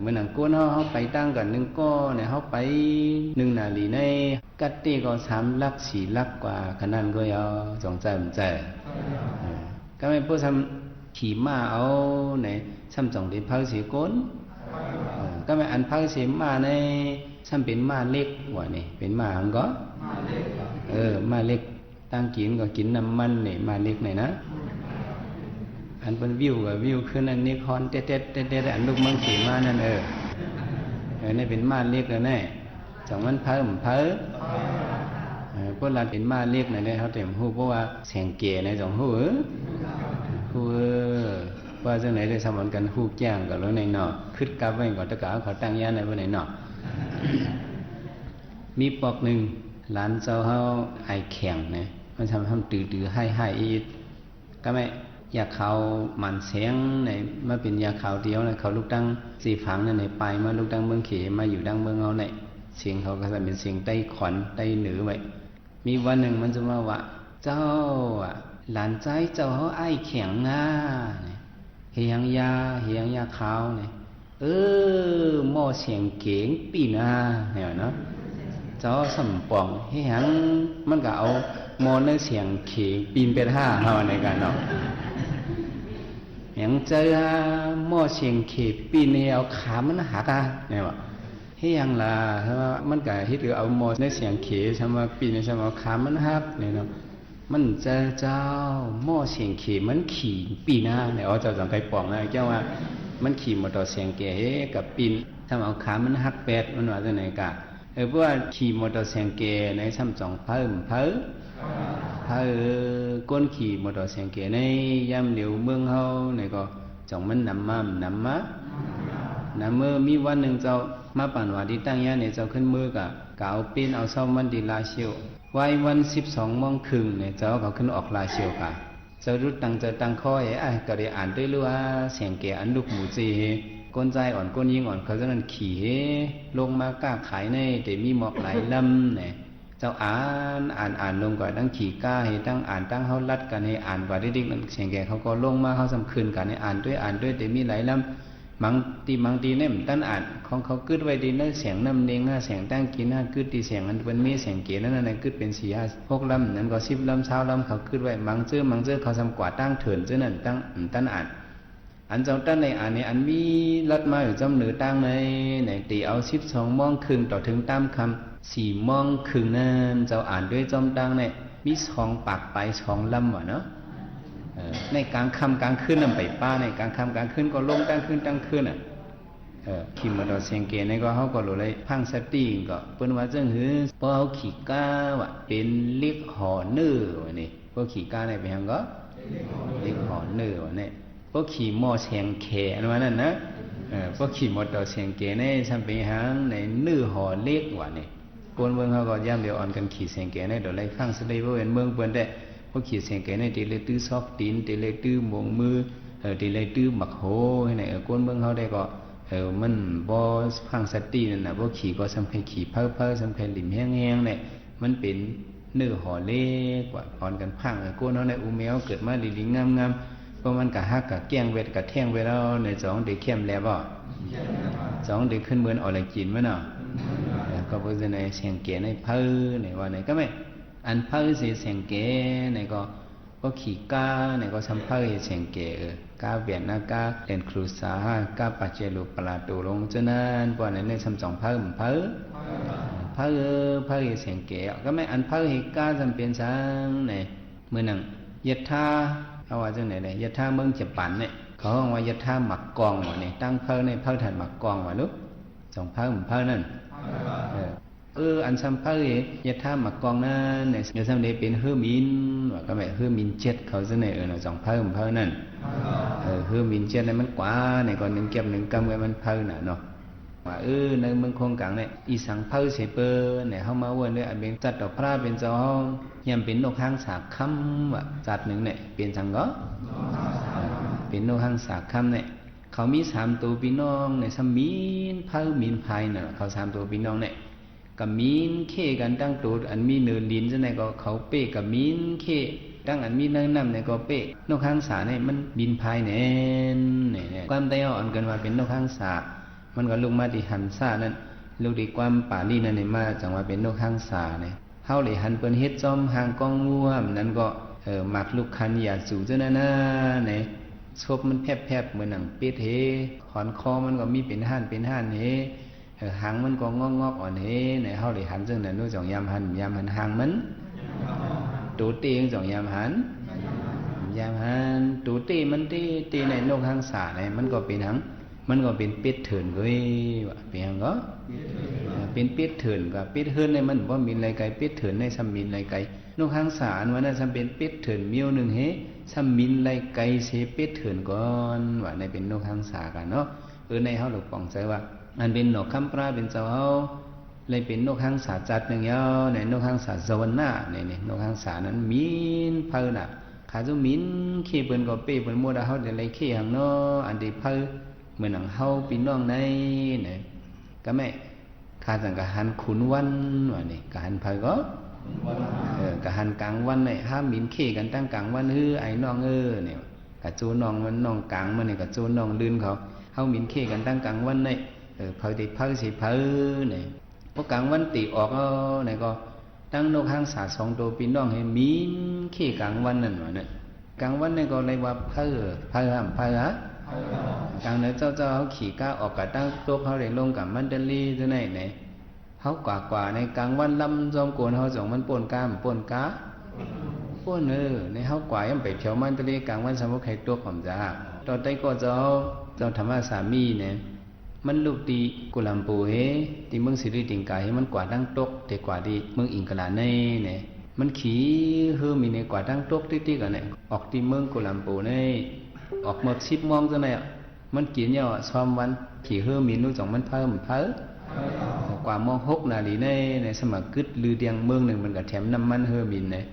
เมื่อนั้นก้นเฮาไปตั้งกันนึงก็ในเฮาไป1นาทีในกัดตีก็3ลัก4ลักกว่าขนาดก็ยอจ่องใจก็ไม่พูดทำขี่ม้าเอาในซ้ำจ่องที่เพิ่สิก้นก็ไม่อันเพิ่สิม้าในซ้ำเป็นม้าเล็กว่านี่เป็นม้าหังก็ม้าเล็กตั้งกินก็กินน้ำมันนี่ม้าเล็กนี่นะอันเป็นวิวกับวิวขึ้นอันนี้คอนเต๊ดอันลูกมังขี่ม้านั่นนี่เป็นม้าเล็กแล้วแน่จ่องมันเพิ่มพวกเราเป็นม้าเล็กในเขาเต็มหูเพราะว่าเสียงเก๋ในจ่องหูว่าจังไหนได้สมานกันหูแจ้งกับรถในนอขึ้นกลับไว้ก่อนตะกาเขาตั้งย่านในวันไหนนอมีปอกหนึ่งหลานเจ้าเขาไอแข็งนะมันทำตื่นให้อีดก็ไม่ยาเขามันเสียงในมาเป็นยาเขาเดียวนะเขาลูกตั้งสีฝังในไปมาลูกตั้งเมืองเขมาอยู่ดังเมืองเอาในเสียงเขาก็จะเป็นเสียงไต้ขอนไต้เหนือไว้มีวันหนึ่งมันจะมาว่าเจ้าหลานใจเจ้าเขาไอแข็งเฮียงยาขาวเนี่ยหม้อเสียงเก๋งปีนาเนี่ยเนาะเจ้าสมปองเฮียงมันก็เอาหม้อในเสียงเก๋งปีนเป็น5เฮาในกันเนาะยังเจอหม้อเสียงเก๋ปีนเนี่ยเอาขามันหักเนี่ยว่าเฮียงล่ะใช่ไหมมันก็ฮิตหรือเอาหม้อในเสียงเก๋ใช่ไหมปีนใช่ไหมเอาขามันหักเนี่ยเนาะมันเจ้าหม้อเสียงเขมันขี่ปีหน้าเนี่ยเจ้าจังไก่ป่องนะเจ้าว่ามันขี่มอเตอร์เสียงเก๋กับปีนถ้าเอาขามันหักแปดมันว่าจังไหนกะเพราะว่าขี่มอเตอร์เสียงเก๋ในซ้ำจ่องเพิ่ก้นขี่มอเตอร์เสียงเก๋ในย่ำเหลียวเมืองเฮาเนี่ยก็จ่องมันนำมือมีวันหนึ่งเจ้ามาปั่นว่าที่ตั้งย่าเนี่ยเจ้าขึ้นมือกะเอาปีนเอาเศร้ามันดีลาเชียววัยวัน12 โมงครึ่งเนี่ยเจ้าเขาขึ้นออกลาเชียวค่ะเจ้ารู้ตั้งข้อก็ได้อ่านด้วยรู้ว่าเสียงเก๋อันลูกหมูจีก้นใจอ่อนก้นยิงอ่อนเขาจะนั่นขี่ลงมากล้าขายในแต่มีหมอกหลายลำเนี่ยเจ้าอ่านลงก่อนตั้งขี่กล้าให้ตั้งอ่านตั้งเขาลัดกันให้อ่านว่าได้ดิกเสียงเก๋เขาก็ลงมาเขาสำคืนกันให้อ่านด้วยแต่มีหลายลำบางทีเนี่ยมันตั้งอ่านของเขากึดไว้ดีนั่นเสียงน้ำเนียงเสียงตั้งกินกึดตีเสียงมันเป็นมีเสียงเก๋นั่นกึดเป็น4-6 ลำนั่นก็10 ลำ20 ลำเขากึดไว้บางเจ้อเขาทำกว่าตั้งเถินเจ้านั่นตั้งอ่านอันเจ้าตั้งในอ่านเนี่ยอันมีลัดมาอยู่จำเหนือตั้งในตีเอา12 โมงครึ่งต่อถึงตามคำ4 โมงครึ่งนั่นเจ้าอ่านด้วยจอมตั้งเนี่ยมี2 ปากไป2 ลำวะเนาะในกลางค่ำกลางคืนนั่นไปป้าในกลางค่ำกลางคืนก็ลงตั้งคืนขี่มอเตอร์ไซค์เก๋นี่ก็เขาก็รู้เลยพังสติก็เปิ้นว่าจังหือพอเขาขี่ก้าว่าเป็นเล็กหอเนื้อวะนี่พวกขี่ก้าในไปทางก็เล็กหอเนื้อวะนี่พวกขี่มอเสียงเขอันว่านั่นนะพวกขี่มอเตอร์ไซค์เก๋นี่ทำไปหางในเนื้อหอเล็กวะนี่คนเมืองเขาก็ย่ำเดียวอ่อนกันขี่เสียงเก๋นี่โดยไล่ข้างสลีว่าเป็นเมืองเปิ้นได้พวกขี่เสียงเก๋นี่ตีเลยตื้อซอกตีนตีเลยตื้อมงมือตีเลยตื้อหมักโหให้ไหนคนเมืองเขาได้ก็มันบ่พังสตินั่นน่ะบ่ขี่ก็สำคัญขี่เพ้อสำคัญหลิมแห้งๆเนี่ยมันเป็นเนื้อห่อเล็กกว่าอ่อนกันพังก้นเฮาในอุแมวเกิดมาลิงงามๆเพราะมันก็ฮักก็แกล้งเวทก็แท่งไว้แล้วใน2ได้เข้มแล้วบ่2ได้ขึ้นเหมือนออละกินมั้ยเนาะก็บ่ได้ในเสียงเก๋ในเพ้อในว่าไหนก็ไม่อันเพ้อสิเสียงเก๋ในก็ขี่ก้าในก็สัมภาษณ์เสียงเก๋ก้าเบียนกาเล่นครูสาก้าปัจเจลูปลาตูลงฉะนั้นพวกนั้นในสำสองเพ้อเสียงเก๋ก็ไม่อันเพ้อให้ก้าจำเป็นสังในเมื่อนั้นยัตถาเอาว่าจังไหนเลยยัตถาเมืองญี่ปุ่นเนี่ยเขาบอกว่ายัตถาหมักกองวะเนี่ยตั้งเพ้อในเพ้อถัดหมักกองวะลูกสองเพ้อนั่นอันสัมภาษณ์ยัตถาหมักกองนั่นเนี่ยเดี๋ยวสัมเดเป็นเฮือมินว่าก็ไม่เฮือมิน7เขาจะเนี่ยสองเพ้อนั่นเฮือมิน7เนี่ยมันกว่าเนี่ยก่อน1 เก็บ 1 กำไว้มันเพ้อน่ะเนาะ ว่าในเมืองคงกังเนี่ยอีสังเผาเสเปอเนี่ยเฮามาว่าเนี่ยอันเป็นจัดดอกพระเป็นเจ้ายามเป็นนกหางสากค่ำว่าจัดหนึ่งเนี่ยเป็นจังก็เป็นนกหางสากค่ำเนี่ยเขามี3ตัวพี่น้องเนี่ยซ้ำมีนเผามีนภายน่ะเขา3ตัวพี่น้องเนี่ยกับมีนเข่กันตั้งตัวอันมีเนื้อลิ้นจังได๋ก็เขาเป้กับมีนเข่ตั้งอันมีเนื้อน้ำเนี่ยก็เป้นกหางสาเนี่ยมันบินภายแน่นเนี่ยความได้อ่อนกันว่าเป็นนกหางสามันก็ลงมาที่หันซ่านั่นลูกดีความป่านี่นั่นนี่มาจังว่าเป็นนกหางสาเนี่ยเฮาเลยหันเปิ้นเฮ็ดจอมหางกองง่วมนั่นก็มักลูกคันอย่าสู่จังนั้นนะเนี่ยชบมันแผบๆเหมือนหนังเป็ดเฮขอนคอมันก็มีเป็นห่านเฮหางมันก็งอกๆอ่อนเฮเนี่ยเฮาเลยหันจังนั้นนู้จ่องยามหันหางมันตูเตียงจ่องยามหันตูตีมันตีในนกหางสาเนี่ยมันก็เป็นหางมันก็เป็นเป็ดเถื่อนเว้ยว่าเป็นหยังก็เป็นเป็ดเถื่อนก็เป็ดเถื่อนในมันบ่มีอะไรไกลเป็ดเถื่อนในซ้ำมินไรไกลนกหางสาอันว่าน่ะซ้ำเป็นเป็ดเถื่อนเมียวหนึ่งเฮซ้ำมินไรไกลเสเป็ดเถื่อนก่อนว่าในเป็นนกหางสากันเนาะในเฮาหลบปองใจว่าอันเป็นนกคำปลาเป็นเจ้าเฮาเลยเป็นนกหางสาจัดหนึ่งยาวในนกหางสาสวรรค์น่ะนี่นกหางสานั้นมินเพิ่นน่ะขาจุมินขี้เปิ้นก็เป้เปิ้นมัวดาเฮาได้ไรขี้หังเนาะอันที่เพิ่นเหมือนหนังเฮาพี่น้องในเนี่ยก็แม่ข้าจังกะหันขุนวันว่านี่กะหันไผก็กะหันกลางวันเนี่ยห้ามมินเขกันตั้งกลางวันไอ้น้องเนี่ยกะโจน้องมันน้องกลางมันเนี่ยกะโจน้องลื่นเขาเฮามินเขกันตั้งกลางวันเนี่ยเผาติเผาสิเผาเนี่ยพอกลางวันติออกเนี่ยก็ตั้งนกหางสา2ตัวพี่น้องให้มินเขกลางวันนั่นว่าเนี่ยกลางวันเนี่ยก็เลยว่าเผาห้ามเผาฮะกลางเนี่ยเจ้าเขาขี่ก้าออกกะตั้งโต๊ะเขาเลยลงกับมันเดลีจังไหนเนี่ยเขากว่าในกลางวันลำจอมโกนเขาส่งมันป่นกามป่นกาป่นในเขากว่ายังไปเที่ยวมันเดลีกลางวันสมมุติใครตัวผมจ้าตอนใต้ก็เจ้าธรรมะสามีเนี่ยมันลูกตีกุลัมปูเฮที่เมืองสิริติงกายมันกว่าตั้งโต๊ะแต่กว่าที่เมืองอิงกลาเนี่ยมันขี่มีในกว่าตั้งโต๊ะติ๊กๆกันเนี่ยออกที่เมืองกุลัมปูเนี่ยออกหมด10 โมงจังได๋มันกินเนี่ยซ้อมวันขี่มีนู้จังมันเพิ่มกว่ามอง6 นาทีในสมัครกึดลือเดียงเมืองนึงมันก็แถมน้ำมันมินเนี่ย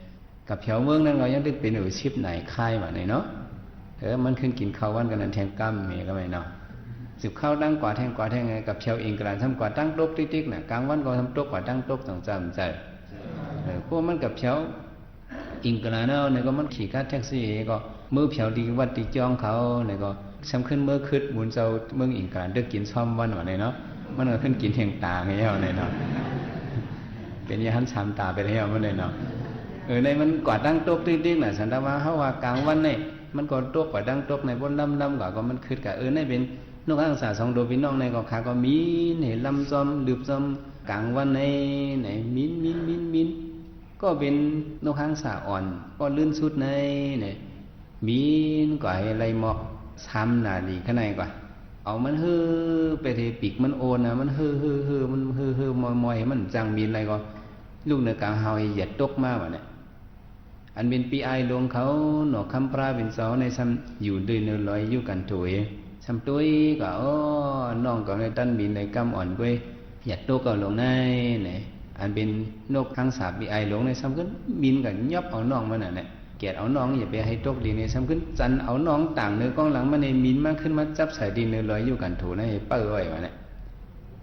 กับแถวเมืองนั้นก็ยังได้เป็นชิปไหนค่ายว่าไหนเนาะมันขึ้นกินข้าววันกันนั้นแทงกำก็ไม่เนาะสิบข้าวตั้งกว่าแทงไงกับแถวเองกลางทำกว่าตั้งโต๊ะติ๊กๆน่ะกลางวันก็ทำโต๊ะกว่าตั้งโต๊ะต้องจำใจพวกมันกับแถวอิงกลาเนาะเนี่ยก็มันขี่แท็กซี่ก็มือเผียวดีวัดตีจองเขาเนี่ยก็ซ้ำขึ้นเมื่อคืนหมุนเจ้าเมืองอิงการเด็กกินซ้อมวันว่าเนี่ยเนาะมันก็ขึ้นกินแห่งตาไงเนี่ยเนาะเป็นยาหัน3 ตาไปแล้วมันเลยเนาะในมันกว่าตั้งโต๊ะติ๊กๆน่ะสันตว่าเฮาว่ากลางวันเนี่ยมันก็โต๊ะกว่าตั้งโต๊ะในบนลำก็มันขึ้นกะในเป็นนกหางสา2 ตัวพี่น้องในก็ขาก็มีเนี่ยลำจอมลืบจอมกลางวันในมินก็เป็นนกหางสาอ่อนก็ลื่นสุดในเนี่ยมีนกว่าอะไรหมอก3 นาทีข้างในกว่าเอามันไปเทปีกมันโอนนะมันมันมอยมันจังมีอะไรก็ลูกเนื้อกลางเฮาเหยียดตกมากว่าเนี่ยอันเป็นปีไอลงเขาหนอกคำปลาเป็นเสาในซ้ำอยู่ด้วยเนื้อลอยอยู่กันถุยซ้ำตุ้ยก็น้องก็ในตั้นบินในกำอ่อนกวยเหยียดตกก็ลงในเนี่ยอันเป็นนกหางสาปีไอลงในซ้ำขึ้นบินกับยับเอาน้องมันน่ะเนี่ยเกียดเอาน้องอย่าไปให้ตกดินในซ้ำขึ้นจันเอาน้องต่างเนื้อกองหลังมันในมินมากขึ้นมาจับใส่ดินเนื้อลอยอยู่กันถูในเป้าไว้วะเนี่ย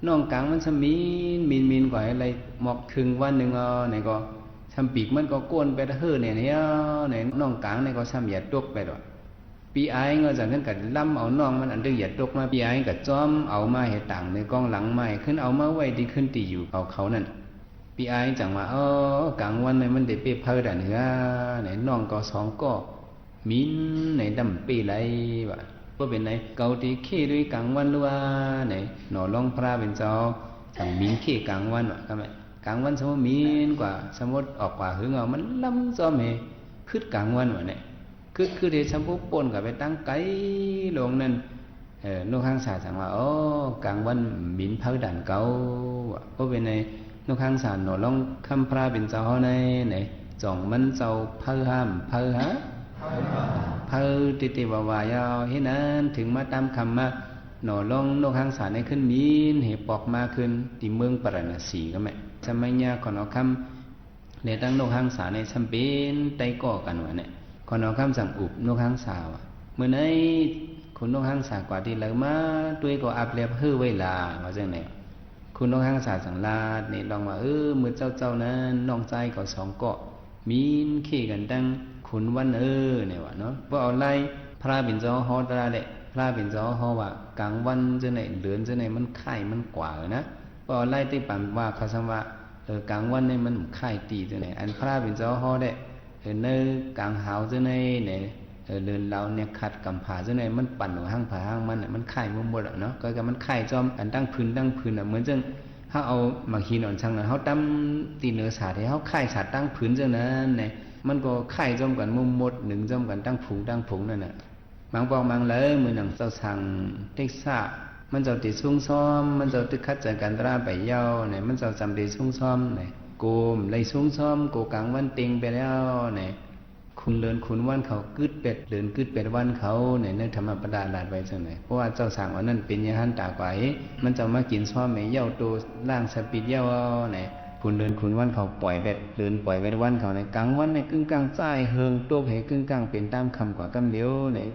น้องกลางมันซ้ำมินกว่าอะไรหมอกครึ่งวันหนึ่งเนี่ยก็ซ้ำปีกมันก็ก้นไปเนี่ยน้องกลางเนี่ยก็ซ้ำเหยียดตกไปด้วยปีไอ้เงาจากนั้นกัดล่ำเอาน้องมันอันเดียวเหยียดตกมาปีไอ้กัดจ้อมเอามาให้ต่างในกองหลังไม้ขึ้นเอามาไว้ดีขึ้นตีอยู่เขานั่นปีไอ้จังว่ากลางวันเนี่ยมันได้เป๊ะเพอดันเหือเนี่ยน้องก็2 ก็มินในดำปีไรวะก็เป็นไหนเกาตีขี้ด้วยกลางวันด้วยเนี่ยหน่อลองพระเป็นเจ้าทางมินขี้กลางวันวะก็ไม่กลางวันสมมติมินกว่าสมมติออกกว่าหึงเอามันล้ำจอมเฮขึ้นกลางวันวะเนี่ยคือเดี๋ยวสมมติปนกับไปตั้งไกลลงนั่นนกหางสาจังว่ากลางวันมินเพอดันเกาก็เป็นไหนนกหางสาหนอลองคำพระเป็นเจ้าในจ่องมันเจ้าเพอห้ามเพอฮะเพอติวายาวเห็นนั้นถึงมาตามคำมา หนอลองนกหางสาในขึ้นมีนเหปอกมาขึ้นที่เมืองปรณสีก็แม่สมัยยาขอนอคำในตั้งนกหางสาในซัมเป็นไตก่อกันวะเนี่ยขอนอคำสั่งอุบนกหางสาวะเมื่อไหนคุณนกหางสากว่าที่เลยมาด้วยก็อับเลียบเฮือไว้ลาว่าจังไหนคุณนกหางสาสังลาดนี่ลองว่ามือเจ้านั้นน้องใจก็สองเกาะมีนขี้กันตั้งขุนวันเนี่ยวะเนาะว่าเอาไล่พระบินจอฮอตราเดะพระบินจอฮอว่ากลางวันจังไหนเดือนจังไหนมันไข่มันกว่านะว่าเอาไล่ที่ปั่นว่าเขาสังว่ากลางวันนี่มันไข่ตีจังไหนอันพระบินจอฮอเดะเนื้อกลางหาวจังไหนเนี่ยเดินเราเนี่ยขัดกำผาจังไหนมันปั่นหัวห้างผาห้างมันไข่มุมบดเนาะก็มันไข่จอมอันตั้งพื้นเหมือนจังเขาเอาหมากหินอ่อนช่างนั้นเขาตั้มตีเนื้อสาที่เขาไข่สาตั้งพื้นจังนั้นเนี่ยมันก็ไข่จอมกันมุมหมดหนึ่งจอมกันตั้งผงนั่นน่ะบางปองบางเลยมือหนังเจ้าสั่งเท็กซ่ามันจะติดซุ้งซ้อมมันจะติดคัดจากการตราไปเย้าเนี่ยมันจะจำติดซุ้งซ้อมเนี่ยโกมเลยซุ้งซ้อมโกกลางวันเต็งไปแล้วเนี่ยคุณเลินคุณวันเขากึดเป็ดเลินกึดเป็ดวันเขาเนี่ยในธรรมปดาลาดไว้จังไหนเพราะว่าเจ้าสั่งวันนั้นเป็นยาหันตาไว้มันจะมากินซ้อมไม่เย้าตัวล่างสปีดเย้าเนี่ยคุณเดินคุณวันเขาปล่อยเบ็ดเดินปล่อยเบ็ดวันเขาในกลางวันในกึ่งกลางใจเฮิงตัวเพกึ่งกลางเป็นตามคำกว่ากำเดียวเนี่ย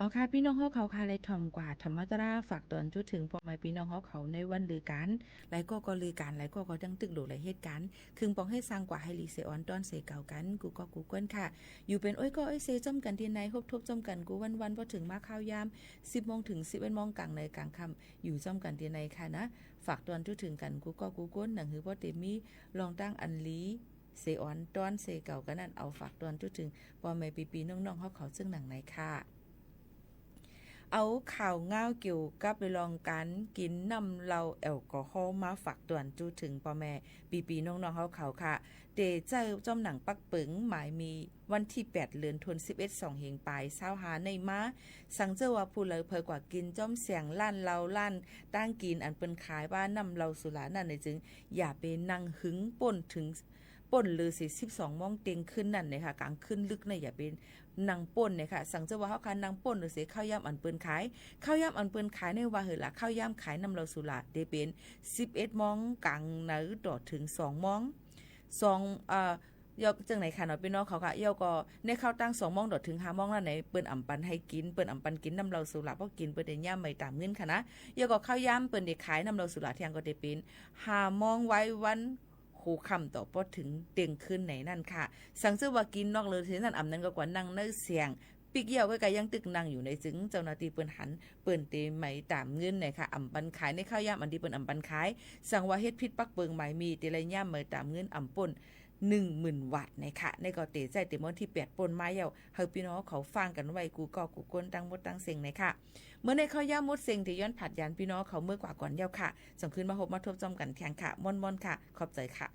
อ๋อค่ะพี่น้องเขาค่ะเลยถ่อมกว่าธรรมตราฝากตอนจุดถึงพ่อแม่พี่น้องเขาในวันลือการหลายก็ลือการหลายก็จังตึกดูหลายเหตุการณ์คึงปองให้สร้างกว่าให้รีเซออนตอนเสเก่ากันกูเกิลค่ะอยู่เป็นเซจ้อมกันที่ไหนทบจ้อมกันกูวันพอถึงมาข้าวยาม 10 โมงถึง 11 โมงกลางในกลางค่ำอยู่จ้อมกันที่ไหนค่ะนะฝากตอนจุดถึงกันกูเกิลหนังหือพ่อเตมีลองตั้งอันลีเซออนตอนเสเก่ากันนั่นเอาฝากตอนจุดถึงพ่อแม่ปีน้องเขาซึ่งหนังไหนค่ะเอาข่าวง่าวเกี่ยวกับไปลองการกินน้ำเหล้าแอลกอฮอล์มาฝากตวนจูถึงพ่อแม่ปีน้องเขาค่ะเตเจ้าจอมหนังปักปึงหมายมีวันที่8เดือนธันวาคม2เฮงปลาย25หาในมาสังเจอว่าผู้เลยเผยกว่ากินจอมเสียงลั่นเหล้าลั่นตั้งกินอันเปิ้นขายว่าน้ำเหล้าสุรานั่นจึงอย่าไปนั่งหึงป่นถึงป่นเลยสิ12โมงเต็งขึ้นนั่นเนี่ยค่ะกลางขึ้นลึกเนี่ยอย่าเป็นนางป่นเนี่ยค่ะสั่งเจ้าว่าเฮาคันนางป่นหรือสิข้าวยามอันเปิ้นขายข้าวยามอันเปิ้นขายในว่าเหล่ะข้าวยามขายน้ำเราสุราได้เป็น11โมงกลางหรือต่อถึง2โมงยอกจังไหนค่ะเนาะพี่น้องเขาค่ะยอก็ในข้าวตั้ง2โมงดอถึง5โมงนั่นไหนเปิ้นอำปันให้กินเปิ้นอำปันกินน้ำเราสุราบ่กินเปิ้นได้ย่ามไม่ตามเงินค่ะนะยอก็ข้าวยามเปิ้นได้ขายน้ำเราสุราเที่ยงก็ได้เป็น5โมงไว้วันคู่ค่ำต่อพอถึงเตียงขึ้นไหนนั่นค่ะสั่งซื้อว่ากินนอกเลยที่นั่นอำนั้นก็กว่านั่งเนื้อเสียงปิกเหี่ยวไว้ก็ยังตึกนั่งอยู่ในจึงเจ้าหน้าที่เปิ้นหันเปิ้นเตไหมตามเงินไหนค่ะอำปันขายในข้าวยามอันที่เปิ้นอำปันขายสั่งว่าเฮ็ดผิดปักเปิงหมายมีเตละย่ามเหมยตามเงินอำป่น10,000 วัตต์นะคะในก็เตใจเตมอนที่8ป่นมาเหี่ยวเฮาพี่น้องเขาฟังกันไว้กูก้นตั้งหมดตั้งเสียงนะคะเมื่อในข้าวยามมดเสียงที่ย้อนผัดยานพี่น้องเขาเมื่อกว่าก่อนเหี่ยวค่ะส่งขึ้นมาพบมาทบจอมกันแข่งค่ะม่อนๆค่ะขอบใจค่ะ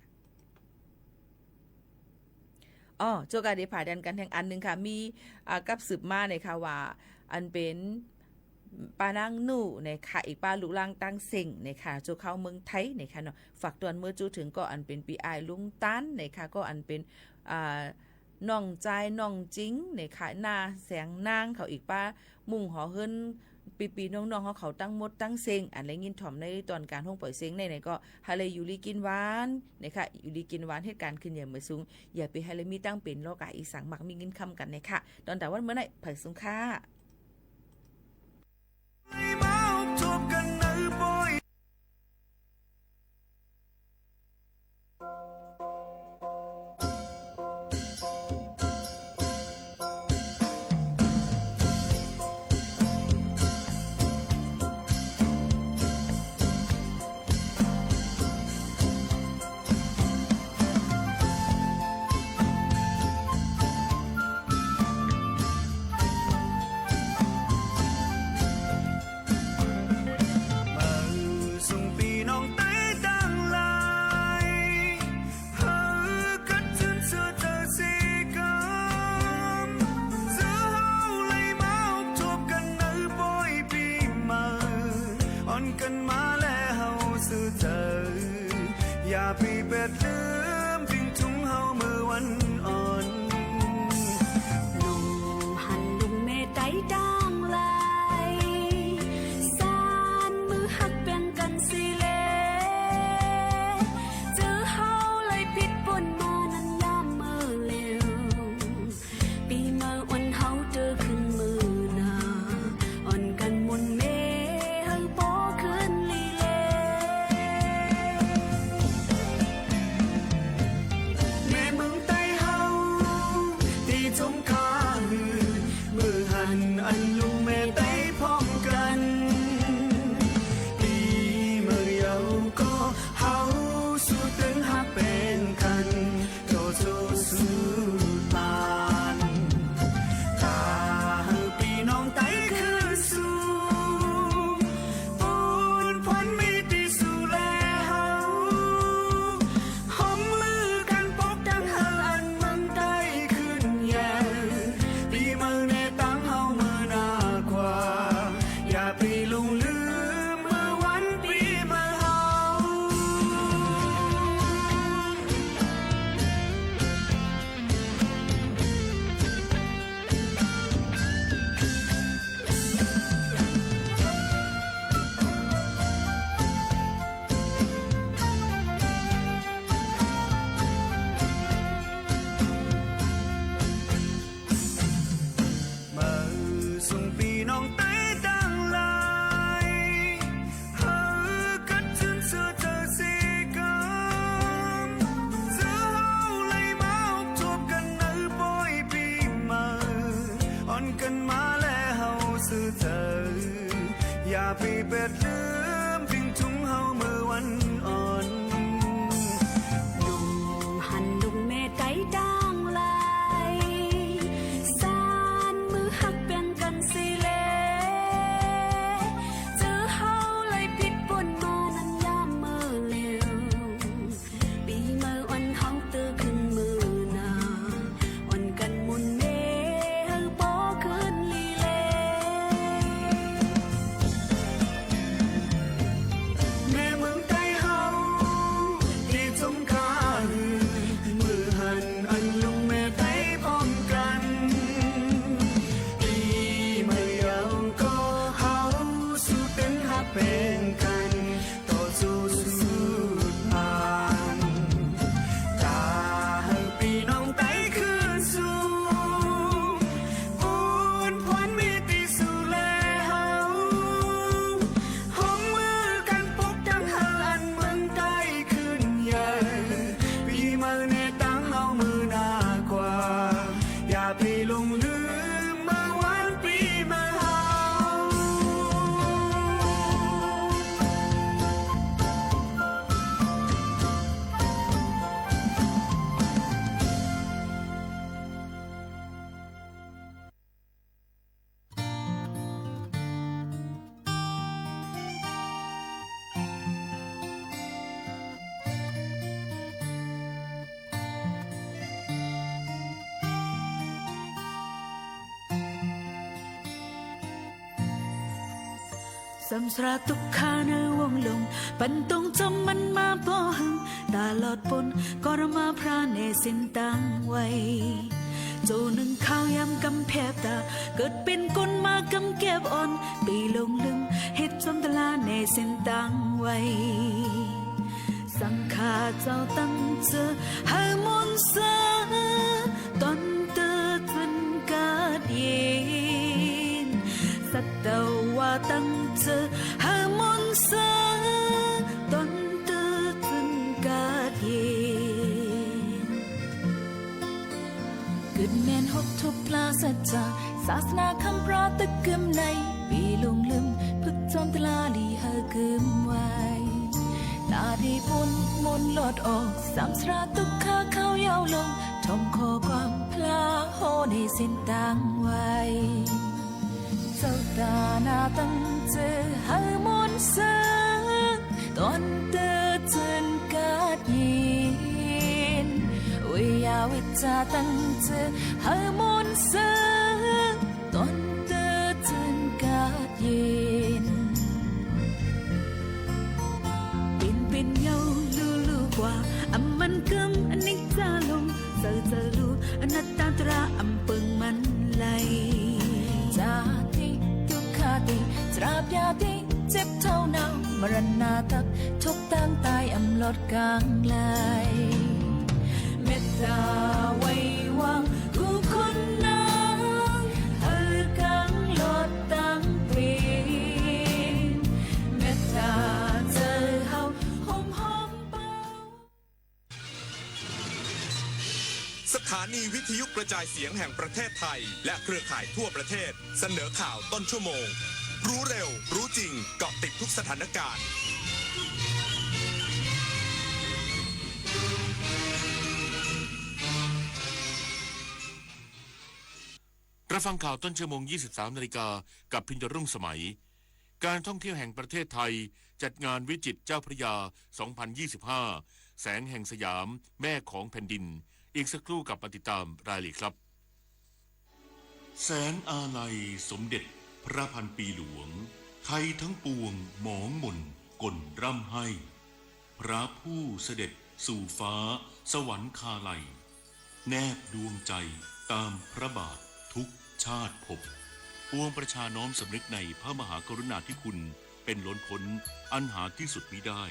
โจกาเดผ่าดันกันแห่งอันหนึ่งค่ะมีกับสืบมาในค่ะว่าอันเป็นปานางหนูในค่ะอีกป้าลุล่างตั้งเซ็งในค่ะโจเข้าเมืองไทยในค่ะเนาะฝากตวนเมื่อจูถึงก็อันเป็นปีไอลุงตันในค่ะก็อันเป็นน้องใจน้องจิงในค่ะหน้าแสงนางเขาอีกป้ามุ่งหอเฮิรนปีน้องๆเขาตั้งมดตั้งเซ็งอันไรยินถ่อมในตอนการห้องปล่อยเซ็งในก็ฮาเลยอยู่ลีกินหวานนะคะอยู่ลีกินหวานเหตุการณ์ขึ้นอย่างเมื่อสูงอย่าไปฮาเลยมีตั้งเป็นโลกาอีสังมักมีเงินคำกันนะคะตอนแต่วันเมื่อไหร่เผยสูงค่า ไปเบ็ดลืมทิ้งทุ่งเฮาเมื่อวันอ่อนลุงหันลุงเมไตดังไหลสานมือหักแบ่งกันสิเลเจอเฮาเลยผิดปนมานั้นยามมือเร็วปีมาวันเฮาเจอขึ้นมือหน้าอ่อนกันมนเมเฮาบ่ขึ้นลีเลแม่มึงไตเฮาที่จมคาหือมือหันอันลุงแม่ไตพร้อมกันปีเมื่อเยาก็เฮาสู้ตึงหักเป็นกันโจโจสู้ตานตาปีน้องไตคือสู้ปูนพันมีตีสู้แลเฮาหอมมือกันปกดังเฮาอันมันไตขึ้นแย่ปีมือในตั้งเฮามือหน้ากว่าอย่าไปลงลืมเมื่อวันปีมาเฮามือส่งปีน้องไตดังไหลเฮากัดจนเสือเจอสีกำเสือเฮาเลยมาอบทบกันในปล่อยปีมาอ่อนกันมาแล้วเฮาซื้อเธออย่าไปเบ็ดลืมทิ้งทุ่งเฮาเมื่อวันอ่อนลุงหันลุงแม่ไตดังไหลสานมือหักแบ่งกันสิเลเจอเฮาเลยผิดปนมานั้นยามมือเร็วปีมือวันเฮาตื่นขึ้นมือหน้าอ่อนกันมุนเมเฮาบ่ขึ้นลีเลแม่เมืองไทยเฮาที่จมคาหือมือหันอันลุงแม่ไทยพร้อมกันปีเมื่อเยาก็เฮาสู้เป็นหักเป็นกันต่อสู้สุดทางตาปีน้องไตคือสู้ปูนพวนมีตีสู้แลเฮาหอมมือกันปกดังเฮาอันเมืองไตขึ้นใหญ่ปีมาในตั้งเฮามือหน้ากว่าอย่าไปลงลืมเมื่อวันปีมาเฮา สำสราตุกขาในวงลงปันตรงจมมันมาบ่หึงตาลอดปนก็ระมาพระเนสินตังไว้โจหนึ่งข้าวยำกำแพบตาเกิดเป็นก้นมากำเก็บอ่อนปีลงลึงเฮ็ดจมตลาเนสินตังไว้สังขาเจ้าตั้งเจอให้มนต์เสือตอนเตอจนกาดเย็นสัตตว่าตั้งเจอให้มนต์เสือตอนเตอจนกาดเย็นเกิดแม่นหดทุบปลาสัจจาศาสนาคำพระตะกึมในปีลงลืมพึกจอมตลาลีเฮกึมไว้ตาดีปุนมนหลอดออกสามสราตุกขาเข้ายาวลงทอมคอความพลาโหในสิ้นตังไว้เจ้าตาหน้าตั้งเจอหามนเสือตอนเตอจนกาดยินวิยาวิจาตั้งเจอหามนเสือตอนเตอจนกาดยินเป็นเยาลูลูกว่า อำมันกำอนิจจาลงเจอรู้อนัตตาตราอำเปิงมันไหลจาติทุกขาติตราบยาติเจ็บเท่านาวมรณาตักทุกตั้งตายอำลดกลางไหลเมตตาไว้วางกูคนนางเออกังลดตั้งปีเมตตาเจอเฮาหอมเป่า สถานีวิทยุกระจายเสียงแห่งประเทศไทยและเครือข่ายทั่วประเทศเสนอข่าวต้นชั่วโมงรู้เร็วรู้จริงเกาะติดทุกสถานการณ์รับฟังข่าวต้นชั่วโมง 23 นาฬิกากับพิญญรุ่งสมัยการท่องเที่ยวแห่งประเทศไทยจัดงานวิจิตรเจ้าพระยา 2025 แสงแห่งสยามแม่ของแผ่นดินอีกสักครู่กับมาติดตามรายละเอียดครับแสงอาลัยสมเด็จพระพันปีหลวงไทยทั้งปวงหมองหม่นก่นร่ำให้พระผู้เสด็จสู่ฟ้าสวรรคาลัยแนบดวงใจตามพระบาททุกชาติภพปวงประชาน้อมสำนึกในพระมหากรุณาธิคุณเป็นล้นพ้นอันหาที่สุดมิได้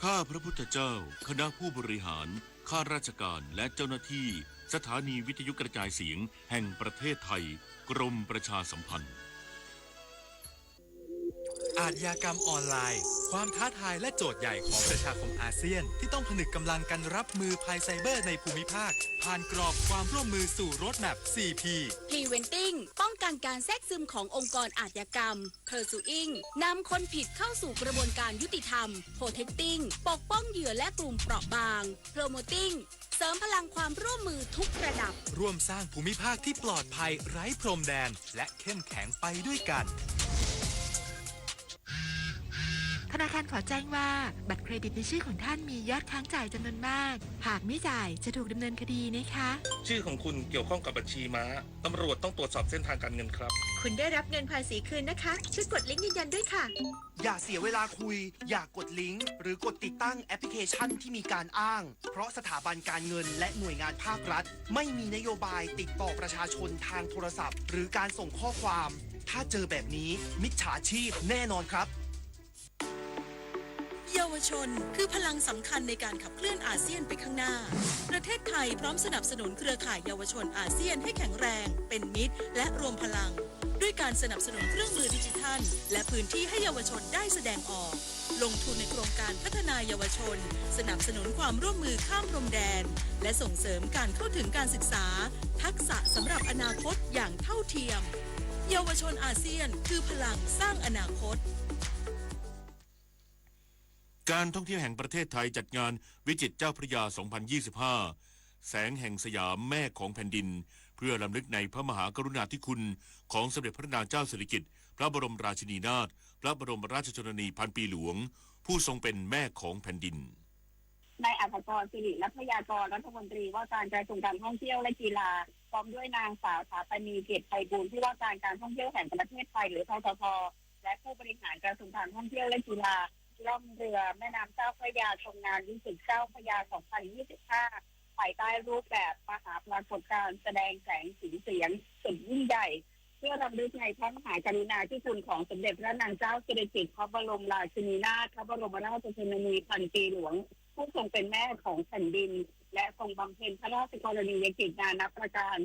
ข้าพระพุทธเจ้าคณะผู้บริหารข้าราชการและเจ้าหน้าที่สถานีวิทยุกระจายเสียงแห่งประเทศไทยกรมประชาสัมพันธ์อาชญากรรมออนไลน์ความท้าทายและโจทย์ใหญ่ของประชาคมอาเซียนที่ต้องผนึกกำลังกันรับมือภัยไซเบอร์ในภูมิภาคผ่านกรอบความร่วมมือสู่โรดแมพ 4P Preventing ป้องกันการแทรกซึมขององค์กรอาชญากรรม Pursuing นำคนผิดเข้าสู่กระบวนการยุติธรรม Protecting ปกป้องเหยื่อและกลุ่มเปราะบาง Promoting เสริมพลังความร่วมมือทุกระดับร่วมสร้างภูมิภาคที่ปลอดภัยไร้พรมแดนและเข้มแข็งไปด้วยกันธนาคารขอแจ้งว่าบัตรเครดิตในชื่อของท่านมียอดค้างจ่ายจำนวนมากหากไม่จ่ายจะถูกดำเนินคดีนะคะชื่อของคุณเกี่ยวข้องกับบัญชีม้าตำรวจต้องตรวจสอบเส้นทางการเงินครับคุณได้รับเงินภาษีคืนนะคะช่วยกดลิงก์ยืนยันด้วยค่ะอย่าเสียเวลาคุยอย่ากดลิงก์หรือกดติดตั้งแอปพลิเคชันที่มีการอ้างเพราะสถาบันการเงินและหน่วยงานภาครัฐไม่มีนโยบายติดต่อประชาชนทางโทรศัพท์หรือการส่งข้อความถ้าเจอแบบนี้มิจฉาชีพแน่นอนครับเยาวชนคือพลังสำคัญในการขับเคลื่อนอาเซียนไปข้างหน้าประเทศไทยพร้อมสนับสนุนเครือข่ายเยาวชนอาเซียนให้แข็งแรงเป็นมิตรและรวมพลังด้วยการสนับสนุนเครื่องมือดิจิทัลและพื้นที่ให้เยาวชนได้แสดงออกลงทุนในโครงการพัฒนาเยาวชนสนับสนุนความร่วมมือข้ามพรมแดนและส่งเสริมการเข้าถึงการศึกษาทักษะสำหรับอนาคตอย่างเท่าเทียมเยาวชนอาเซียนคือพลังสร้างอนาคตการท่องเที่ยวแห่งประเทศไทยจัดงานวิจิตรเจ้าพระยา 2025 แสงแห่งสยามแม่ของแผ่นดินเพื่อรำลึกในพระมหากรุณาธิคุณของสมเด็จพระนางเจ้าสิริกิติ์พระบรมราชินีนาถพระบรมราชชนนีพันปีหลวงผู้ทรงเป็นแม่ของแผ่นดินนายอัฐกรศิริรัตยากรรัฐมนตรีว่าการกระทรวงการท่องเที่ยวและกีฬาพร้อมด้วยนางสาวสถาปนีเกียรติไพบูลย์ผู้ว่าการท่องเที่ยวแห่งประเทศไทยหรือทททและผู้บริหารกระทรวงการท่องเที่ยวและกีฬาล่องเรือแม่น้ำเจ้าพระยาชมงานวิจิตรเจ้าพระยา 2025 ภายใต้รูปแบบมหาปรากฏการณ์แสดงแสงสีเสียงสุดยิ่งใหญ่เพื่อรำลึกในพระมหากรุณาธิคุณของสมเด็จพระนางเจ้าสิริกิติ์พระบรมราชินีนาถพระบรมราชชนนีพันปีหลวงผู้ทรงเป็นแม่ของแผ่นดินและทรงบำเพ็ญพระราชกรณียกิจนานับประการ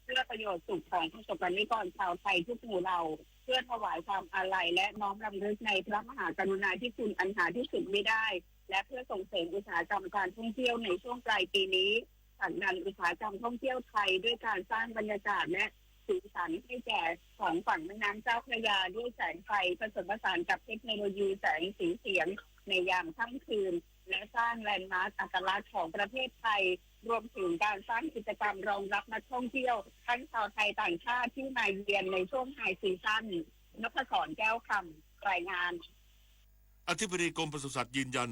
เพื่อประโยชน์สุขของประสบกนิกรชาวไทยทุกหมู่เหล่าเพื่อถวายความอาลัยและน้อมรำลึกในพระมหากรุณาธิคุณอันหาที่สุดมิได้และเพื่อส่งเสริมอุตสาหกรรมการท่องเที่ยวในช่วงปลายปีนี้ผลักดันอุตสาหกรรมท่องเที่ยวไทยด้วยการสร้างบรรยากาศและสีสันให้แก่ของฝั่งแม่น้ำเจ้าพระยาด้วยแสงไฟผสมผสานกับเทคโนโลยีแสงสีเสียงในยามค่ำคืนและสร้างแลนด์มาร์คอัตลักษณ์ของประเทศไทยรวมถึงการสร้างกิจกรรมรองรับนักท่องเที่ยวทั้งชาวไทยต่างชาติที่มาเยือนในช่วงไฮซีซั่นนพศรแก้วคำรายงานอธิบดีกรมปศุสัตว์ยืนยัน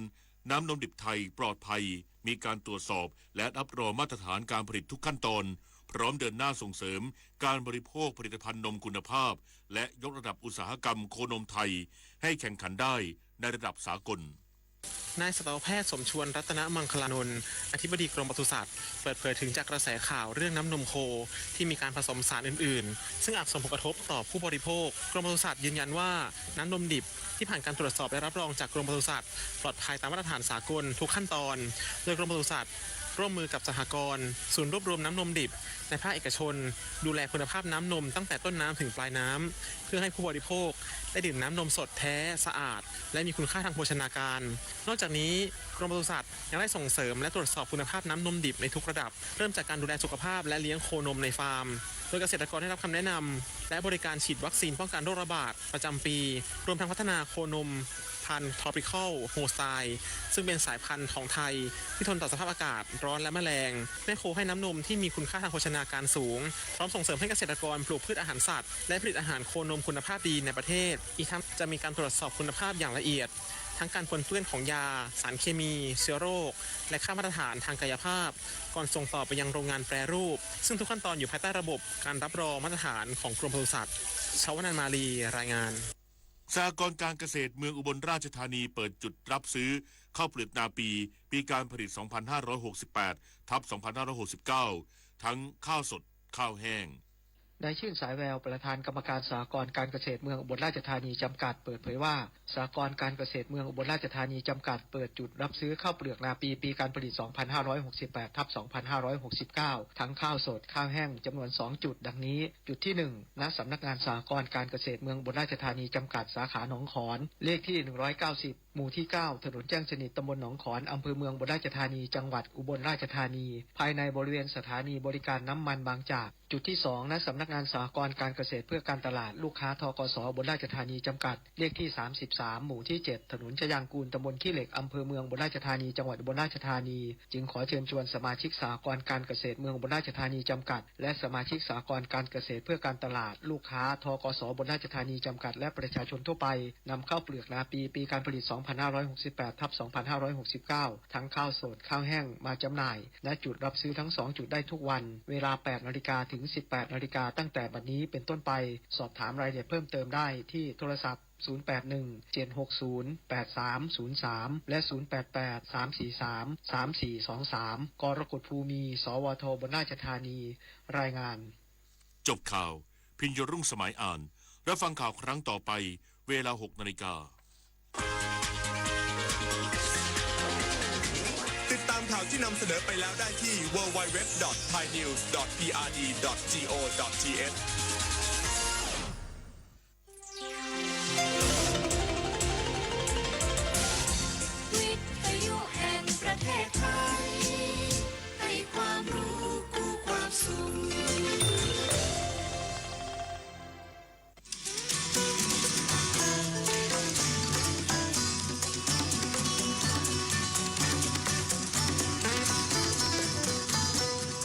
น้ำนมดิบไทยปลอดภัยมีการตรวจสอบและรับรองมาตรฐานการผลิตทุกขั้นตอนพร้อมเดินหน้าส่งเสริมการบริโภคผลิตภัณฑ์นมคุณภาพและยกระดับอุตสาหกรรมโคนมไทยให้แข่งขันได้ในระดับสากล นายสัตวแพทย์สมชวนรัตนมังคลานนท์อธิบดีกรมปศุสัตว์เปิดเผยถึงจากกระแสข่าวเรื่องน้ำนมโคที่มีการผสมสารอื่นๆซึ่งอาจส่งผลกระทบต่อผู้บริโภคกรมปศุสัตว์ยืนยันว่าน้ำนมดิบที่ผ่านการตรวจสอบและรับรองจากกรมปศุสัตว์ปลอดภัยตามมาตรฐานสากลทุกขั้นตอนโดยกรมปศุสัตว์ร่วมมือกับสหกรณ์ศูนย์รวบรวมน้ำนมดิบในภาคเอกชนดูแลคุณภาพน้ำนมตั้งแต่ต้นน้ำถึงปลายน้ำเพื่อให้ผู้บริโภคได้ดื่มน้ำนมสดแท้สะอาดและมีคุณค่าทางโภชนาการนอกจากนี้กรมปศุสัตว์ยังได้ส่งเสริมและตรวจสอบคุณภาพน้ำนมดิบในทุกระดับเริ่มจากการดูแลสุขภาพและเลี้ยงโคนมในฟาร์มโดยเกษตรกรได้รับคำแนะนำและบริการฉีดวัคซีนป้องกันโรคระบาดประจำปีรวมทั้งพัฒนาโคนมพันธุ์ Tropical Holstein ซึ่งเป็นสายพันธุ์ของไทยที่ทนต่อสภาพอากาศร้อนและแมลงแม่โคให้น้ำนมที่มีคุณค่าทางโภชนาการสูงพร้อมส่งเสริมให้เกษตรกรปลูกพืชอาหารสัตว์และผลิตอาหารโคนมคุณภาพดีในประเทศอีกทั้งจะมีการตรวจสอบคุณภาพอย่างละเอียดทั้งการปนเปื้อนของยาสารเคมีเชื้อโรคและค่ามาตรฐานทางกายภาพก่อนส่งต่อไปยังโรงงานแปรรูปซึ่งทุกขั้นตอนอยู่ภายใต้ระบบการรับรองมาตรฐานของกรมปศุสัตว์ชวนันท์มาลีรายงานสหกรณ์การเกษตรเมืองอุบลราชธานีเปิดจุดรับซื้อข้าวเปลือกนาปีการผลิต 2568/2569 ทั้งข้าวสดข้าวแห้งนายชื่นสายแววประธานกรรมการสหกรณ์การเกษตรเมืองอุบลราชธานีจำกัดเปิดเผยว่าสหกรณ์การเกษตรเมืองอุบลราชธานีจำกัดเปิดจุดรับซื้อข้าวเปลือกนาปีการผลิต 2568/2569 ทั้งข้าวสดข้าวแห้งจำนวน2จุดดังนี้จุดที่1ณสำนักงานสหกรณ์การเกษตรเมืองอุบลราชธานีจำกัดสาขาหนองขอนเลขที่190หมู่ที่9ถนนแจ้งสนิทตำบลหนองขอนอำเภอเมืองอุบลราชธานีจังหวัดอุบลราชธานีภายในบริเวณสถานีบริการน้ำมันบางจากจุดที่2ณสำนักงานสหกรณ์การเกษตรเพื่อการตลาดลูกค้าทกส.อุบลราชธานีจำกัดเลขที่33หมู่ที่7ถนนชยางกูลตำบลขี้เหล็กอำเภอเมืองอุบลราชธานีจังหวัดอุบลราชธานีจึงขอเชิญชวนสมาชิกสหกรณ์การเกษตรเมืองอุบลราชธานีจำกัดและสมาชิกสหกรณ์การเกษตรเพื่อการตลาดลูกค้าทกส.อุบลราชธานีจำกัดและประชาชนทั่วไปนำข้าวเปลือกนาปีการผลิต 2568/2569 ทั้งข้าวสดข้าวแห้งมาจำหน่ายและจุดรับซื้อทั้ง2จุดได้ทุกวันเวลา 8 นาฬิกาถึง 18 นาฬิกาตั้งแต่บัดนี้เป็นต้นไปสอบถามรายละเอียดเพิ่มเติมได้ที่โทรศัพท์081-760-8303 และ 088-343-3423 กรกฎภูมิสวทอุบลราชธานีรายงานจบข่าวพิญญรุ่งสมัยอ่านรับฟังข่าวครั้งต่อไปเวลา 6 นาฬิกาติดตามข่าวที่นำเสนอไปแล้วได้ที่ www.thainews.prd.go.thวิทยุแห่งประเทศไทยให้ความรู้กู้ความสุข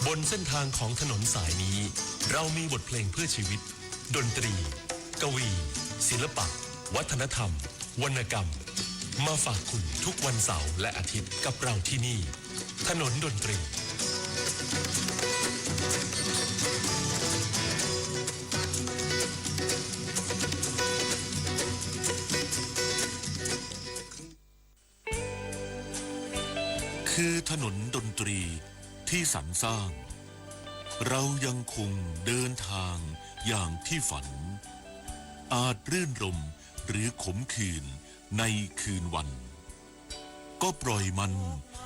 บนเส้นทางของถนนสายนี้เรามีบทเพลงเพื่อชีวิตดนตรีกวีศิลปะวัฒนธรรมวรรณกรรมมาฝากคุณทุกวันเสาร์และอาทิตย์กับเราที่นี่ถนนดนตรีคือถนนดนตรีที่สรรสร้างเรายังคงเดินทางอย่างที่ฝันอาจรื่นรมหรือขมขื่นในคืนวันก็ปล่อยมัน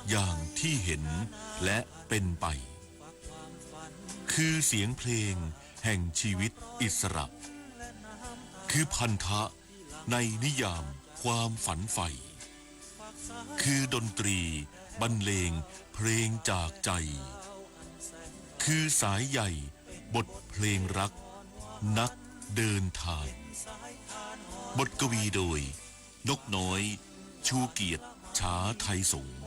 อย่างที่เห็นและเป็นไปคือเสียงเพลงแห่งชีวิตอิสระคือพันธะในนิยามความฝันใฝ่คือดนตรีบรรเลงเพลงจากใจคือสายใหญ่บทเพลงรักนักเดินทางบทกวีโดยนกน้อยชูเกียรติช้าไทยสงฆ์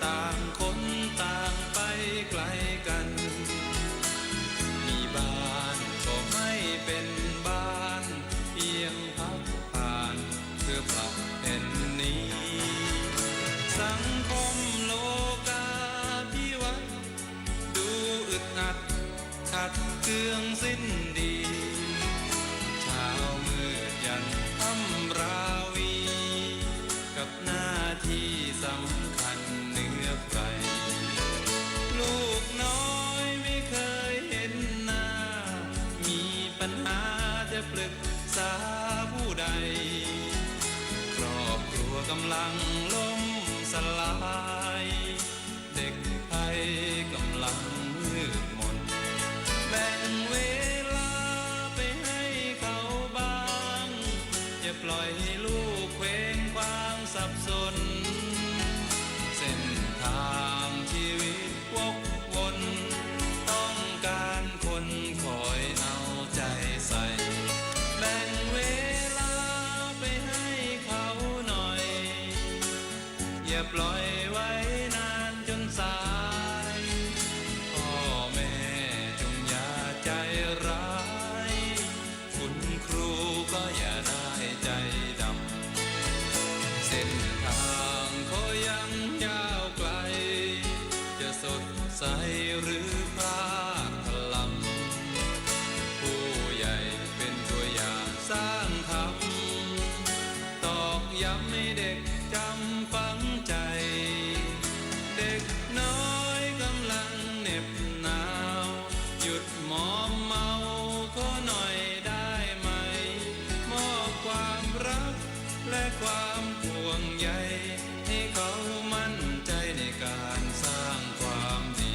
ต่างคนต่าง ปรึกษาผู้ใดครอบครัวกำลังล้มสลายเด็กไทยกำลังมืดมนแบ่งเวลาไปให้เขาบ้างอย่าปล่อยให้ลูกเคว้งคว้างสับสนเส้นทางชีวิตวกวนต้องการคนคอยเอาใจใส่แบ่งเวลาไปให้เขาหน่อยอย่าปล่อยไว้นานจนสายพ่อแม่จงอย่าใจร้ายคุณครูก็อย่าได้ใจดำเส้นทางเขายังยาวไกลจะสดใสหรือพลาดพลัมผู้ใหญ่เป็นตัวอย่างสร้างธรรมตอกย้ำให้เด็กจำฝังใจเด็กน้อยกำลังเหน็บหนาวหยุดมอมเมาขอหน่อยได้ไหมมอบความรักและความห่วงใยให้เขามั่นใจในการสร้างความดี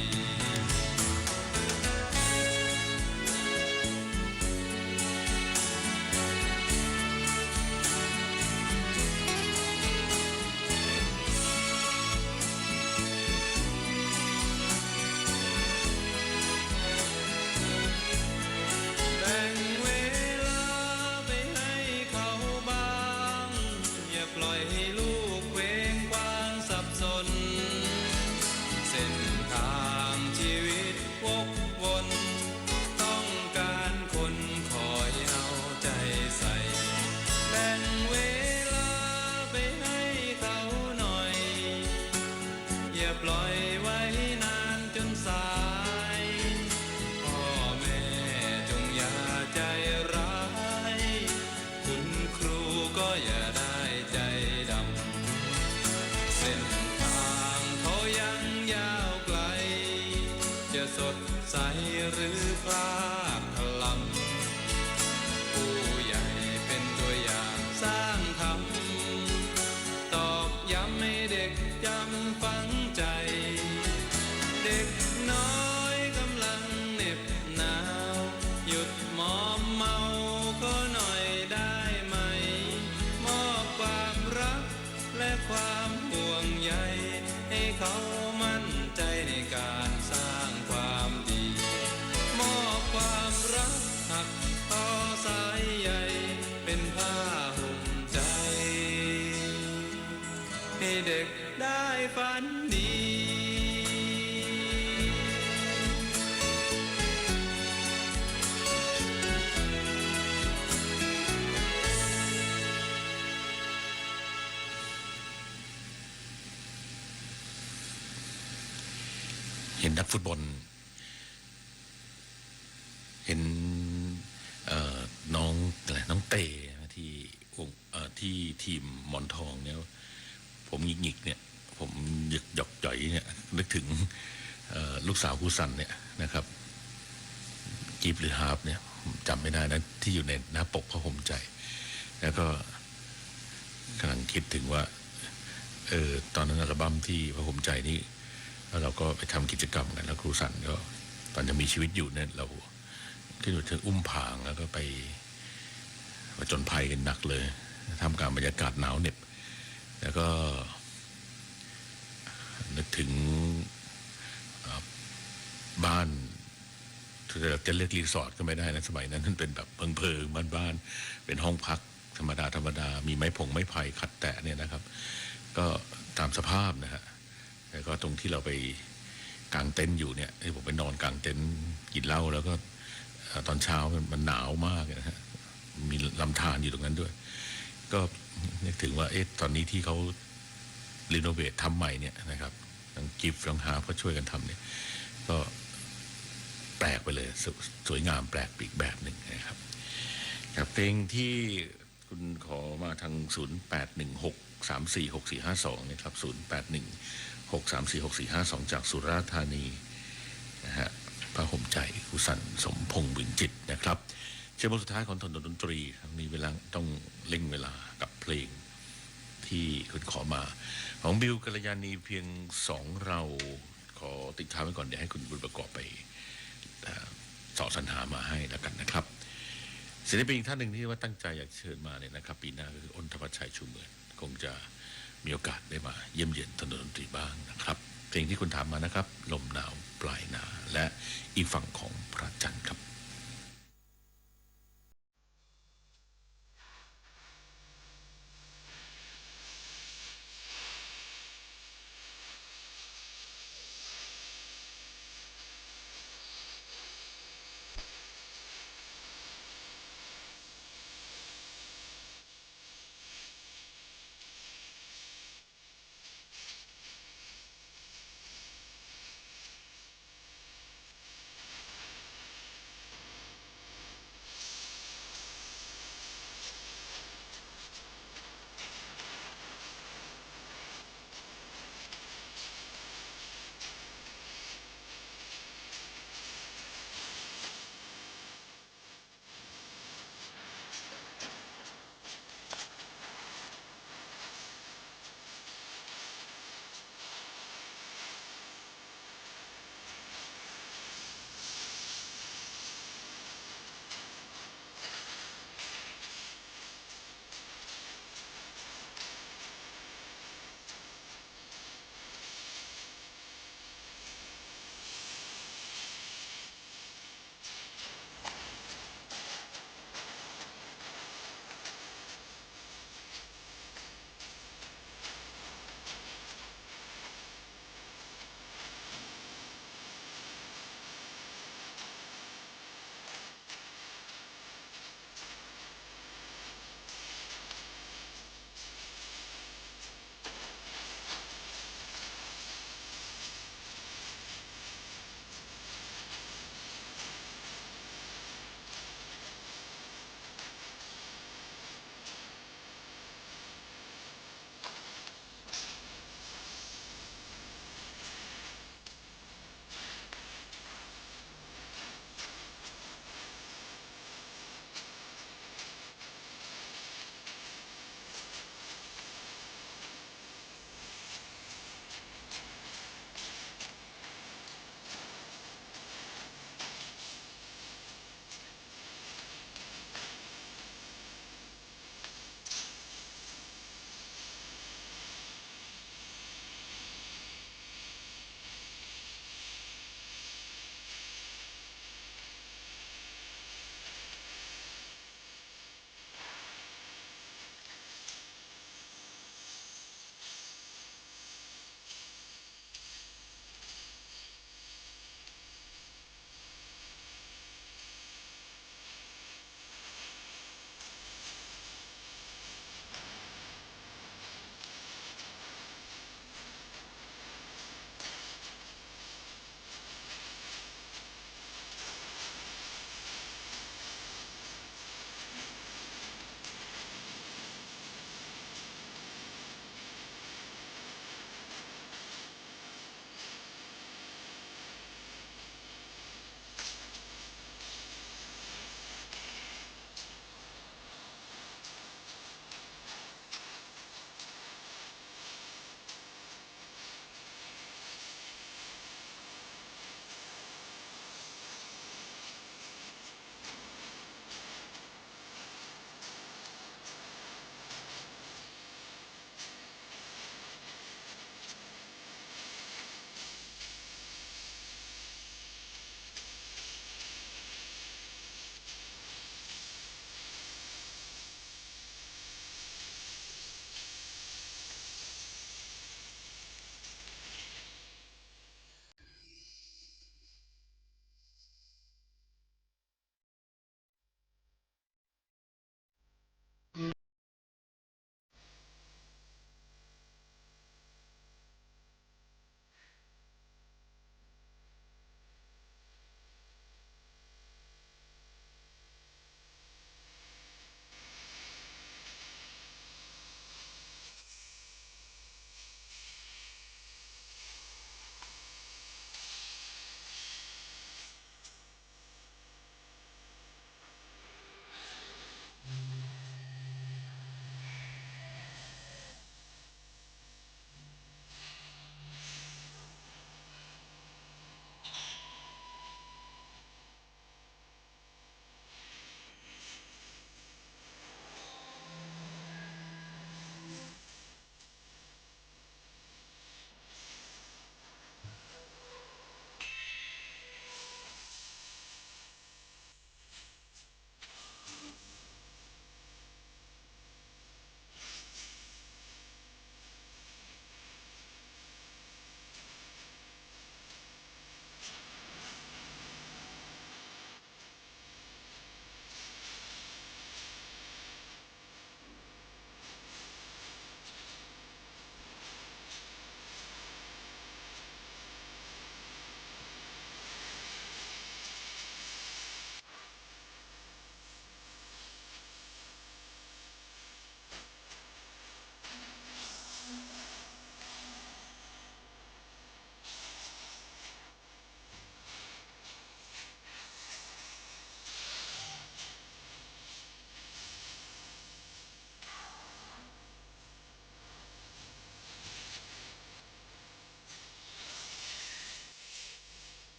สดใสหรือพลาดพลัมผู้ใหญ่เป็นตัวอย่างสร้างธรรมตอกย้ำให้เด็กจำฝังใจเด็กน้อยกำลังเหน็บหนาวหยุดมอมเมาก็หน่อยได้ไหมมอบความรักและความห่วงใยให้เขามั่นใจในการสร้างความดีมอบความรักหักต่อสายใยเป็นผ้าห่มใจให้เด็กได้ฝันดี เห็นนักฟุตบอลเห็นน้องเตที่ทีมหมอนทองเนี่ยผมหงิกเนี่ยผมหยอกจ่อยเนี่ยนึกถึงลูกสาวครูสันเนี่ยนะครับกีบหรือฮาร์ปเนี่ยจำไม่ได้นะที่อยู่ในหน้าปกพระห่มใจแล้วก็กำลังคิดถึงว่าตอนนั้นอัลบั้มที่พระห่มใจนี่แล้วเราก็ไปทำกิจกรรมกันแล้วครูสันก็ตอนจะมีชีวิตอยู่เนี่ยเราที่อยู่ถึงอุ้มผางแล้วก็ไปผจญภัยกันหนักเลยทำกลางบรรยากาศหนาวเหน็บแล้วก็นึกถึงบ้านจะเรียกรีสอร์ทก็ไม่ได้นะสมัยนั้นมันเป็นแบบเพิงบ้านๆเป็นห้องพักธรรมดามีไม้ไผ่ขัดแตะเนี่ยนะครับก็ตามสภาพนะฮะแล้วก็ตรงที่เราไปกางเต็นท์อยู่เนี่ยที่ผมไปนอนกางเต็นท์กินเหล้าแล้วก็ตอนเช้ามันหนาวมากนะฮะมีลำธารอยู่ตรงนั้นด้วยก็นึกถึงว่าตอนนี้ที่เขารีโนเวททำใหม่เนี่ยนะครับทั้งกิฟต์ทั้งฮาร์ปก็ช่วยกันทำเนี่ยก็แปลกไปเลยสวยงามแปลกอีกแบบหนึ่งนะครับกับเพลงที่คุณขอมาทาง0816346452นะครับ0816346452จากสุราษฎร์ธานีนะฮะพระห่มใจครูสันสมพงษ์บุญจิตนะครับ ชั่วโมงสุดท้ายของถนนดนตรีมีเวลาต้องเร่งเวลากับเพลงที่คุณขอมาของบิวกัลยาณีเพียง2เราขอติดท้ายไว้ก่อนเดี๋ยวให้คุณบุญประกอบไปสอสรรหามาให้แล้วกันนะครับศิลปินอีกท่านหนึ่งที่ว่าตั้งใจอยากเชิญมาเนี่ยนะครับปีหน้าคืออ้นธวัชชัยชูเมืองคงจะมีโอกาสได้มาเยี่ยมเยียนถนนดนตรีบ้างนะครับเพลงที่คุณถามมานะครับลมหนาวปลายนาและอีกฝั่งของพระจันทร์ครับ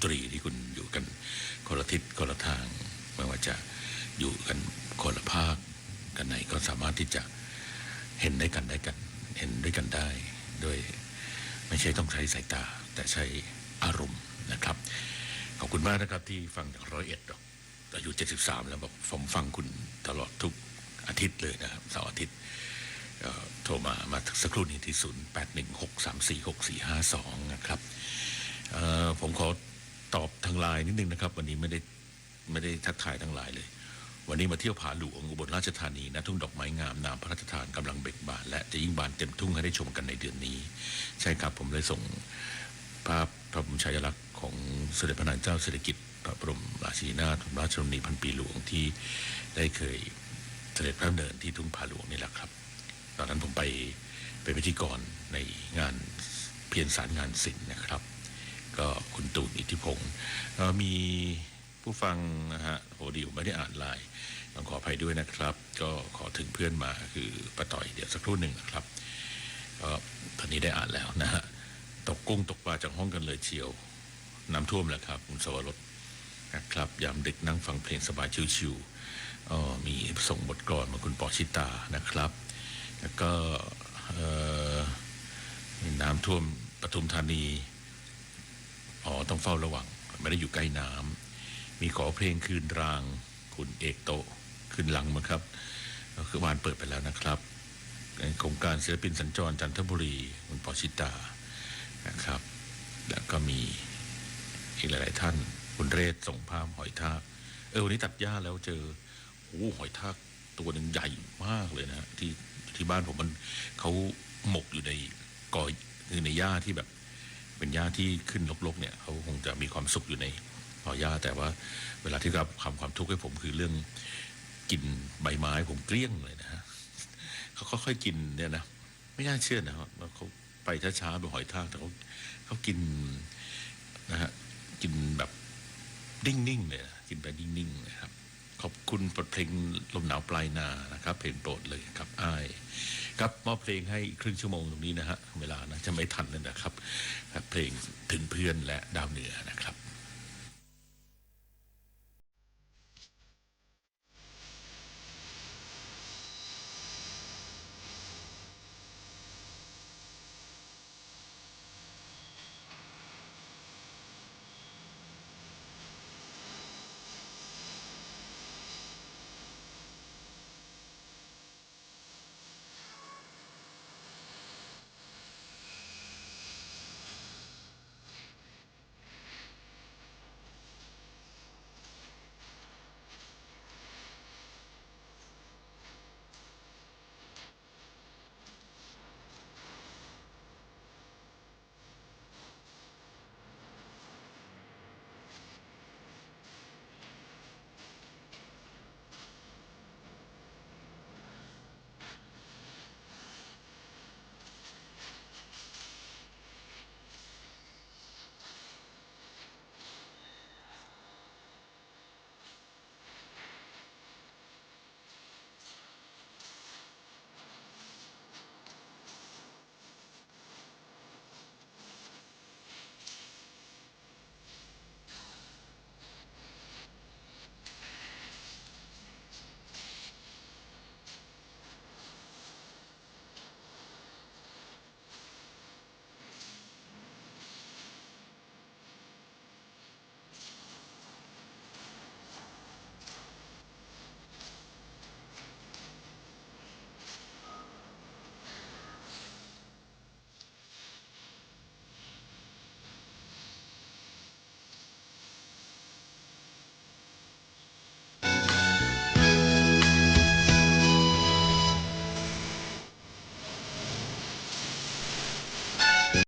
ตรีที่คุณอยู่กันคนละทิศคนละทางไม่ว่าจะอยู่กันคนละภาคกันไหนก็สามารถที่จะเห็นได้กันเห็นด้วยกันได้โดยไม่ใช่ต้องใช้สายตาแต่ใช้อารมณ์นะครับขอบคุณมากนะครับที่ฟังจาก101อายุ73แล้วบอกผมฟังคุณตลอดทุกอาทิตย์เลยนะครับเสาร์อาทิตย์โทรมาสักครู่นี้ที่0816346452นะครับผมขอตอบทางไลน์นิดนึงนะครับวันนี้ไม่ได้ทักทายทางไลน์เลยวันนี้มาเที่ยวผาหลวงอุบลราชธานีนะทุ่งดอกไม้งามน้ำพระราชทานกำลังเบ่งบานและจะยิ่งบานเต็มทุ่งให้ได้ชมกันในเดือนนี้ใช่ครับผมเลยส่งภาพพระบรมฉายาลักษณ์ของสมเด็จพระนางเจ้าสิริกิติ์พระบรมราชินีนาถราชชนนีพันปีหลวงที่ได้เคยเสด็จพระดำเนินที่ทุ่งผาหลวงนี่แหละครับตอนนั้นผมไปเป็นพิธีกรในงานเพียรสารงานศิลป์นะครับก็คุณตูนอิทธิพงศ์มีผู้ฟังนะฮะโหดิวไม่ได้อ่านไลน์ต้องขออภัยด้วยนะครับก็ขอถึงเพื่อนมาคือป้าต่อยเดี๋ยวสักครู่หนึ่งนะครับก็ตอนนี้ได้อ่านแล้วนะฮะตกกุ้งตกปลาจากห้องกันเลยเชียวน้ำท่วมแล้วครับคุณสวรสนะครับยามดึกนั่งฟังเพลงสบายชิวๆมีส่งบทกลอนมาคุณปอชิตานะครับแล้วก็น้ำท่วมปทุมธานีต้องเฝ้าระวังไม่ได้อยู่ใกล้น้ำมีขอเพลงคืนรางคุณเอกโตขึ้นหลังมาครับคือวานเปิดไปแล้วนะครับโครงการศิลปินสัญจรจันทบุรีคุณปอชิตานะครับแล้วก็มีอีกหลายๆท่านคุณเรศส่งภาพหอยทากวันนี้ตัดหญ้าแล้วเจอหอยทากตัวหนึ่งใหญ่มากเลยนะที่บ้านผมมันเขาหมกอยู่ในกอคือในหญ้าที่แบบเป็นหญ้าที่ขึ้นรกๆเนี่ยเขาคงจะมีความสุขอยู่ในกอหญ้าแต่ว่าเวลาที่รับความทุกข์ให้ผมคือเรื่องกินใบไม้ผมเกลี้ยงเลยนะฮะเขาค่อยๆกินเนี่ยนะไม่น่าเชื่อนะครับว่าเขาไปช้าๆแบบหอยทากแต่เขากินนะฮะกินแบบนิ่งๆเลยนะกินไปนิ่งๆนะครับขอบคุณบทเพลงลมหนาวปลายนานะครับเพลงโปรดเลยครับอ้ายครับมอบเพลงให้ครึ่งชั่วโมงตรงนี้นะฮะเวลานะจะไม่ทันเลยนะครับเพลงถึงเพื่อนและดาวเหนือนะครับ